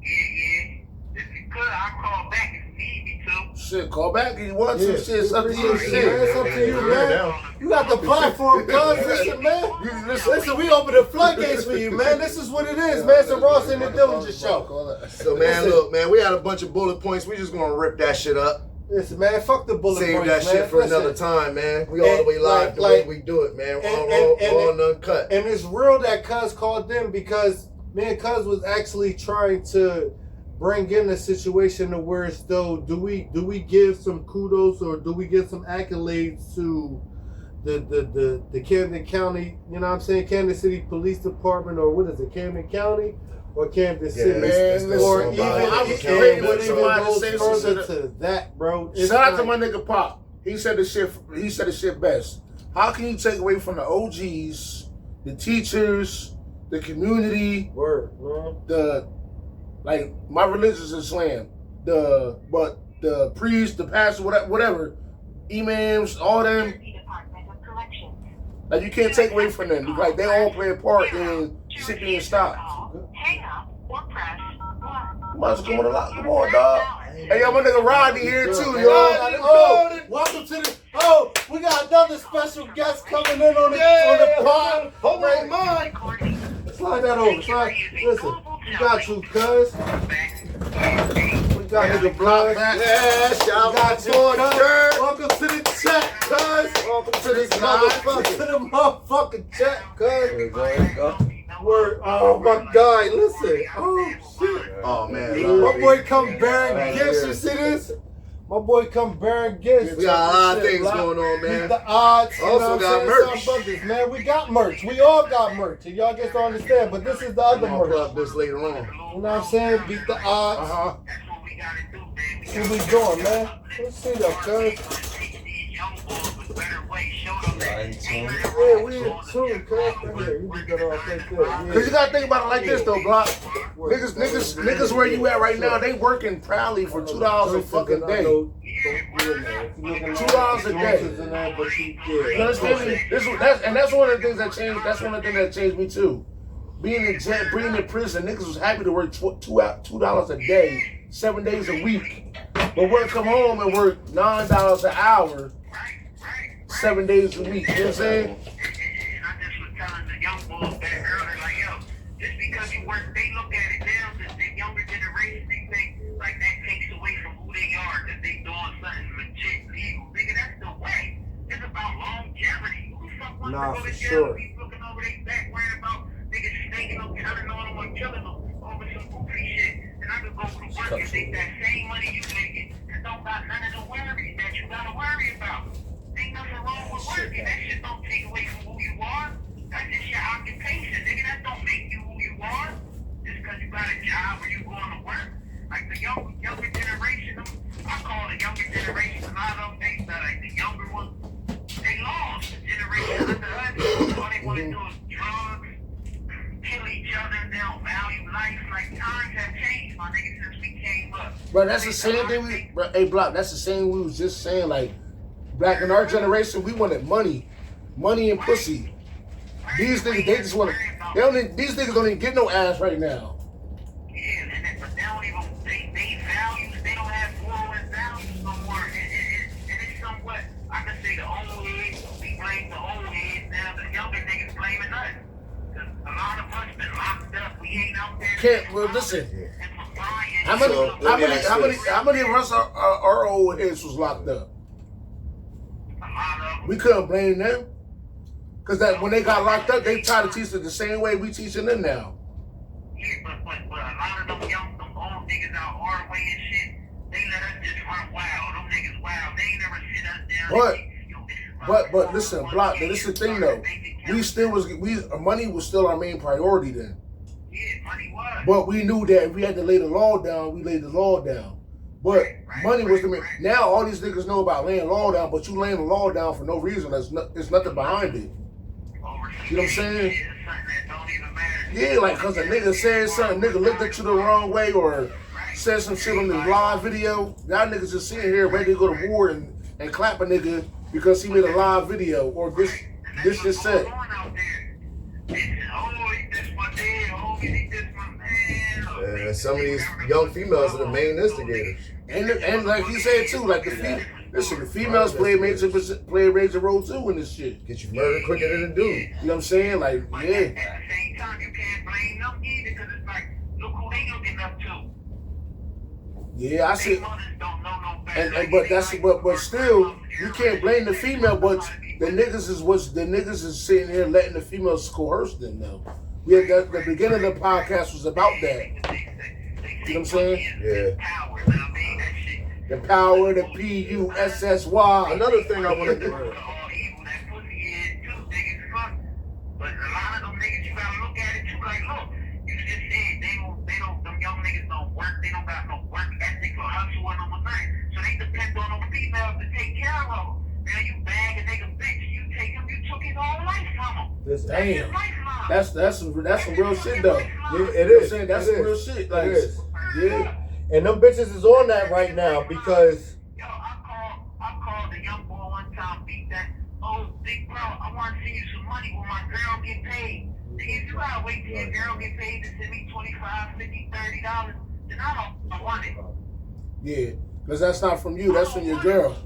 Yeah. If you could, I'll call back if you need me to. Shit, call back if you want to. Yeah. Shit, it's up to you. Shit, Shit. it's up to you, man. You got the platform, cuz. Listen, man. Listen, we open the floodgates for you, man. This is what it is, man. It's the Rothstein Dillinger show. So, man, look, man, we had a bunch of bullet points. We just gonna rip that shit up. Listen, man, fuck the bullet Save points, that man. shit for another time, man. We all the way live the way we do it, man. All uncut. And it's real that Cuz called them because, man, Cuz was actually trying to bring in a situation to where it's though, do we give some kudos or do we give some accolades to the Camden County, you know what I'm saying, Camden City Police Department, or what is it, Camden County or Camden City? Man, or listen, even I'm it afraid would when even somebody go says further some to that, bro. It's Shout out to like- my nigga Pop. He said the shit best. How can you take away from the OGs, the teachers, the community, Word, man. like my religion's Islam, but the priest, the pastor, whatever, imams, all them, like you can't take away from them. Like they all play a part in shit being stopped. Hang up or press 1. What's going on? Come on, dog. Hey, yo, my nigga Rodney here too, yo. Oh, welcome to the. Oh, we got another special guest coming in on the pod. Hold on, mine. Slide that over. Listen, we got you, cuz. We got nigga Block back. Yeah, shout We got out you, to cuz. Kurt. Welcome to the chat, cuz. Welcome to this Motherfucker, to live. the motherfucking chat, cuz. Word. Oh my God, listen. Oh shit. Oh, man. My boy come bearing gifts. You see this? My boy come bearing gifts. We got a lot of Shit, things Block. going on, man. Beat the odds. Also you know got what I'm saying? merch. Some brothers, man. We got merch. We all got merch. And y'all just don't understand. But this is the other I'm gonna put merch. up this later on. You know what I'm saying? Beat the odds. That's what we gotta do, man. That's what we doing, man. Let's see that, cuz. Yeah, we in tune, cuz. Yeah, you just got off right there. Cause Yeah. you gotta think about it like this though, Block. Niggas where you at right now, they working proudly for $2 a fucking day. $2 a day. You understand me? That's one of the things that changed. That's one of the things that changed me too. Being in prison, niggas was happy to work $2 a day, 7 days a week. But we'll come home and work $9 an hour, 7 days a week. You know what I'm saying? And I just was telling the young boys that earlier, like, yo, just because you work, they look at it now, the younger generation, they think, like, that takes away from who they are, that they doing something legit legal. Nigga, that's the way. It's about longevity. Who the fuck wants to go to jail? He's looking over their back, worrying about niggas snaking them, telling on them, or killing them over some goofy shit. And I could go to work and take that same money you making and don't got none of the worries that you gotta worry about. Ain't nothing wrong with working. That shit don't take away from who you are. That's just your occupation, nigga. That don't make you who you are. Just because you got a job or you going to work. Like the younger generation, I call the younger generation, a lot of them, like the younger ones, they lost. The generation under us, all they want to do is drugs, kill each other, they don't value life. Like times have changed, my nigga, since we came up. Bro, that's the same thing hey, Block, that's the same we was just saying, like, back in our generation, we wanted money and pussy. These niggas, they just want to, these niggas don't even get no ass right now. Yeah, but they don't even, they values, they don't have moral and values no more. And it's somewhat, I can say the old heads, we blame the old heads, now the younger niggas blaming us. Because a lot of us been locked up, we ain't out there. Can't, well, listen, how many of us our old heads was locked up? We couldn't blame them. Because that when they got locked up, they try to teach it the same way we teaching them now. Yeah, but a lot of them old niggas out our way and shit, they let us just run wild. Them niggas wild. They ain't never sit us down. But listen, Block, this is the thing though. Money was still our main priority then. Yeah, money was. But we knew that if we had to lay the law down, we laid the law down. But money was the main. Now all these niggas know about laying law down, but you laying the law down for no reason. There's nothing behind it. You know what I'm saying? Yeah, like because a nigga said something, nigga looked at you the wrong way or said some shit on this live video. Y'all niggas just sitting here ready to go to war and clap a nigga because he made a live video or this just said. Some of these young females are the main instigators. And like he said too, like the females play a major role too in this shit. Get you murdered quicker than a dude. You know what I'm saying? Like, yeah. At the same time, you can't blame them either because it's like, look who they looking up to. Yeah, I see. They mothers don't know no better. But still, you can't blame the female. But the niggas is sitting here letting the females coerce them now. The beginning of the podcast was about that. You know what I'm saying? Yeah. The power, the PUSSY. Another thing I want to do. But a lot of them niggas, you gotta look at it too. Like, look, you just said them young niggas don't work. They don't got no work ethic or hustle or no thing. So they depend on them females to take care of them. Now you bag a nigga bitch, you take him, you took his whole life from him. Damn. That's some real shit though. Yeah, it is. That's some real shit. Like, it is. Yeah. And them bitches is on that right now because. Yo, I called the young boy one time, beat that. Oh, big bro, I want to send you some money when my girl get paid. If you gotta wait till your girl get paid to send me $25, $50, $30, then I don't want it. Yeah, because that's not from you. That's from your girl.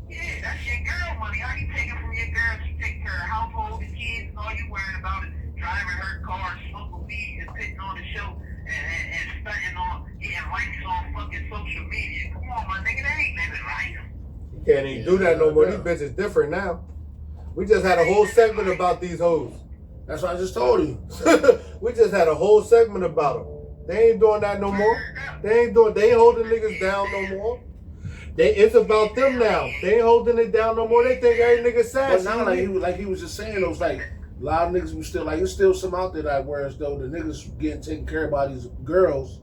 Yeah, that's your girl money. How you take it from your girl? She take care of her household, the kids, and all you worrying about is driving her car, smoking weed, and putting on the show, and stunting on, getting likes on fucking social media. Come on, my nigga, that ain't living life. You can't even do that no more. These bitches different now. We just had a whole segment about these hoes. That's what I just told you. We just had a whole segment about them. They ain't doing that no more. They ain't holding niggas down no more. It's about them now. They ain't holding it down no more. They think every nigga sassy. But now, like he was just saying, it was like a lot of niggas was still like it's still some out there that whereas though the niggas getting taken care of by these girls,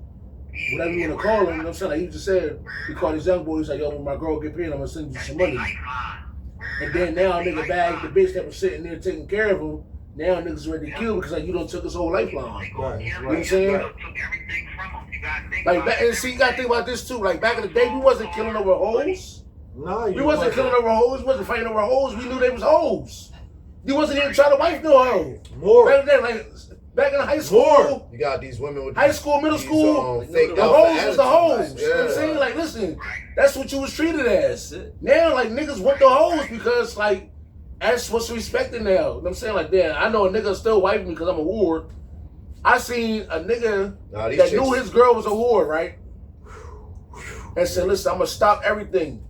whatever you want to call them. You know what I'm saying? Like he just said, he called these young boys like, yo, when my girl get paid, I'm gonna send you some money. And then now nigga bagged the bitch that was sitting there taking care of him. Now niggas ready to kill because like you don't took his whole lifeline. Right. You know what I'm saying? Like, and see, you gotta think about this too. Like back in the day, we wasn't killing over hoes. Nah, we wasn't killing over hoes. We wasn't fighting over hoes. We knew they was hoes. You wasn't even trying to wife no hoe. More. Back back in high school. You got these women with high school, middle school. Fake the hoes was the hoes. Yeah. You know what I'm saying? Like, listen, that's what you was treated as. Now, like, niggas want the hoes because, like, that's what's respected now. You know what I'm saying? Like, damn, I know a nigga still wiping me because I'm a whore. I seen a nigga that knew his girl was a whore, right? And said, listen, I'm going to stop everything.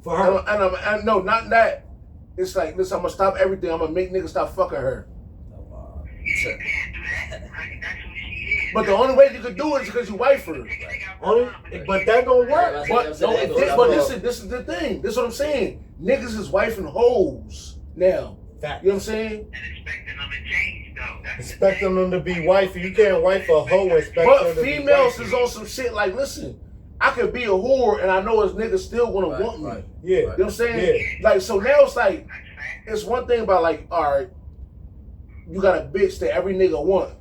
For her? And no, not that. It's like, listen, I'm going to stop everything. I'm going to make niggas stop fucking her. But the only way you could do it is because you wife her. But that don't work. This is the thing. This is what I'm saying. Niggas is wifing hoes now. Fact. You know what I'm saying? And expecting them to change, though. Expecting them to be wifey. You can't wife a hoe and expect them to be females wifey. is on some shit like, listen, I could be a whore and I know his niggas still gonna want me. Yeah. You know what I'm saying? Yeah. Like, so now it's like, it's one thing about like, all right, you got a bitch that every nigga want.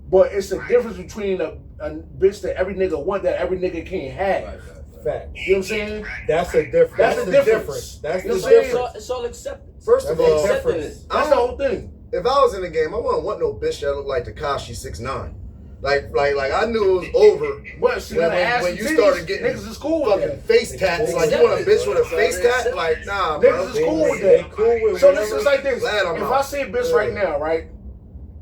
But it's a difference between a bitch that every nigga want that every nigga can't have. Fact. You know what I'm saying? That's a difference. That's the difference. That's You know the what I'm saying? difference. It's all acceptance. First of all, That's the whole thing. if I was in the game, I wouldn't want no bitch that looked like Tekashi 6ix9ine. Like I knew it was over. What? See, when you started getting niggas is cool with fucking that. face tats. Like, you want a bitch with a face tat? Like, nah, bro. Niggas is cool with that. So this is like this. Glad I'm if out. I see a bitch right now, right,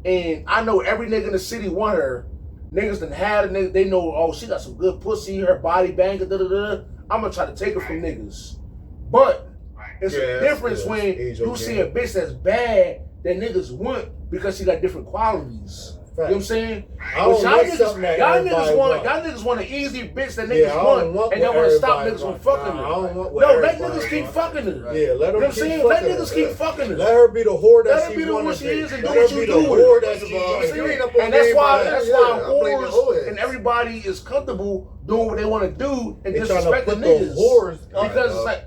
and I know every nigga in the city want her, niggas done had a nigga, they know, oh, she got some good pussy, her body banging, I'm gonna try to take her from niggas. But it's a difference when you see a bitch that's bad that niggas want because she got different qualities. You know what I'm saying? But y'all niggas want an easy bitch that niggas want and they want to stop niggas from fucking her. No, let niggas keep fucking her. Yeah, let them You know what I'm saying? Let niggas keep fucking her. Let her be the whore that Let her she be the wanna who she be. is and do Let her what be you the do. whore that she You know what I'm wants to saying? be. And that's why whores whores and everybody is comfortable doing what they want to do and They trying to disrespecting put the niggas. whores Because it's like,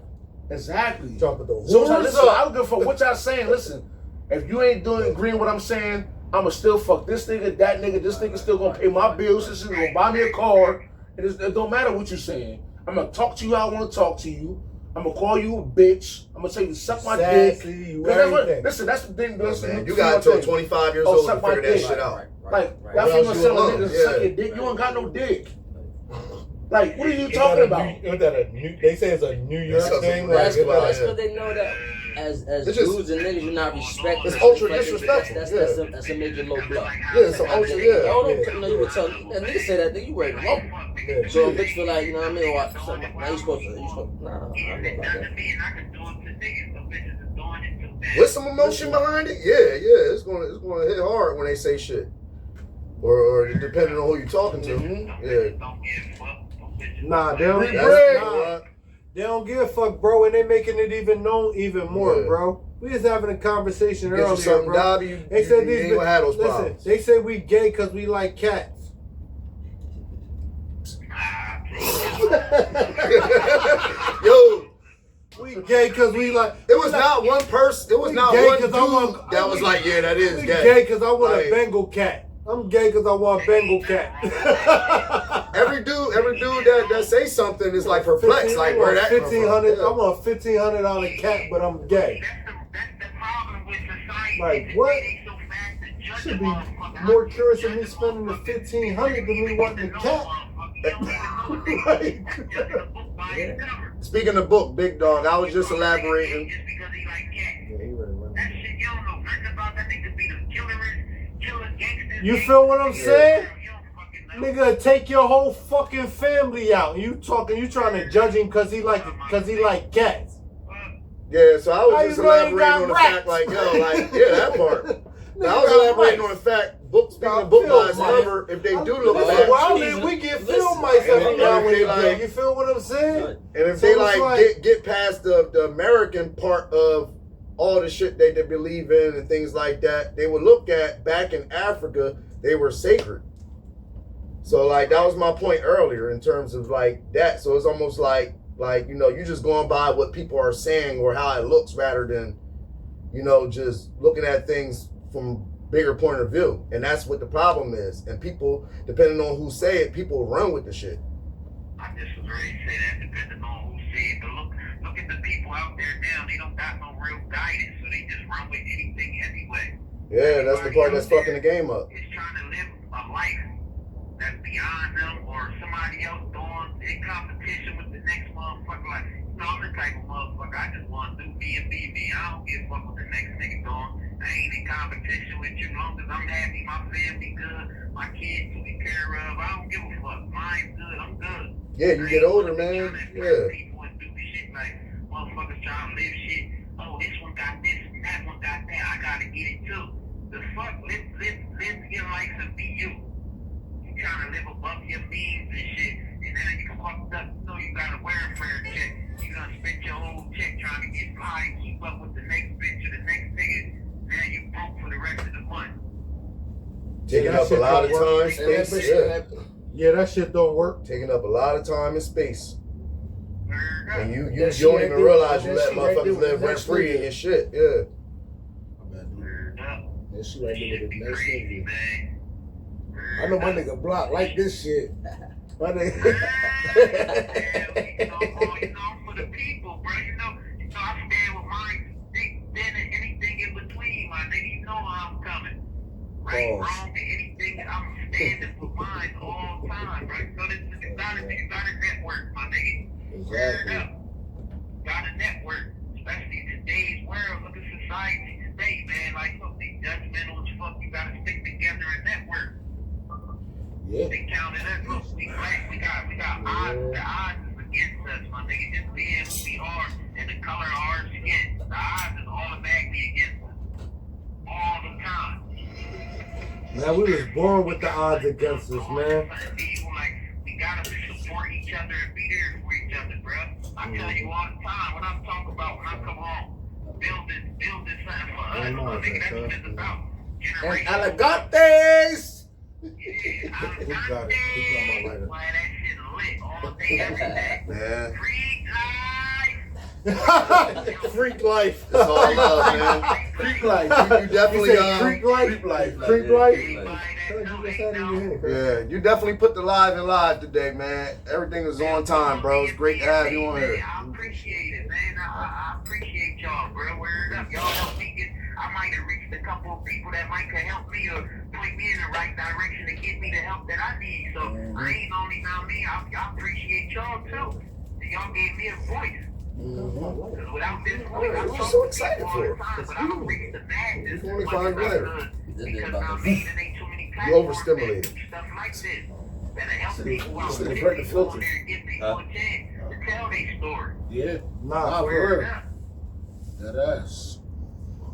exactly. Trying to put the So whores listen, up. I don't give a fuck what y'all saying. Listen, if you ain't agreeing with what I'm saying, I'ma still fuck this nigga, that nigga. This nigga still gonna pay my bills. This nigga gonna buy me a car. It don't matter what you're saying. I'm gonna talk to you how I want to talk to you. I'm gonna call you a bitch. I'm gonna tell you to suck my dick. Listen, that's the thing. Man, you got until 25 years old to figure that shit out. Like, y'all females telling niggas to suck your dick. You ain't got no dick. Like, what are you talking about? They say it's a New York thing. That's because they know that as dudes and niggas, you're not respected. It's ultra disrespectful. That's a major low blow. Yeah, it's ultra, You would tell that nigga say that, nigga, you wearing low. So a bitch feel like, you know what I mean? Or now you supposed to, nah, I don't know about that. With some emotion behind it, yeah, it's gonna hit hard when they say shit, or depending on who you're talking to. Yeah. Nah, they don't give a fuck, bro, and they making it even known even more, bro. We was having a conversation earlier, bro. They said these listen, they say we gay because we like cats. Yo, we gay because we like. It was not one person. It was not one dude that was like, yeah, that is gay. Gay because I want a Bengal cat. I'm gay because I want a Bengal cat. every dude that say something is like perplexed. Like, where that come from? I want a $1,500 cat, but I'm gay. That's the problem with society. Like, what? Should be more curious of me spending the $1,500 than me wanting a cat. Speaking of book, Big Dog, I was just elaborating. Just because he like cats. That shit, you don't know nothing about that nigga be the killer gangsters. You feel what I'm saying? Nigga, take your whole fucking family out. You trying to judge him because he like cats. Yeah, so I was just elaborating on the fact, like, yo, like, yeah, that part. I was elaborating on the fact, speaking of book guys, however, if they do look back, we get film mice every now and then. You feel what I'm saying? And if they like get past the American part of all the shit they believe in and things like that, they would look at back in Africa, they were sacred. So like that was my point earlier in terms of like that. So it's almost like you know, you just going by what people are saying or how it looks rather than, you know, just looking at things from bigger point of view. And that's what the problem is. And people, depending on who say it, people run with the shit. I disagree. Say that depending on who say it. But look at the people out there now. They don't got no real guidance, so they just run with anything anyway. Yeah, that's the part that's fucking the game up. It's trying to live a life that's beyond them or somebody else doing in competition with the next motherfucker. Like, you know, I'm the type of motherfucker, I just want to do me and be me. I don't give a fuck what the next nigga doing. I ain't in competition with you. As long as I'm happy, my family good, my kids taken care of, I don't give a fuck. Mine's good, I'm good. Yeah, you get older, man. Yeah. People and do shit like motherfuckers trying to live shit. Oh, this one got this and that one got that. I gotta get it too. The fuck, live your life and be you. You trying to live above your means and shit, and now you fucked up. So you got a welfare check. You gonna spend your whole check trying to get fly and keep up with the next bitch or the next nigga. Now you broke for the rest of the month. Taking up a lot of time, space. Yeah. Yeah, that shit don't work. Taking up a lot of time and space. And you That shit don't right even there- realize you that let shit right there motherfuckers with live the rent next free nigga. in your shit. Yeah. That shit right there with the next Crazy, nigga. man. I know my nigga Block like this shit. My nigga. You know, for the people, bro. You know, I stand with mine. Then anything in between, my nigga. You know how I'm coming. Right, wrong, to anything. I'm standing for mine all the time, right? So this is gotta network, my nigga. Exactly. Gotta network, especially in today's world. Look at society today, man. Like, look, they judgmental as fuck. You gotta stick together and network. Yeah. They counted us. Look, we black. We got odds. The odds is against us, my nigga. Just being who we are and the color of our skin. The odds is automatically against us. All the time. Man, we was born with the odds against us, man. We gotta support each other and be there for each other, bro. I tell you all the time when I talk about when I come home, building something for us, my nigga. That's what it's about. And Alagates! Yeah, We got it. We got my lighter. why that shit lit all day, every day. Man. Free life. Freak life. That's all love, man. Freak life. You definitely Creek life? Creek life. Creek life? Yeah, you definitely put the live in live today, man. Everything is on time, bro. It's great to have you on here. I appreciate it, man. I appreciate y'all, bro. Word up. Y'all help me get, I might have reached a couple of people that might could help me or point me in the right direction to get me the help that I need. So I ain't only about me. I appreciate y'all too. Y'all gave me a voice. Mm-hmm. Without this voice, What I'm you so excited for? but I don't reach the masses. You only find better. Because I mean, there ain't too many You overstimulated. stuff like this that'll help people out. Should've Get break the people filter. on there and get people a chance to tell their story. Yeah. Nah, for Word real. up. That ass.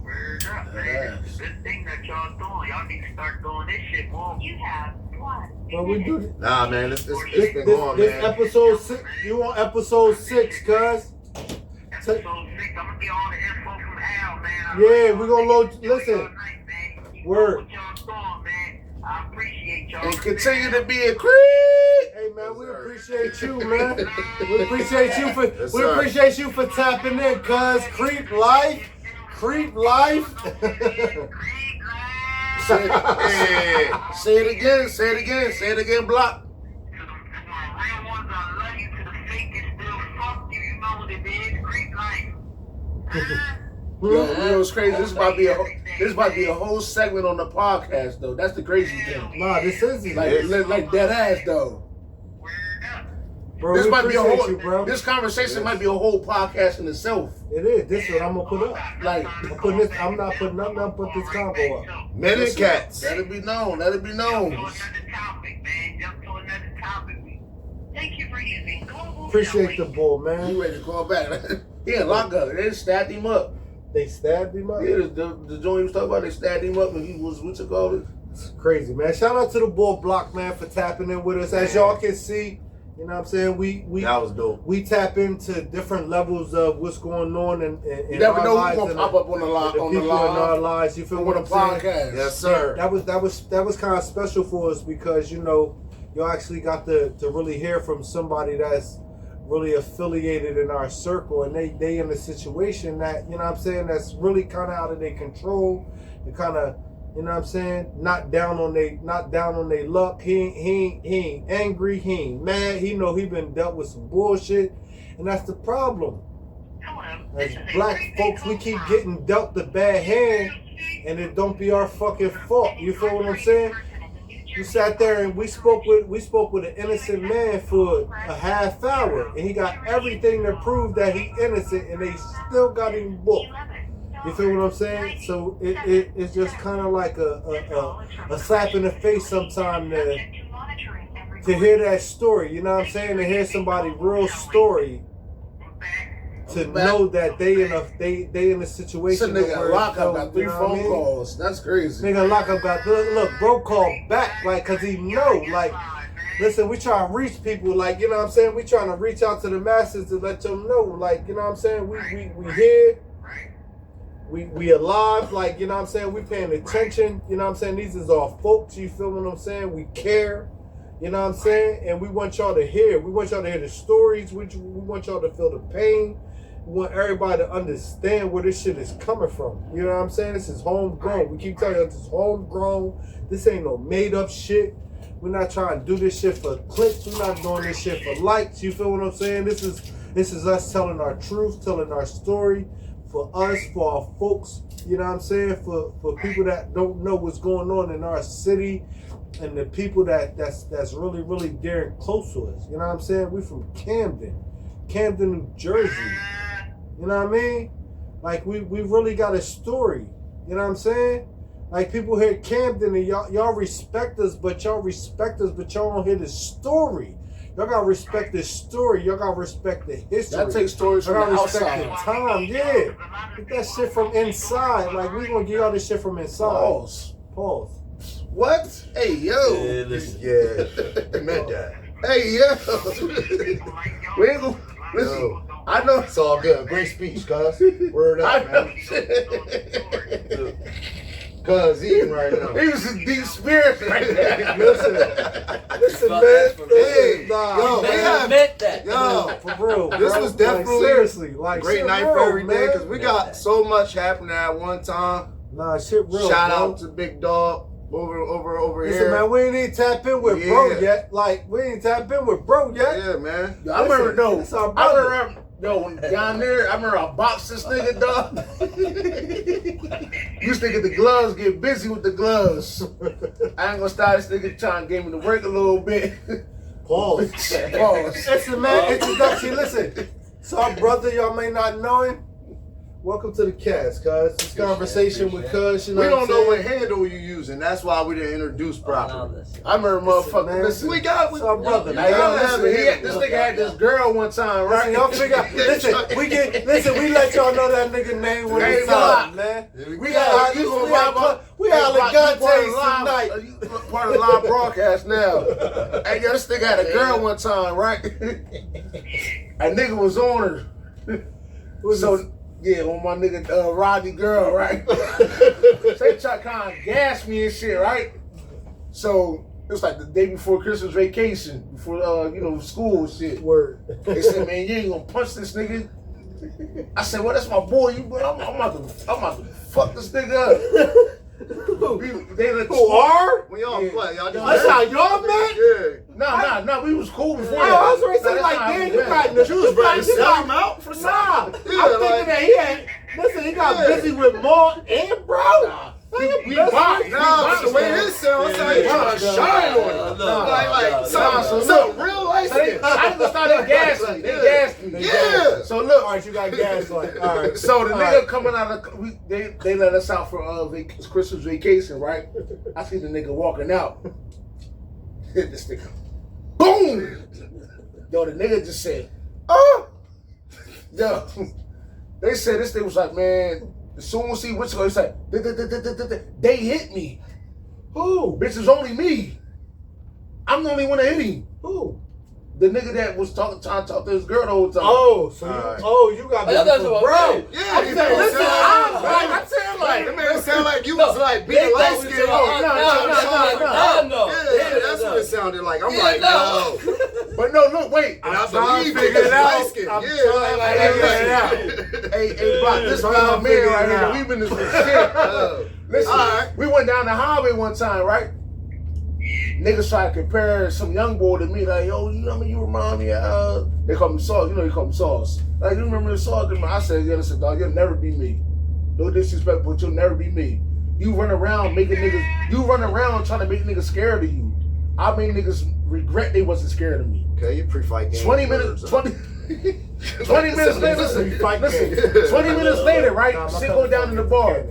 Word up, man. It's a good thing that y'all doing. Y'all need to start doing this shit more. You have one. well, we do Nah, man, it's been going, this man. episode 6. You on episode 6, cuz? Episode 6, I'm gonna get all the info from Al, man. Yeah, we gonna load. Listen, word. What y'all doing, man? I appreciate y'all. And continue to be a creep. Hey man, we appreciate you, man. We appreciate you for Yes, we sir. appreciate you for tapping in, cuz creep life. Yeah. Say it again. Say it again. Say it again, Block. To the real ones, I love you. To the fake, and still fuck you. You know what it is? Creep life. Yo, you know what's crazy? This about to be a whole segment on the podcast, though. That's the crazy thing. Nah, this is it. Like dead ass, though. Word up. Bro, This we might be a appreciate whole. you, bro. This conversation might be a whole podcast in itself. It is. This is what I'm gonna put up. Like, I'm putting this. I'm not putting nothing. I'm putting this combo up. Men and cats. let it be known. Let it be known. Jump to another topic, man. Jump to another topic. Thank you for using Global Appreciate the bull, You man. ready to call back? He in lockup. They just stabbed him up. They stabbed him up. Yeah, the joint he was talking about, they stabbed him up and he was, what you call it? It's crazy, man. Shout out to the bull block, man, for tapping in with us. As y'all can see, you know what I'm saying? We That was dope. we tap into different levels of what's going on in You never our know lives who's and gonna pop up on the line. the On the people in our line. lives. You feel On what the I'm saying? podcast. Yes, sir. That was kind of special for us because y'all actually got to really hear from somebody that's really affiliated in our circle, and they in a situation that, you know what I'm saying, that's really kind of out of their control. They kind of, you know what I'm saying, not down on they luck. He ain't angry, he ain't mad. He know he been dealt with some bullshit, and that's the problem. As black folks, we keep getting dealt the bad hand, and it don't be our fucking fault. You feel what I'm saying? We sat there and we spoke with an innocent man for a half hour, and he got everything to prove that he innocent, and they still got him booked. You feel what I'm saying? So it's just kind of like a slap in the face sometimes to hear that story. You know what I'm saying? To hear somebody's real story. To know that they in a situation. Some nigga lockup got 3 phone calls. That's crazy. Nigga lockup got look, bro called back like cause he know like. Listen, we try to reach people like you know what I'm saying. We trying to reach out to the masses to let them know like you know what I'm saying. We here. We alive like you know what I'm saying. We paying attention. You know what I'm saying. These is our folks. You feel what I'm saying? We care. You know what I'm saying. And we want y'all to hear. We want y'all to hear the stories. We want y'all to feel the pain. We want everybody to understand where this shit is coming from. You know what I'm saying? This is homegrown. We keep telling you this is homegrown. This ain't no made up shit. We're not trying to do this shit for clicks. We're not doing this shit for likes. You feel what I'm saying? This is us telling our truth, telling our story for us, for our folks. You know what I'm saying? For people that don't know what's going on in our city and the people that's really, really dear and close to us. You know what I'm saying? We from Camden, New Jersey. You know what I mean? Like we really got a story. You know what I'm saying? Like people here at Camden and y'all respect us, but y'all don't hear the story. Y'all gotta respect the story. Y'all gotta respect the history. That takes stories from the outside. The time, yeah. Get that shit from inside. Like we gonna get all this shit from inside. Pause. What? Hey yo. Yeah, you meant that. Hey yo. We ain't gonna listen. Yo. I know It's all good. Great speech, cuz. Word up, man. Cuz eating right now. He was in deep spirit right now. Listen, man. Hey, Nah, yo, we have meant that. Yo, for real. this bro. was definitely like, seriously like great shit night real, for everything man. because we got so much happening at one time. Nah, shit real. Shout bro. out to Big Dog over Listen, here. man, we ain't even tap in with bro yet. Like, we ain't tap in with bro yet. Yeah, man. Yo, I remember, no. It's our I brother. remember, yo, when down there, I remember I boxed this nigga, dog. Used to get the gloves, get busy with the gloves. I ain't gonna start this nigga trying to get me to work a little bit. Pause. Pause. Listen, man, introduction. Listen, so our brother, y'all may not know him. Welcome to the cast, cuz. This conversation with cuz, you know We don't know what what handle you using. That's why we didn't introduce properly. I remember motherfucker. man. Listen, We got It's our brother, Hey, yo, man. listen, this nigga had this girl one time, right? Listen, y'all figure out. Listen, we let y'all know that nigga name when Hey, it's time, God. man. We got We Allegantes tonight. Part of the live broadcast now. Hey, yo, this nigga had a girl one time, right? A nigga was on her. So, yeah, on my nigga Rodney girl, right? So they try to kind of gas me and shit, right? So it was like the day before Christmas vacation, before school and shit. Word. They said, "Man, you ain't gonna punch this nigga." I said, "Well, that's my boy. I'm about to fuck this nigga up." They let Who are? When y'all Yeah. play, y'all just That's how y'all met? Yeah. Nah, we was cool before I that. was ready to say, That's like, not how damn, we you met. got the You was ready to sell him out for Nah, something. I'm Yeah, thinking like- that he had. Listen, he got busy with Maul and bro. We boxed. Nah, the way this sounds, like you trying to shine on him. Like something real light So they, I ain't gonna start that gas me. They gassed me. Yeah. So look, All right, you got gas like. All right. so the All nigga right. coming out of they let us out for Christmas vacation, right? I see the nigga walking out. Hit this nigga. Boom! Yo, the nigga just said, "Oh!" Yo, they said this thing was like, man. As soon as he went to go, he's like, they hit me. Who? Bitch, it's only me. I'm the only one that hit him. Who? The nigga that was trying to talk to his girl the whole time. Oh, so Alright. you got Oh, y'all busy got with some- bro. Yeah, I'm you saying, made it listen, sound I'm saying like, It made it sound like you was like being light skinned. No. Yeah, that's what it sounded like. I'm like, no. no. but no, look, wait. And I trying to believe figure it it out. light skinned. I'm Yeah, trying like, to figure it out. Hey, Brock, this Trying my to man figure right it here. out. We've been in some shit. Listen, Alright. we went down the highway one time, right? Niggas try to compare some young boy to me, like, yo, you know what I mean? You remind me of, they call me Sauce, you know they call me Sauce. Like, you remember the Sauce? I said, yeah, listen, dog, you'll never be me. No disrespect, but you'll never be me. You run around trying to make niggas scared of you. I made niggas regret they wasn't scared of me. Okay, you pre-fight game. 20 minutes later, listen, 20 minutes later, right? Shit go down in the bar.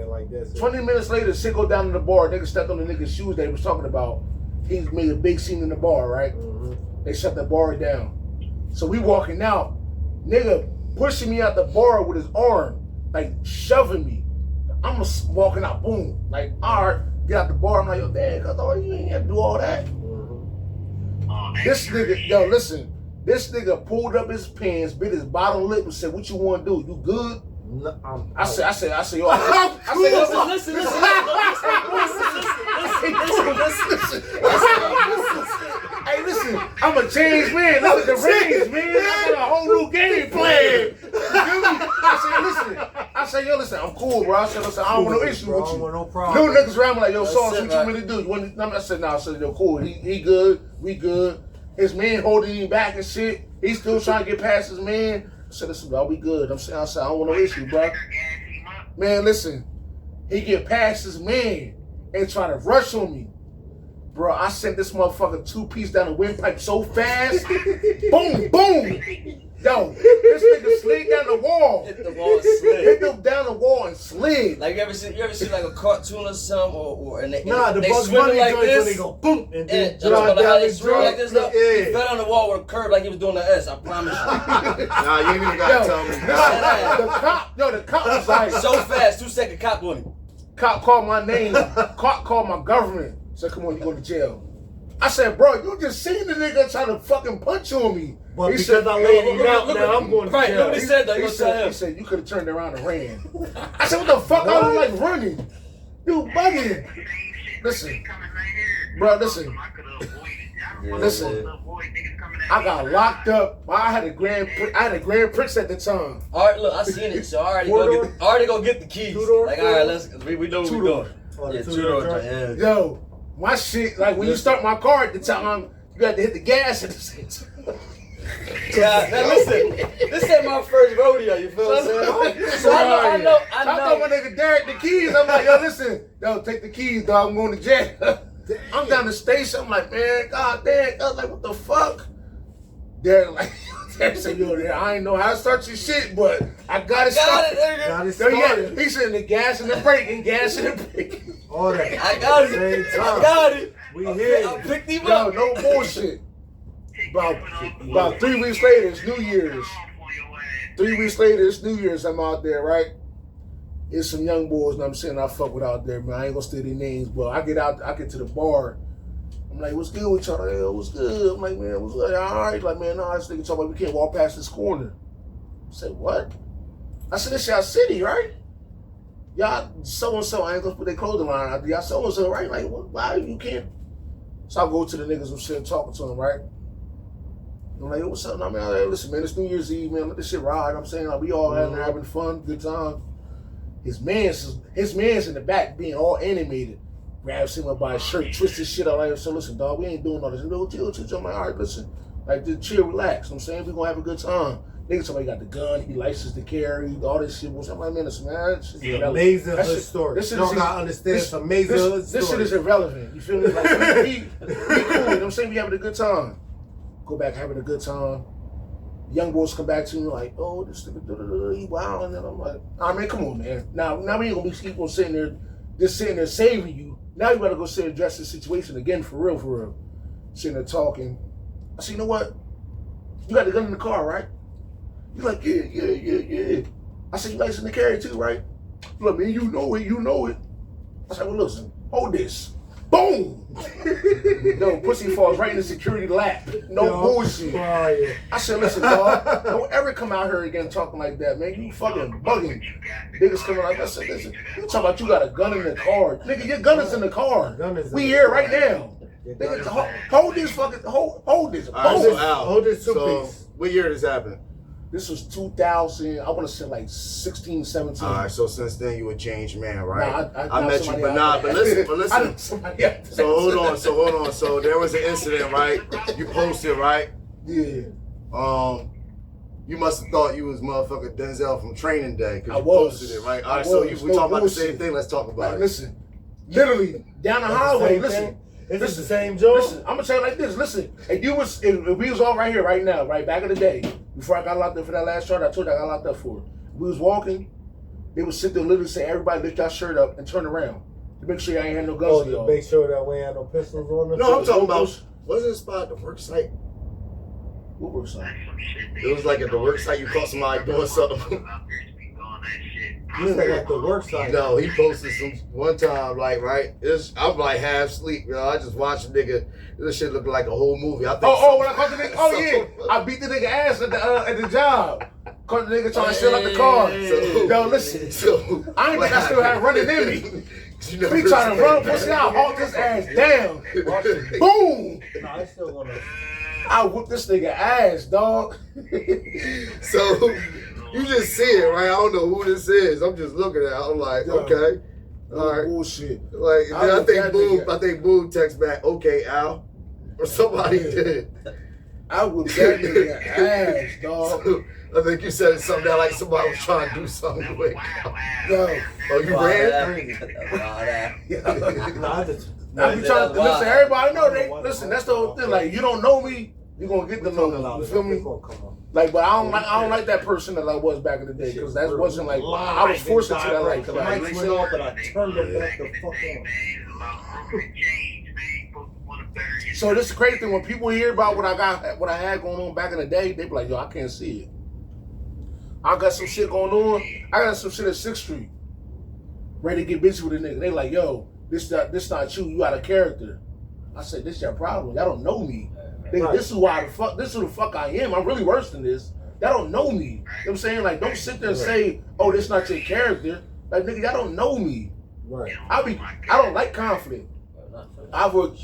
20 minutes later, shit go down in the bar. Nigga stepped on the nigga's shoes they was talking about. He made a big scene in the bar, right? They shut the bar down. So we walking out. Nigga pushing me out the bar with his arm, like shoving me. I'm just walking out, boom. Like, all right, get out the bar. I'm like, yo, dad, you ain't have to do all that. This nigga, yo, listen. This nigga pulled up his pants, bit his bottom lip, and said, "What you want to do? You good?" No, I said, yo, hey, listen, I'm a changed man. Look at the rings, man. I got a whole new game plan. You feel me? I said, yo, listen, I'm cool, bro. I said, listen, I don't want no issue with you. No problem. New niggas around me like, yo, Sauce, what you want me to do? You want? I said, nah. I said, yo, cool. He good. We good. His man holding him back and shit. He's still trying to get past his man. I said, listen, bro, we good. I said, I don't want no issue, bro. Man, listen, he get past his man and try to rush on me. Bro, I sent this motherfucker 2-piece down the windpipe so fast. Boom, boom. Yo, this nigga slid down the wall. Hit the wall and slid. Hit them down the wall and slid. Like you ever see like a cartoon or something, or the Bugs Bunny like joints this, when they go boom and then how they swing like this. Yeah. He fell on the wall with a curve like he was doing the S. I promise you. Nah, you ain't even gotta tell me. The cop was like so fast, 2-second cop on him. Cop called my name. Cop called my government. Said, come on, you going to jail. I said, bro, you just seen the nigga trying to fucking punch on me. But he because said, I laid him out, now I'm going to right, jail. look what he said, though. He said, you could have turned around and ran. I said, what the fuck? I was like running. You bugging. Listen. Bro, listen. Listen. I got locked up. I had a Grand Prix at the time. All right, look, I seen it, so I already go get the keys. Like, all right, we know what we doing. Yeah, two-door. Yeah. Yo, my shit, like when you start my car at the time, you got to hit the gas at the same time. Yeah, now listen, this ain't my first rodeo, you feel what I'm saying? So I know. I told my nigga Derek the keys. I'm like, yo, listen, take the keys, dog. I'm going to jail. I'm down the station. I'm like, man, god damn. I was like, what the fuck? Derek said, yo, I ain't know how to start your shit, but I got it started. Got it started. He said the gas and the brake and gas and the brake. All that. I got it. I got it. We here. I picked him Yo, up. no bullshit. About 3 weeks later, it's New Year's. 3 weeks later, it's New Year's. I'm out there, right? It's some young boys, and I'm saying I fuck with out there, man. I ain't gonna steal their names, but I get to the bar. I'm like, what's good with y'all? Like, yo, what's good? I'm like, man, what's good? All right. Like, man, no, this nigga talking about we can't walk past this corner. I said, what? I said, this y'all city, right? Y'all so-and-so, I ain't gonna put their clothing line out there. Y'all so-and-so, right? Like, why you can't? So I go to the niggas I'm sitting talking to them, right? I'm like, yo, what's up? I mean, hey, listen, man, it's New Year's Eve, man. Let this shit ride. I'm saying, like, we all having fun, good time. His man's in the back being all animated. Grabs him up by his shirt, twists his shit out like, so listen, dog, we ain't doing all this. Chill. I'm like, all right, listen. Like, just chill, relax. I'm saying, we gonna have a good time. Nigga, somebody got the gun, he licensed to carry, all this shit. I'm like, man, listen, man. It's an amazing hood story. You don't gotta understand, it's amazing hood story. This shit is irrelevant. You feel me? Like, we cool. You know what I'm saying? We having a good time. Go back having a good time. Young boys come back to me like, oh, this nigga, he wild. And then I'm like, I mean, come on, man. Now we ain't gonna be people sitting there saving you. Now you gotta go sit and address the situation again for real. Sitting there talking. I said, you know what? You got the gun in the car, right? You're like, yeah. I said, you license to carry too, right? Look, man, you know it. I said, well, listen, hold this. Boom! No, pussy falls right in the security lap. No bullshit. I said, listen, dog, don't ever come out here again talking like that, man. You fucking bugging. Niggas coming like, I said, listen, you talking about you got a gun in the car. Nigga, your gun is in the car. We here right now. Nigga, hold this fucking, hold this. All right, so Al, hold this two-piece. What year this happened? This was 2000. I want to say like 16, 17. All right, so since then you a changed man, right? Nah, I met you, but listen. So hold on. So there was an incident, right? You posted, right? Yeah. You must have thought you was motherfucking Denzel from Training Day because you was. posted it, right? All right, so we talking about the same thing. Let's talk about it. Listen, literally down the highway. Listen. Is this the same joke? Listen, I'm gonna tell you like this. Listen, if we was all right here right now, right back in the day, before I got locked up for that last charge, I told you I got locked up for it. We was walking, they would sit there and literally say, "Everybody lift your shirt up and turn around to make sure you ain't had no guns." To make sure that we ain't had no pistols on us. No, I'm talking about. What's the spot? The work site. What work site? It was like at the work site. You caught somebody doing something. You was at the work site. No, he posted some one time, like, right? I'm like half asleep, yo. I just watched the nigga. This shit looked like a whole movie. I think. When I caught the nigga. Oh yeah, I beat the nigga ass at the job. Caught the nigga trying to steal out the car. Yo, listen. I ain't think I still had running in me. He trying to run, pussy. I hawked his ass down. Boom. No, I still wanna. I whooped this nigga ass, dog. So you just see it, right? I don't know who this is. I'm just looking at it. I'm like, okay. All right. Bullshit. Like, I think Boom texts back, okay, Al. Or somebody did. I whooped that nigga ass, dog. I think you said something that like somebody was trying to do something with. Yo. Oh, you ran? I be trying to listen. Everybody know listen. That's the whole thing. Like, you don't know me, you gonna get to know me. You feel me? Like, but I don't like that person that I was back in the day because that wasn't like I was forced into that life. The mics went off, but I turned them back the fuck on. So this is the crazy thing when people hear about what I had going on back in the day, they be like, yo, I can't see it. I got some shit going on. I got some shit at 6th Street. Ready to get busy with a nigga. They like, yo, this not you. You out of character. I said, this your problem. Y'all don't know me. This is who the fuck I am. I'm really worse than this. Y'all don't know me. You know what I'm saying? Like, don't sit there and say, oh, this not your character. Like, nigga, y'all don't know me. Right. I don't like conflict.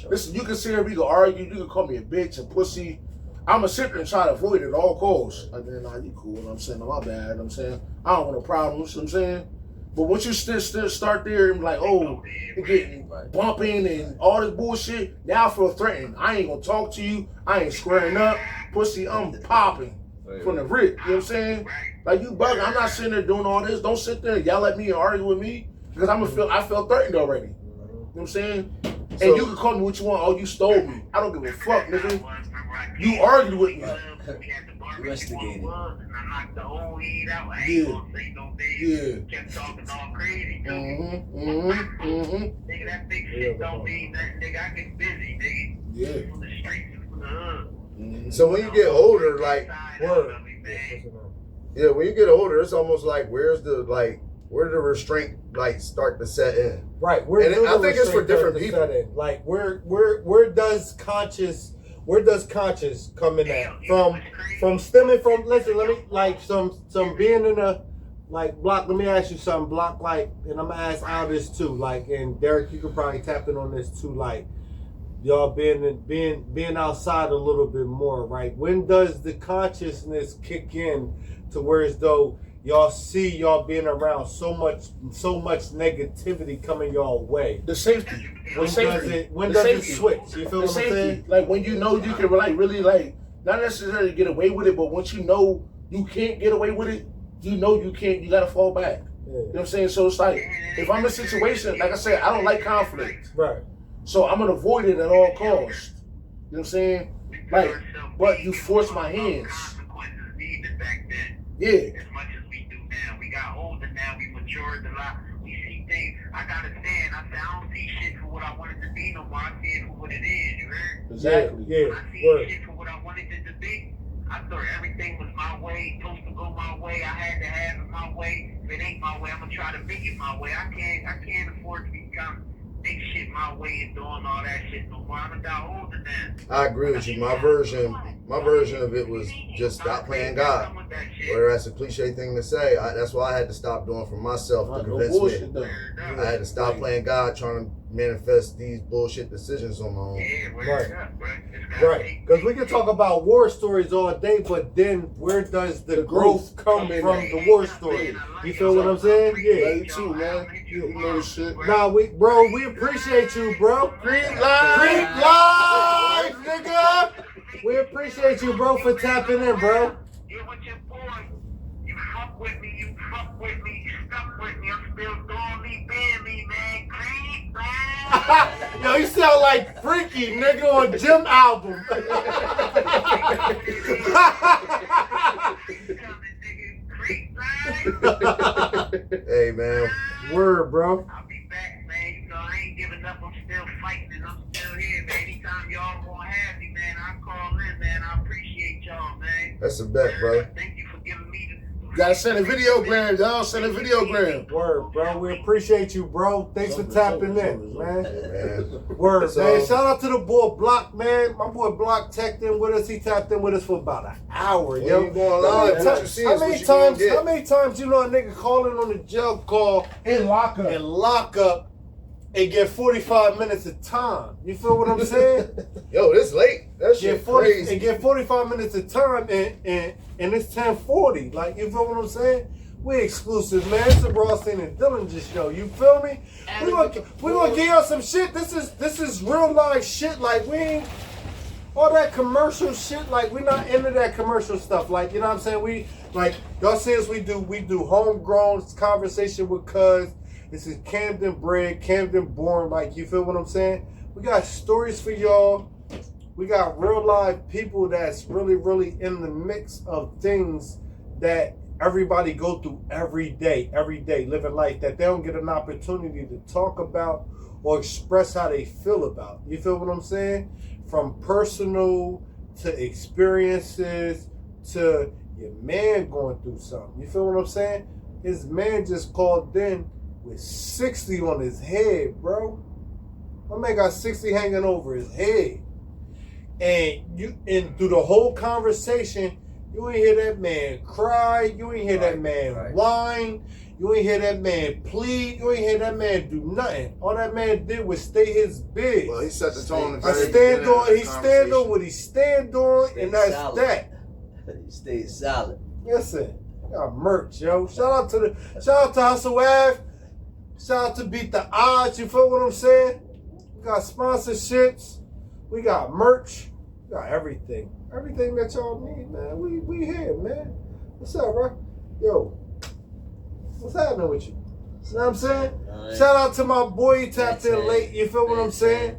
Listen, you can sit here, we can argue, you can call me a bitch, a pussy. I'm going to sit there and try to avoid it at all costs. Like, man, nah, you cool. You know what I'm saying? My bad. You know what I'm saying? I don't want no problems. You know what I'm saying? But once you still start there and be like, oh, you're getting bumping and all this bullshit, now I feel threatened. I ain't going to talk to you. I ain't squaring up. Pussy, I'm popping from the rip. You know what I'm saying? Like, you bugging. I'm not sitting there doing all this. Don't sit there and yell at me and argue with me because I felt threatened already. You know what I'm saying? And you can call me what you want. Oh, you stole me. I don't give a fuck, nigga. You argued with me. Investigating. Yeah. Kept talking all crazy. Nigga, that big shit don't mean nothing. Nigga, I get busy, nigga. Yeah. From the streets and from the hood. So when you get older, like, when you get older, it's almost like where the restraint like start to set in? Right. And I think it's for different people. Like where does conscious come in at? From stemming from let me like some being in a like block. Let me ask you something, block, like, and I'm gonna ask Al this too, like, and Derek, you could probably tap in on this too, like, y'all being outside a little bit more, right? When does the consciousness kick in to where as though y'all see y'all being around so much negativity coming y'all way? The safety. When does it switch? You feel what I'm saying? Like when you know you can like really like not necessarily get away with it, but once you know you can't get away with it, you know you can't. You gotta fall back. Yeah. You know what I'm saying? So it's like if I'm in a situation, like I said, I don't like conflict. Right. So I'm gonna avoid it at all costs. You know what I'm saying? Like, but you force my hands. Yeah. As much as we do now, we got older now, we matured a lot. We see things. I gotta stand. I said, I don't see shit for what I want it to be no more. I see it for what it is. You heard? Exactly. Yeah. When I see shit for what I wanted it to be, I thought everything was my way, supposed to go my way. I had to have it my way. If it ain't my way, I'm gonna try to make it my way. I can't afford to become make shit my way and doing all that shit no more. I done got older now. I agree with you. My version my version of it was just stop playing God. Whether that's a cliche thing to say, that's why I had to stop doing for myself to convince me. I had to stop playing God, trying to manifest these bullshit decisions on my own. Right. Because we can talk about war stories all day, but then where does the growth come from the war story? You feel what I'm saying? Yeah. You too, man. You know this shit. Nah, we appreciate you, bro. Green live, nigga. We appreciate you, bro, for tapping in, bro. You with your boy. You fuck with me. You stuck with me. I'm still doing me, being me, man. Green live. Yo, you sound like Freaky, nigga, on Jim album. Hey, man. Word, bro. I'll be back, man. You know, I ain't giving up. I'm still fighting and I'm still here, man. Anytime y'all gonna have me, man, I'll call in, man. I appreciate y'all, man. That's a bet, bro. Thank you for giving me the... You gotta send a videogram, y'all. Send a videogram. Word, bro. We appreciate you, bro. Thanks for tapping in, man. Man. Word, So- man. Shout out to the boy Block, man. My boy Block tapped in with us. He tapped in with us for about an hour, When yo. you going live, what you see is what you gonna get. How many times you know a nigga calling on the jail call In lockup. and lock up and get 45 minutes of time? You feel what I'm saying? Yo, this late. That shit Get 40 crazy. and get 45 minutes of time and it's 10:40. Like, you feel what I'm saying? We exclusive, man. It's the Rothstein and Dillinger show. You feel me? We gonna give y'all some shit. This is real life shit. Like, we ain't all that commercial shit. Like, we not into that commercial stuff. Like, you know what I'm saying? We like y'all see us. We do homegrown conversation with cuz. This is Camden bred, Camden born. Like, you feel what I'm saying? We got stories for y'all. We got real live people that's really, really in the mix of things that everybody go through every day, living life that they don't get an opportunity to talk about or express how they feel about. You feel what I'm saying? From personal to experiences to your man going through something. You feel what I'm saying? His man just called in with 60 on his head, bro. My man got 60 hanging over his head. And through the whole conversation, you ain't hear that man cry. You ain't hear that man whine. You ain't hear that man plead. You ain't hear that man do nothing. All that man did was stay his biz. Well, he set the tone. He stand on what he stand on, and that's solid. that. He stayed solid. Listen, got merch, yo. Shout out to Hustle Ave. Shout out to Beat the Odds. You feel what I'm saying? We got sponsorships. We got merch. We got everything. Everything that y'all need, man. We here, man. What's up, bro? Yo, what's happening with you? You know what I'm saying? Nice. Shout out to my boy. He tapped in late. You feel what I'm saying?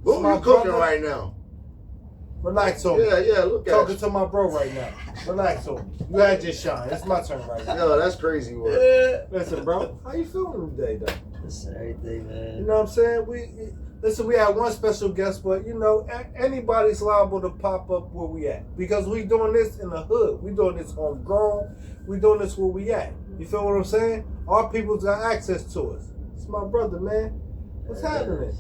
What My are you cooking brother. right now? Relax on me. Yeah, look at Talking you. to my bro right now. Relax on me. You had your shine. It's my turn right now. Yo, that's crazy work. Listen, bro. How you feeling today, though? Listen, everything, man. You know what I'm saying? We had one special guest, but you know, anybody's liable to pop up where we at. Because we doing this in the hood. We doing this homegrown. We doing this where we at. You feel what I'm saying? Our people's got access to us. It's my brother, man. What's happening?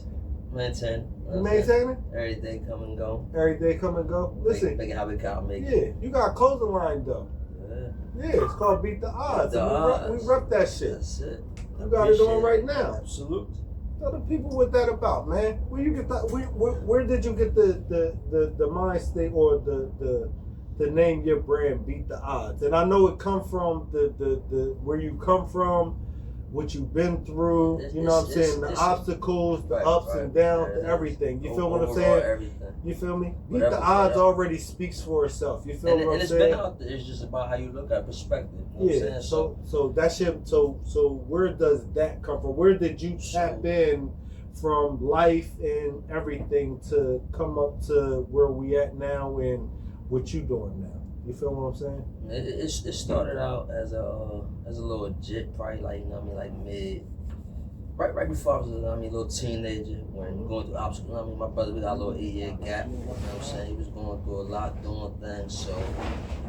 Maintain. You maintaining? Every day come and go. Every day come and go. Listen. Make it how we can make it. Yeah, you got a clothing line though. Yeah. Yeah, it's called Beat the Odds. Beat the Odds. We rep that shit. That's it. You got it on right now. Absolutely. Tell the people what that about, man. Where you get that? Where did you get the mind state or the name your brand Beat the Odds? And I know it come from the where you come from, what you've been through. You know what I'm saying? The obstacles, the ups and downs, everything. You feel what I'm saying? Everything. You feel me? Beat Whatever, the Odds whatever. already speaks for itself. You feel what I'm And it's saying? been out there. It's just about how you look at perspective. You know what I'm Yeah, saying? so that shit. So where does that come from? Where did you tap in from life and everything to come up to where we at now and what you doing now? You feel what I'm saying? It started out as a little jit, probably like, you know what I mean, like mid. Right before I was a little teenager, when going through obstacles. You know what I mean, my brother, we got a little 8-year gap. You know what I'm saying? He was going through a lot, doing things, so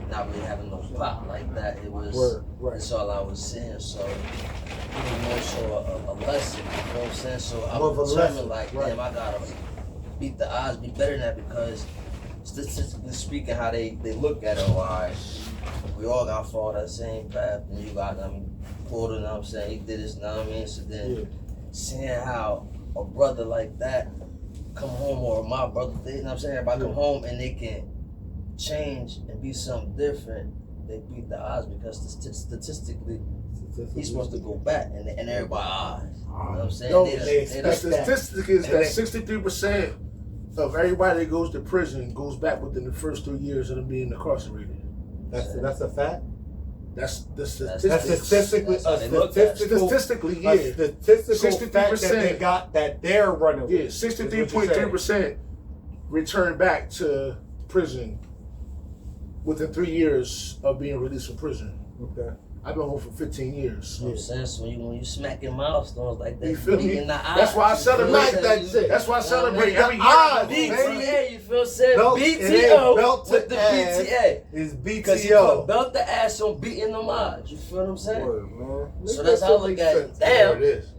not really having no pop like that. It was That's all I was seeing. So it was more so a lesson. You know what I'm saying? So I was determined, like, damn, I gotta beat the odds, be better than that, because statistically speaking, how they look at it, all right, we all got to follow that same path. And you got, Porter, you know what I'm saying? He did this, you know what I mean? So then, seeing how a brother like that come home, or my brother, you know what I'm saying? Everybody come home and they can change and be something different, they beat the odds because statistically, he's supposed to go back and everybody eyes. You know what I'm saying? No, the statistic is that 63% of everybody that goes to prison goes back within the first 3 years of them being incarcerated. That's a fact. That's the That's statistically. Statistically, yeah. A statistical 63% fact that they got that they're running with. Yeah, 63.3% return back to prison within 3 years of being released from prison. Okay. I've been home for 15 years. You know what I'm saying? So when you smacking milestones like that, you feel me? That's why I celebrate that shit. That's why I celebrate every year. BTA, you feel saying? Belt, BTO with the BTA. BTA. Is Because you BTO. put belt the ass on beating them odds. You feel what I'm saying? Word, man. So that's how I look at it. Damn. It is.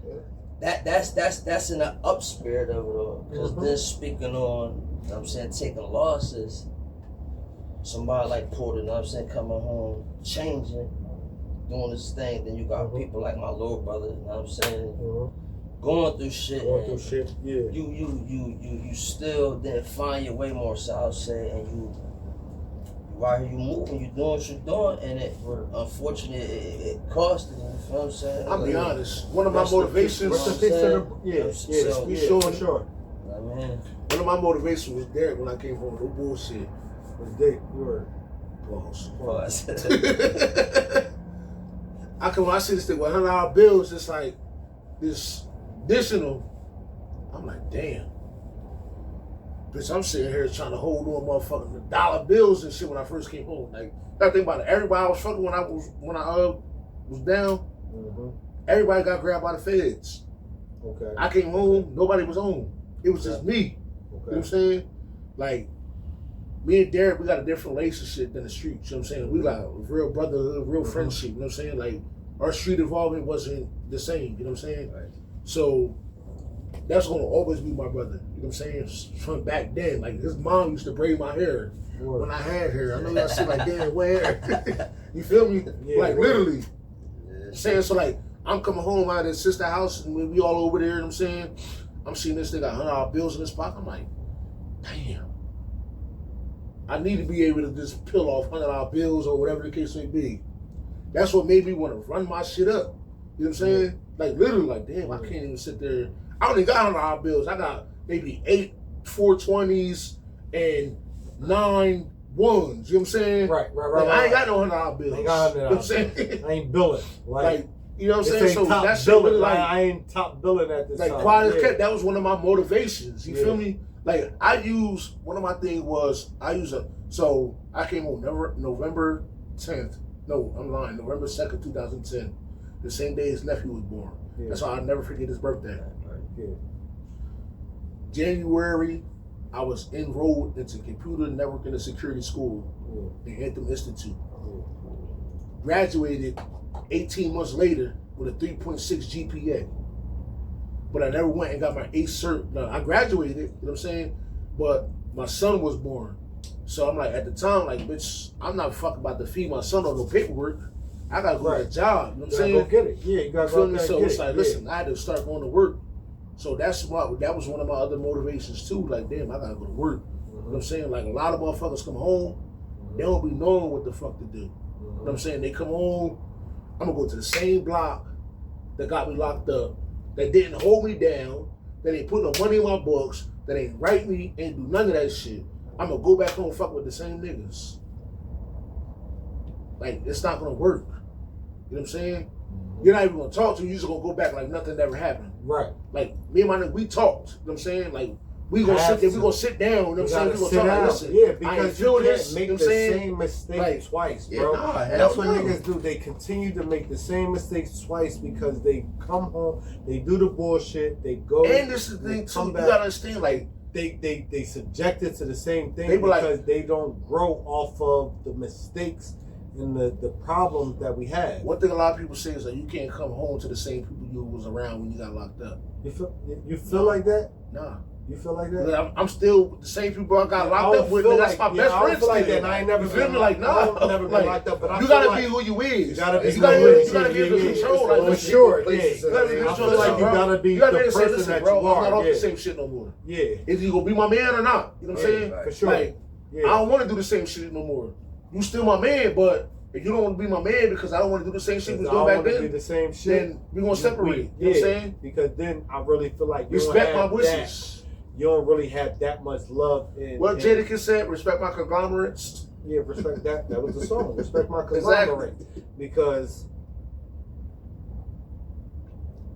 That's in the up spirit of it all. Because then speaking on, you know what I'm saying, taking losses, somebody like Porter, you know what I'm saying, coming home, changing, doing this thing, then you got people like my little brother, you know what I'm saying, going through shit. Yeah. You still didn't find your way more, so I'll say, and you right here, you moving, you doing what you're doing, and it, unfortunately, it cost you, you know what I'm saying? I'll be honest, one of my motivations, Sure. one of my motivations was Derek when I came home, no bullshit. Was Dick, word. Pause. When I see this thing with $100 bills, it's like this additional. I'm like, damn. Bitch, I'm sitting here trying to hold on motherfucking dollar bills and shit when I first came home. Like, I think about it. Everybody I was fucking when I was down, everybody got grabbed by the feds. Okay. I came home, nobody was home. It was just me. Okay. You know what I'm saying? Like, me and Derek, we got a different relationship than the streets. You know what I'm saying? We got a real brotherhood, real friendship. You know what I'm saying? Like, our street involvement wasn't the same. You know what I'm saying? Right. So, that's going to always be my brother. You know what I'm saying? From back then. Like, his mom used to braid my hair when I had hair. I know y'all see, like, damn, where? You feel me? Yeah, like, literally. Saying, so, like, I'm coming home out of his sister's house, and we all over there, you know what I'm saying? I'm seeing this thing got $100 bills in his pocket. I'm like, damn. I need to be able to just peel off $100 bills or whatever the case may be. That's what made me want to run my shit up. You know what I'm saying? Like, literally, like, damn, I can't even sit there. I only got $100 bills. I got maybe 8 420s and 9 1s. You know what I'm saying? Right. Like, I ain't got no $100 bills. I ain't got $100. You know what I'm saying? I ain't billing. Like, you know what I'm saying? So top that shit billing. really, like, I ain't top billing at this time. like, quiet as kept, that was one of my motivations. You feel me? Like, one of my things was, so I came home November 10th. No, I'm lying. November 2nd, 2010. The same day his nephew was born. Yeah. That's why I'll never forget his birthday. Yeah. January, I was enrolled into computer networking and security school in Anthem Institute. Graduated 18 months later with a 3.6 GPA. But I never went and got my ACE cert. No, I graduated, you know what I'm saying? But my son was born. So I'm like, at the time, like, bitch, I'm not fucking about to feed my son on no paperwork. I gotta go get a job, you know what I'm saying? Go get it. Yeah, you gotta go get it. So it's like, listen, I had to start going to work. So that was one of my other motivations too. Like, damn, I gotta go to work. You know what I'm saying? Like, a lot of motherfuckers come home, they don't be knowing what the fuck to do. You know what I'm saying? They come home, I'm gonna go to the same block that got me locked up, that didn't hold me down, that ain't put no money in my books, that ain't write me, ain't do none of that shit. I'm gonna go back home and fuck with the same niggas. Like, it's not gonna work. You know what I'm saying? You're not even gonna talk to me, you're just gonna go back like nothing ever happened. Right. Like, me and my nigga, we talked. You know what I'm saying? Like, we gonna sit there, we gonna sit down, you know what I'm saying? We gonna talk like, listen, yeah, because you can't make the same mistake like, twice, bro. That's what niggas do. They continue to make the same mistakes twice because they come home, they do the bullshit, they go. And this is the thing too, you gotta understand, like, they subjected to the same thing because they don't grow off of the mistakes and the problems that we had. One thing a lot of people say is that you can't come home to the same people you was around when you got locked up. You feel like that? Nah. You feel like that? I'm still with the same people I got locked up with. That's my best friend. I don't feel like that. I ain't never you feel me? Like, nah. I've never been locked up, but I you feel gotta like be who you is. You gotta be you gotta be able to control. Like, for sure. Yeah. You gotta be I feel like you gotta be you gotta the be person listen, that bro, you are. I'm not on the same shit no more. Yeah. Is you gonna be my man or not? You know what I'm saying? For sure. Like, I don't want to do the same shit no more. You still my man, but if you don't want to be my man because I don't want to do the same shit we was doing back then, do the same shit, then we're gonna separate. You know what I'm saying? Because then I really feel like you respect don't have my wishes. You don't really have that much love. What Jadakiss said, respect my conglomerates. Yeah, respect that. That was the song. Respect my conglomerate. Exactly. Because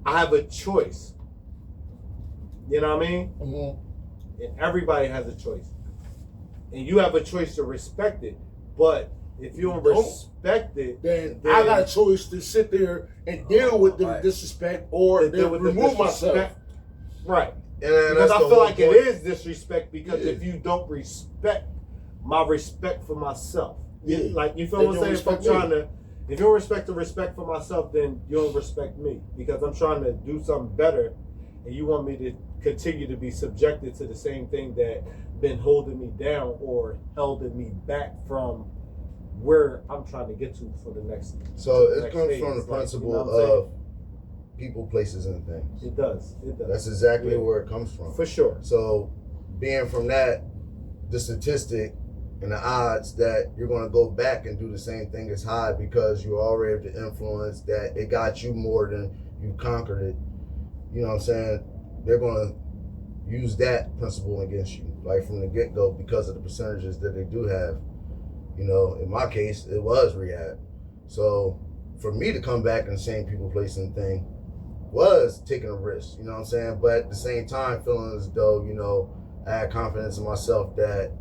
I have a choice. You know what I mean? Mm-hmm. And everybody has a choice. And you have a choice to respect it. But if you don't respect it, then I got a choice to sit there and deal with the disrespect or remove myself. Right. And because I feel like it is disrespect because if you don't respect my respect for myself, like you feel what I'm saying? If I'm trying to, if you don't respect the respect for myself, then you don't respect me because I'm trying to do something better, and you want me to continue to be subjected to the same thing that been holding me down or holding me back from where I'm trying to get to for the next. So it comes from the principle of people, places, and things. It does. It does. That's exactly where it comes from. For sure. So being from that, the statistic and the odds that you're going to go back and do the same thing is high because you already have the influence that it got you more than you conquered it. You know what I'm saying? They're going to use that principle against you, like from the get-go, because of the percentages that they do have. You know, in my case, it was rehab. So for me to come back in the same people, place, and thing was taking a risk, you know what I'm saying? But at the same time, feeling as though, you know, I had confidence in myself that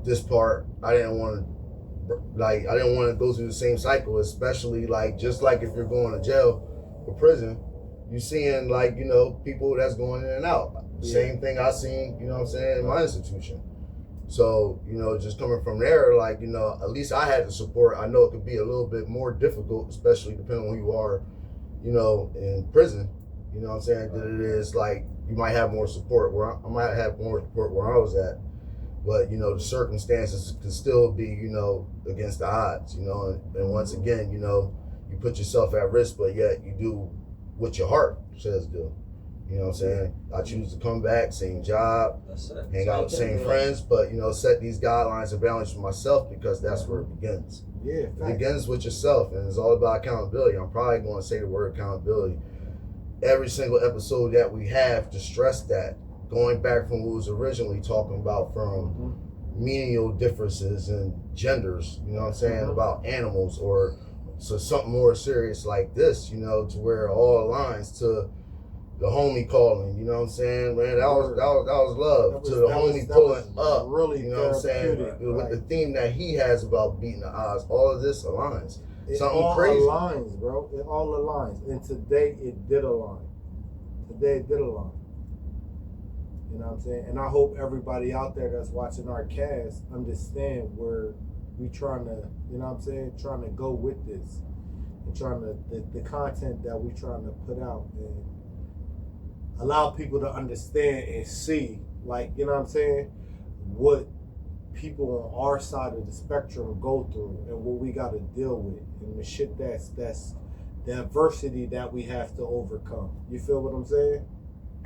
this part, I didn't want to go through the same cycle, especially like, just like if you're going to jail or prison, you're seeing like, you know, people that's going in and out. The same thing I seen, you know what I'm saying, in my institution. So, you know, just coming from there, like, you know, at least I had the support. I know it could be a little bit more difficult, especially depending on who you are, you know, in prison, you know what I'm saying, than it is like, you might have more support where I might have more support where I was at. But, you know, the circumstances can still be, you know, against the odds, you know, and once again, you know, you put yourself at risk, but yet you do what your heart says do. You know what I'm saying? I choose to come back, same job, hang out with the same friends, but, you know, set these guidelines and boundaries for myself because that's where it begins. Yeah, it begins with yourself, and it's all about accountability. I'm probably going to say the word accountability every single episode that we have to stress that, going back from what was originally talking about from menial differences and genders, you know what I'm saying, about animals, or so something more serious like this, you know, to where it all aligns to the homie calling, you know what I'm saying, man, that was love. To the homie pulling up, really, you know what I'm saying, with the theme that he has about beating the odds. All of this aligns. Something all crazy. Aligns, bro. It all aligns. And today it did align. Today it did align. You know what I'm saying? And I hope everybody out there that's watching our cast understand where we trying to, you know what I'm saying, trying to go with this. And trying to, the content that we trying to put out and allow people to understand and see, like, you know what I'm saying, what people on our side of the spectrum go through and what we got to deal with and the shit that's the adversity that we have to overcome. You feel what I'm saying?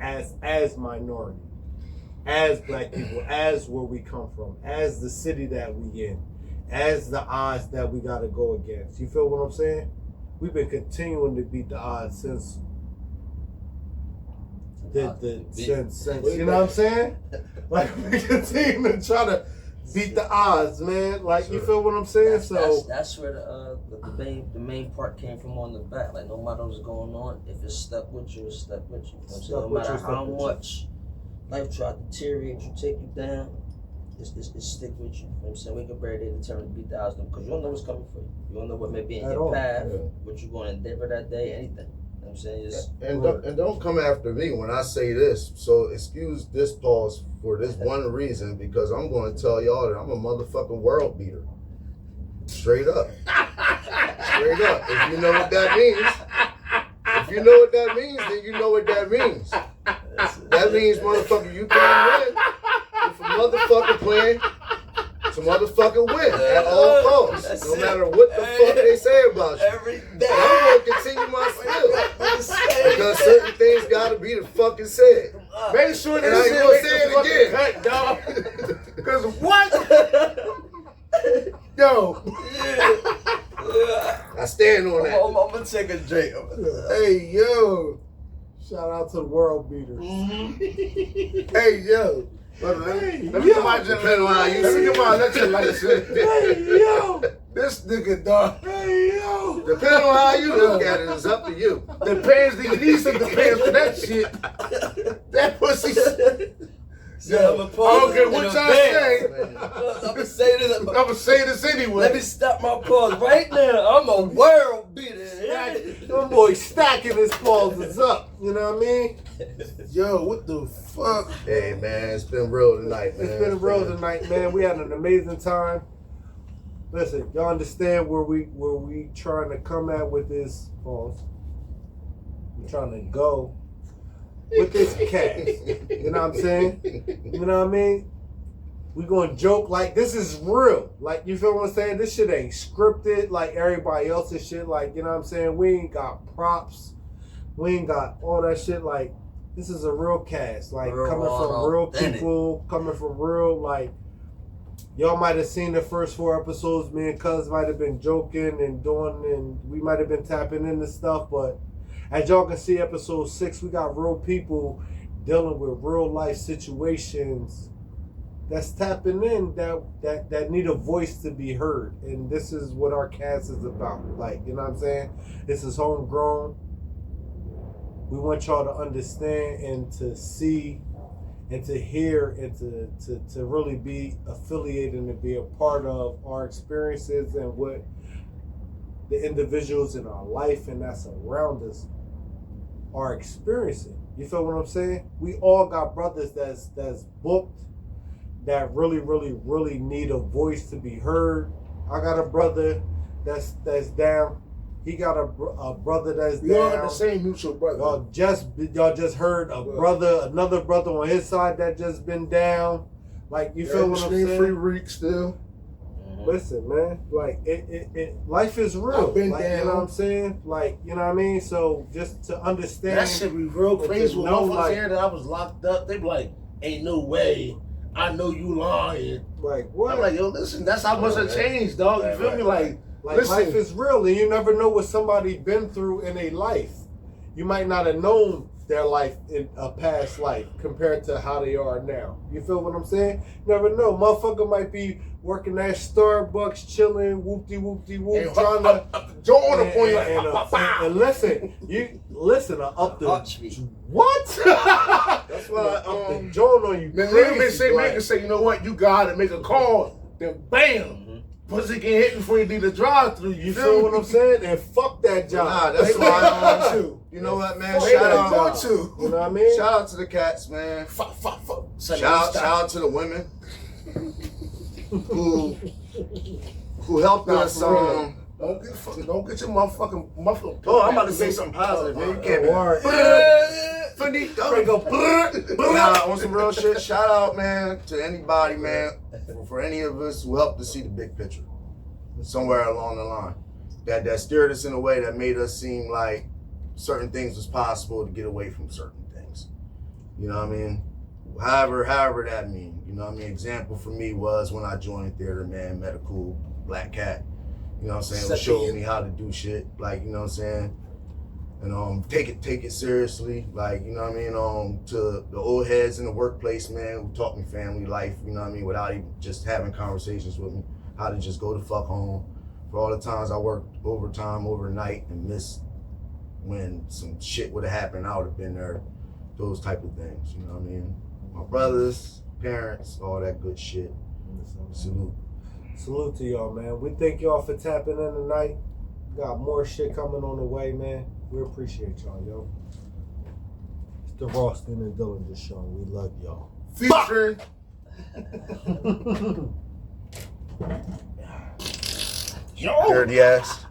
As minority, as black people, as where we come from, as the city that we in, as the odds that we got to go against. You feel what I'm saying? We've been continuing to beat the odds since since you know what I'm saying? Like, we continue to try to beat the odds, man. Like, you feel what I'm saying? That's where the main part came from on the back. Like, no matter what's going on, if it's stuck with you, it's stuck with you. No matter how much life try to deteriorate you, take you down, it's stick with you. You know what I'm saying? We can barely determine to beat the odds because you don't know what's coming for you. You don't know what may be in your path, what you're going to endeavor that day, anything. You know what I'm saying? Don't come after me when I say this. So excuse this pause for this one reason, because I'm going to tell y'all that I'm a motherfucking world beater. Straight up. Straight up. If you know what that means, then you know what that means. That means, motherfucker, you can't win. If a motherfucker playing, to motherfucking win at all costs. No matter what the fuck they say about you. Every day. I'm gonna continue my skill. Because certain things gotta be the fucking said. Make sure And I this ain't shit gonna make say the it fucking cut, dog. Cause what? Yo. I stand on that. I'm gonna take a drink. Hey, yo. Shout out to the world beaters. Hey, yo. Let me come out just let me come out let you like shit. Hey, yo. This nigga, dog. Hey, yo. Depending on how you look at it, it's up to you. Depends, the least of depends for that shit. That pussy. See, I'm gonna I don't care what y'all say. I'm gonna say this. I'm gonna say this anyway. Let me stop my pause right now. I'm a world beater. Them boys stacking his pauses up. You know what I mean? Yo, what the fuck? Hey man, it's been real tonight, man. It's been real tonight, man. We had an amazing time. Listen, y'all understand where we trying to come at with this pause. We're trying to go with this cast. You know what I'm saying? You know what I mean? We gonna joke like this is real. Like, you feel what I'm saying? This shit ain't scripted like everybody else's shit. Like, you know what I'm saying? We ain't got props. We ain't got all that shit. Like, this is a real cast. Like, Real, coming from real authentic. people, coming from real, like, y'all might have seen the first 4 episodes. Me and Cuz might have been joking and doing, and we might have been tapping into stuff. But as y'all can see, episode 6, we got real people dealing with real life situations that's tapping in that need a voice to be heard. And this is what our cast is about. Like, you know what I'm saying? This is homegrown. We want y'all to understand and to see and to hear and to really be affiliated and to be a part of our experiences and what the individuals in our life and that's around us are experiencing. You feel what I'm saying? We all got brothers that's booked that really need a voice to be heard. I got a brother that's down. He got a brother that's We all down. the same mutual brother. Y'all just heard another brother on his side that just been down. Like, you feel what I'm saying? Free Reek still. Listen, man, like it life is real. I've been like, down. You know what I'm saying? Like, you know what I mean? So just to understand That shit be real crazy. When know, motherfuckers like- hear that I was locked up, they be like, ain't no way. I know you lying. like what? I'm like, yo, listen, that's how much it changed, dog. You feel me? Like listen, life is real, and you never know what somebody been through in a life. You might not have known their life in a past life compared to how they are now. You feel what I'm saying? Never know. Motherfucker might be working at Starbucks, chilling, whoop-de-whoop-de-whoop, and trying to jaw on the point like, and listen, up the Archery. what? That's why up the joint on you. Then Crazy, they can say, you know what, you gotta make a call. Then bam, pussy get hit before you do the drive through. You feel what I'm saying? And fuck that job. Nah, that's They why I want too. You know what, man? Fuck Shout that out, job. to. You know what I mean? shout out to the cats, man. Fuck. Shout out to the women who helped us. Don't get your motherfucking. Oh, I'm about to say something positive, man. You can't be. Nah, on some real shit. Shout out, man, to anybody, man, for any of us who helped to see the big picture somewhere along the line. That steered us in a way that made us seem like certain things was possible to get away from certain things. You know what I mean? However that mean. You know what I mean? Example for me was when I joined theater, man, met a cool black cat. You know what I'm saying? Who showed me how to do shit. Like, you know what I'm saying? And take it seriously. Like, you know what I mean? To the old heads in the workplace, man, who taught me family life, you know what I mean, without even just having conversations with me, how to just go the fuck home. For all the times I worked overtime overnight and missed when some shit would have happened, I would have been there. Those type of things, you know what I mean? My brothers, parents, all that good shit. Salute. Salute to y'all, man. We thank y'all for tapping in tonight. Got more shit coming on the way, man. We appreciate y'all, yo. It's the Rothstein Dillinger show. We love y'all. Featuring. Dirty ass.